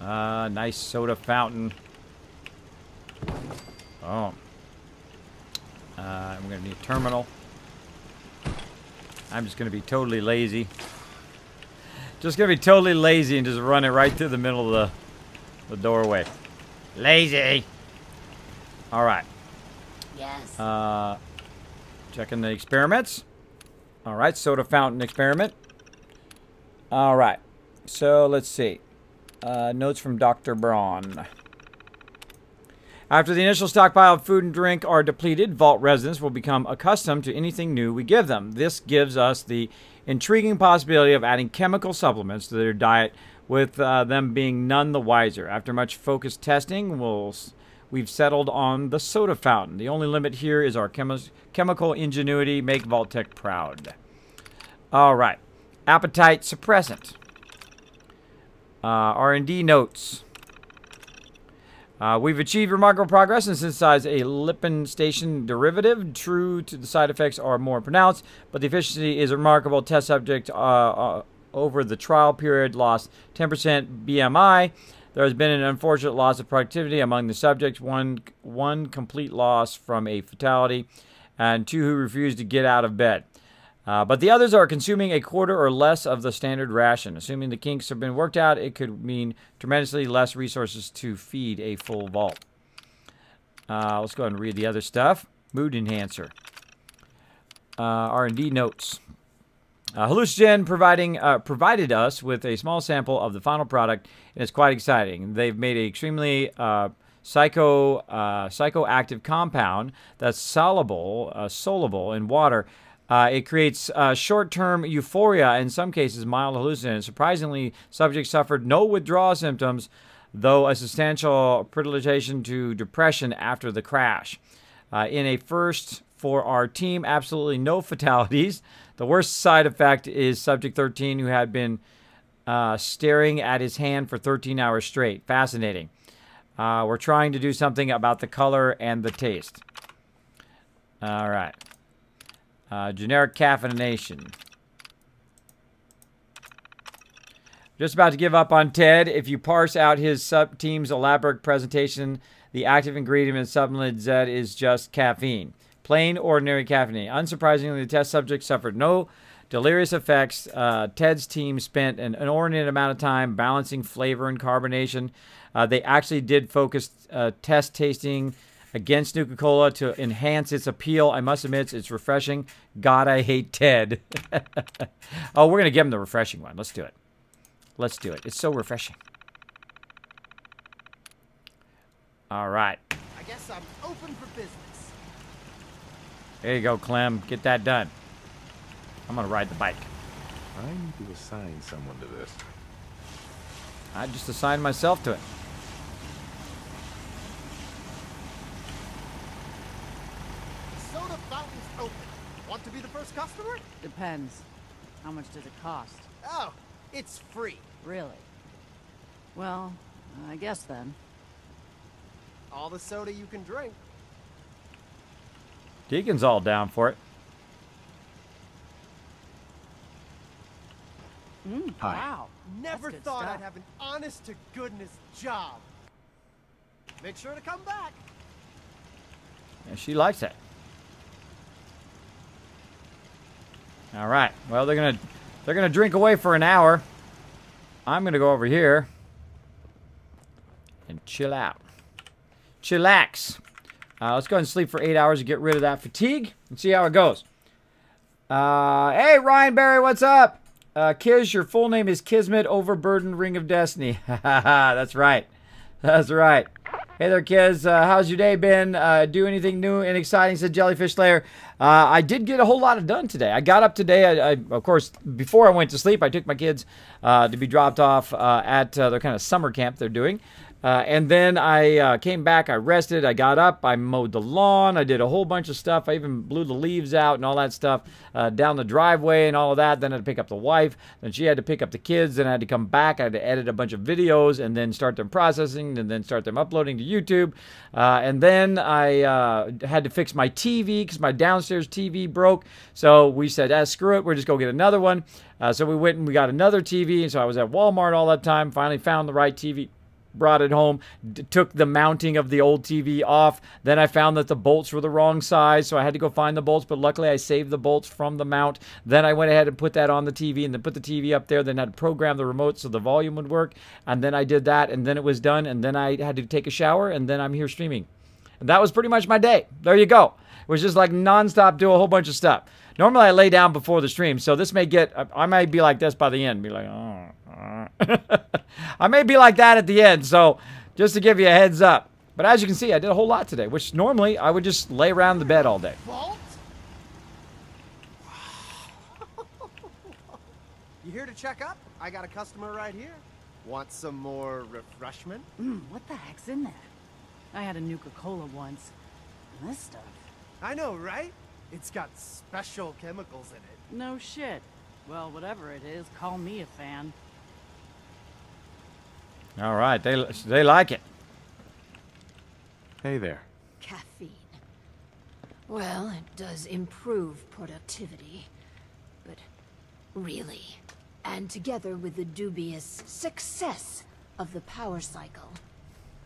Nice soda fountain. Oh. We're going to need a terminal. I'm just going to be totally lazy. Just going to be totally lazy and just run it right through the middle of the doorway. Lazy! Alright. Yes. Checking the experiments. Alright, soda fountain experiment. Alright. So, let's see. Notes from Dr. Braun. After the initial stockpile of food and drink are depleted, Vault residents will become accustomed to anything new we give them. This gives us the intriguing possibility of adding chemical supplements to their diet, with them being none the wiser. After much focused testing, we've settled on the soda fountain. The only limit here is our chemical ingenuity. Make Vault-tec proud. All right. Appetite suppressant. R&D notes. We've achieved remarkable progress and synthesized a lipin station derivative. True to the side effects are more pronounced, but the efficiency is remarkable. Test subject over the trial period lost 10% BMI. There has been an unfortunate loss of productivity among the subjects. One complete loss from a fatality, and 2 who refused to get out of bed. But the others are consuming a quarter or less of the standard ration. Assuming the kinks have been worked out, it could mean tremendously less resources to feed a full vault. Let's go ahead and read the other stuff. Mood enhancer. R&D notes. Hallucinogen provided us with a small sample of the final product, and it's quite exciting. They've made an extremely psychoactive compound that's soluble in water. It creates short-term euphoria, in some cases mild hallucination. Surprisingly, subjects suffered no withdrawal symptoms, though a substantial predisposition to depression after the crash. In a first for our team, absolutely no fatalities. The worst side effect is Subject 13, who had been staring at his hand for 13 hours straight. Fascinating. We're trying to do something about the color and the taste. All right. Generic caffeination. Just about to give up on Ted. If you parse out his sub-team's elaborate presentation, the active ingredient in supplement Z is just caffeine. Plain, ordinary caffeine. Unsurprisingly, the test subject suffered no delirious effects. Ted's team spent an inordinate amount of time balancing flavor and carbonation. They actually did focus test tasting against Nuka-Cola to enhance its appeal. I must admit, it's refreshing. God, I hate Ted. Oh, we're going to give him the refreshing one. Let's do it. Let's do it. It's so refreshing. All right. I guess I'm open for business. There you go, Clem. Get that done. I'm going to ride the bike. I need to assign someone to this. I just assigned myself to it. Soda fountain's open. Want to be be the first customer? Depends. How much does it cost? Oh, it's free. Really? Well, I guess then. All the soda you can drink. Deacon's all down for it. Hi. Wow. Never That's good thought stuff. I'd have an honest-to-goodness job. Make sure to come back. Yeah, she likes that. All right. Well, they're gonna drink away for an hour. I'm gonna go over here and chill out. Chillax. Let's go ahead and sleep for 8 hours to get rid of that fatigue and see how it goes. Hey, Ryan Barry, what's up? Kiz, your full name is Kismet, Overburdened Ring of Destiny. That's right. That's right. Hey there, Kiz. How's your day been? Do anything new and exciting, said Jellyfish Slayer. I did get a whole lot done today. I got up today. I of course, before I went to sleep, I took my kids to be dropped off at their kind of summer camp they're doing. And then I came back, I rested, I got up, I mowed the lawn, I did a whole bunch of stuff. I even blew the leaves out and all that stuff down the driveway and all of that. Then I had to pick up the wife, then she had to pick up the kids, then I had to come back, I had to edit a bunch of videos and then start them processing and then start them uploading to YouTube. And then I had to fix my TV because my downstairs TV broke. So we said, screw it, we're just going to get another one. So we went and we got another TV. And so I was at Walmart all that time, finally found the right TV. Brought it home, took the mounting of the old TV off. Then I found that the bolts were the wrong size, so I had to go find the bolts, but luckily I saved the bolts from the mount. Then I went ahead and put that on the TV and then put the TV up there, then had to program the remote so the volume would work. And then I did that, and then it was done, and then I had to take a shower, and then I'm here streaming. And that was pretty much my day. There you go. It was just like nonstop, do a whole bunch of stuff. Normally I lay down before the stream, so this may get, I might be like this by the end, be like, oh. I may be like that at the end, so just to give you a heads up. But as you can see, I did a whole lot today, which normally I would just lay around the bed all day. Vault? You here to check up? I got a customer right here. Want some more refreshment? What the heck's in there? I had a Nuka-Cola once. And this stuff. I know, right? It's got special chemicals in it. No shit. Well, whatever it is, call me a fan. All right, they like it. Hey there. Caffeine. Well, it does improve productivity. But really, and together with the dubious success of the power cycle,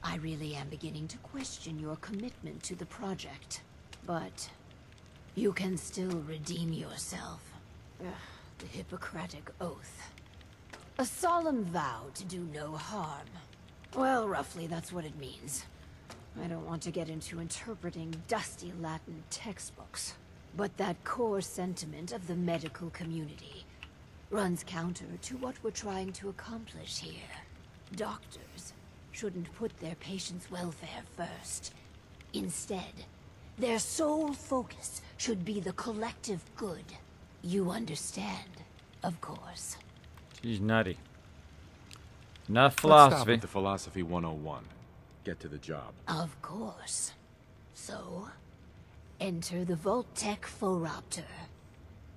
I really am beginning to question your commitment to the project. But you can still redeem yourself. The Hippocratic Oath. A solemn vow to do no harm. Well, roughly that's what it means. I don't want to get into interpreting dusty Latin textbooks, but that core sentiment of the medical community runs counter to what we're trying to accomplish here. Doctors shouldn't put their patients' welfare first. Instead, their sole focus should be the collective good. You understand, of course. She's nutty. Enough Let's philosophy. stop with the philosophy 101. Get to the job. Of course. So, enter the vault-tec Phoropter.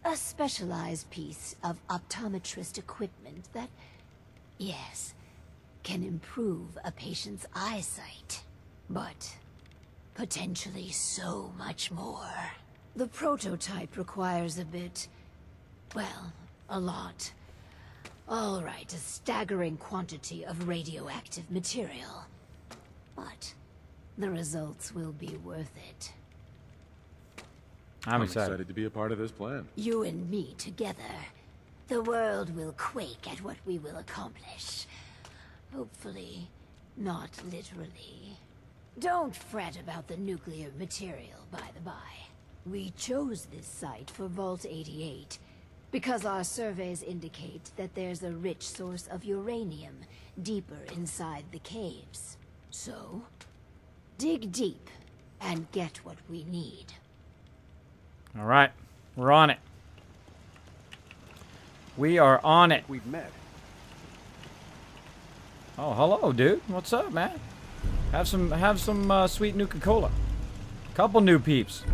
A specialized piece of optometrist equipment that, yes, can improve a patient's eyesight. But potentially so much more. The prototype requires a bit, well, a lot. All right, a staggering quantity of radioactive material. But the results will be worth it. I'm excited to be a part of this plan. You and me together. The world will quake at what we will accomplish. Hopefully, not literally. Don't fret about the nuclear material, by the by. We chose this site for Vault 88 because our surveys indicate that there's a rich source of uranium deeper inside the caves. So, dig deep and get what we need. All right, we're on it. We are on it. We've met. Oh, hello, dude. What's up, man? Have some sweet Nuka-Cola. Couple new peeps.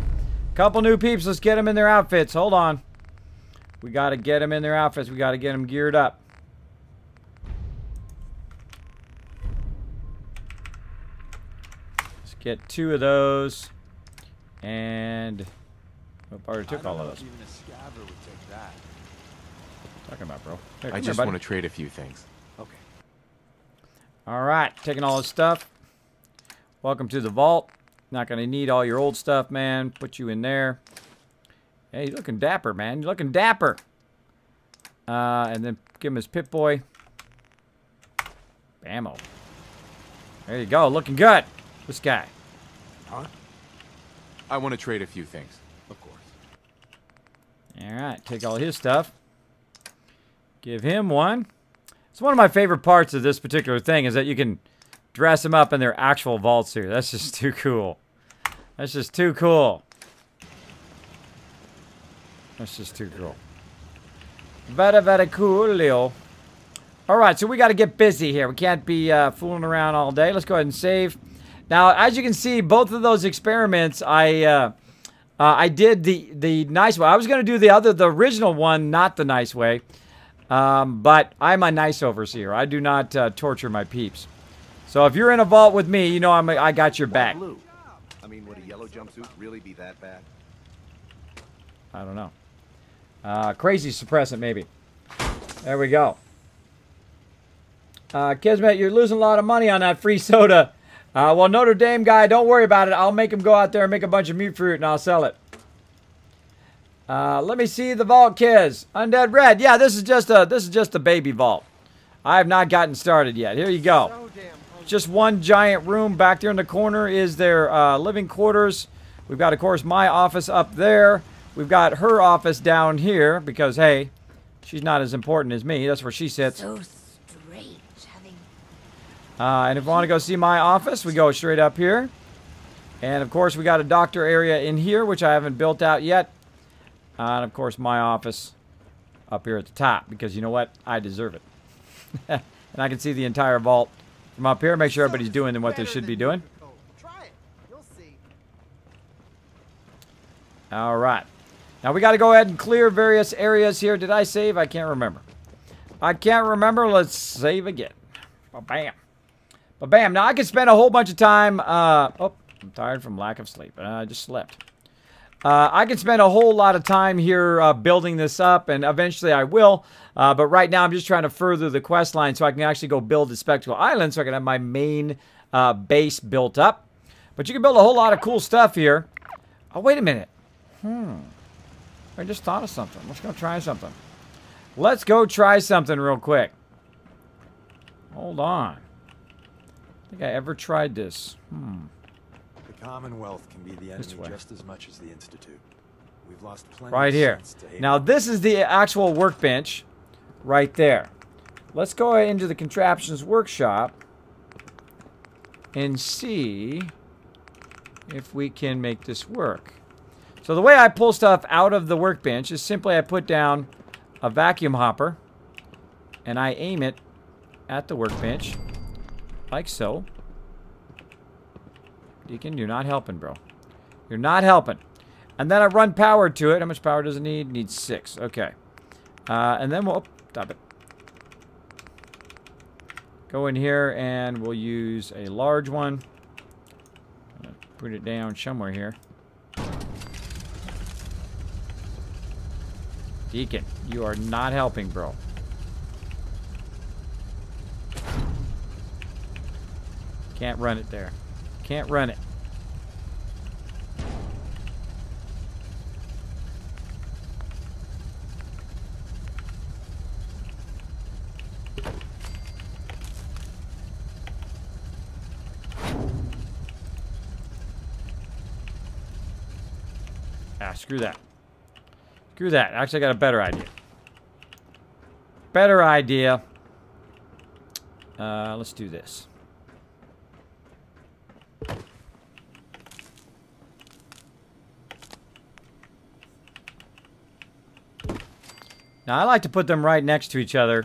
Couple new peeps. Let's get them in their outfits. Hold on. We got to get them in their outfits. We got to get them geared up. Let's get 2 of those. And... oh, I already took all of those. Even a scabber would take that. Talking about, bro. Hey, I just want to trade a few things. Okay. All right, taking all this stuff. Welcome to the vault. Not gonna need all your old stuff, man. Put you in there. Hey, you're looking dapper, man. You're looking dapper. And then give him his Pip-Boy. Bammo. There you go, looking good. This guy. Huh? I want to trade a few things. Of course. All right, take all his stuff. Give him one. It's one of my favorite parts of this particular thing is that you can dress them up in their actual vaults here. That's just too cool. That's just too cool. That's just too cool. Very, very cool, Leo. All right, so we got to get busy here. We can't be fooling around all day. Let's go ahead and save. Now, as you can see, both of those experiments, I did the nice way. I was going to do the original one, not the nice way. But I'm a nice overseer. I do not torture my peeps. So if you're in a vault with me, you know I got your back. Blue. I mean, would a yellow jumpsuit really be that bad? I don't know. Crazy suppressant, maybe. There we go. Kismet, you're losing a lot of money on that free soda. Well, Notre Dame guy, don't worry about it. I'll make him go out there and make a bunch of mute fruit, and I'll sell it. Let me see the vault, Kiz. Undead Red. Yeah, this is just a baby vault. I have not gotten started yet. Here you go. Just one giant room. Back there in the corner is their living quarters. We've got, of course, my office up there. We've got her office down here because, hey, she's not as important as me. That's where she sits. So strange having... and if you want to go see my office, we go straight up here. And, of course, we got a doctor area in here, which I haven't built out yet. And, of course, my office up here at the top. Because, you know what? I deserve it. And I can see the entire vault from up here. Make sure everybody's doing what they should be doing. Try it. You'll see. All right. Now, we got to go ahead and clear various areas here. Did I save? I can't remember. I can't remember. Let's save again. Ba-bam. Ba-bam. Now, I could spend a whole bunch of time... oh, I'm tired from lack of sleep. I just slept. I can spend a whole lot of time here building this up, and eventually I will. But right now, I'm just trying to further the quest line so I can actually go build the Spectacle Island so I can have my main base built up. But you can build a whole lot of cool stuff here. Oh, wait a minute. I just thought of something. Let's go try something. Let's go try something real quick. Hold on. I think I ever tried this. The Commonwealth can be the enemy just as much as the Institute. We've lost plenty right of here. sense to hate Now, this is the actual workbench right there. Let's go into the contraptions workshop and see if we can make this work. So the way I pull stuff out of the workbench is simply I put down a vacuum hopper and I aim it at the workbench like so. Deacon, you're not helping, bro. You're not helping. And then I run power to it. How much power does it need? It needs 6. Okay. And then we'll... stop it. Go in here and we'll use a large one. Put it down somewhere here. Deacon, you are not helping, bro. Can't run it there. Can't run it. Ah, screw that. Screw that. Actually, I got a better idea. Better idea. Let's do this. Now, I like to put them right next to each other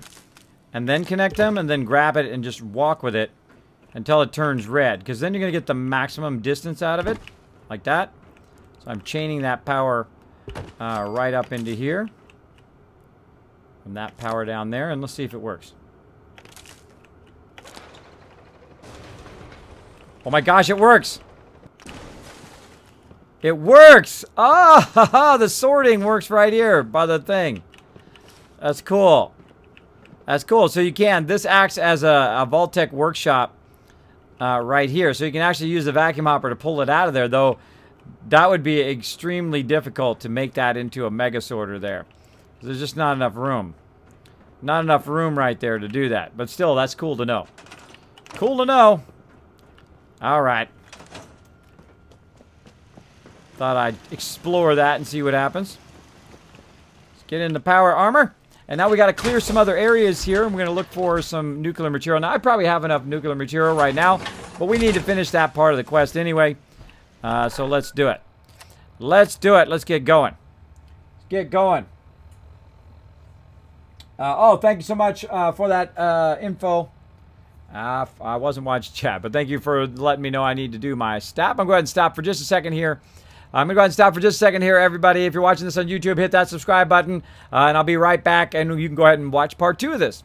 and then connect them and then grab it and just walk with it until it turns red, because then you're going to get the maximum distance out of it, like that. So So I'm chaining that power right up into here. From that power down there, and let's see if it works. Oh my gosh, it works! It works! Ah, the sorting works right here by the thing. That's cool. That's cool. So you can, this acts as a vault-tec workshop right here. So you can actually use the vacuum hopper to pull it out of there, though that would be extremely difficult to make that into a mega sorter there. There's just not enough room. Not enough room right there to do that. But still, that's cool to know. Cool to know. All right. Thought I'd explore that and see what happens. Let's get into power armor. And now we got to clear some other areas here. And we're going to look for some nuclear material. Now, I probably have enough nuclear material right now. But we need to finish that part of the quest anyway. So let's do it. Let's do it. Let's get going. Let's get going. Oh, thank you so much for that info. I wasn't watching chat, but thank you for letting me know I need to do my stop. I'm going to go ahead and stop for just a second here. I'm going to go ahead and stop for just a second here, everybody. If you're watching this on YouTube, hit that subscribe button, and I'll be right back, and you can go ahead and watch part 2 of this.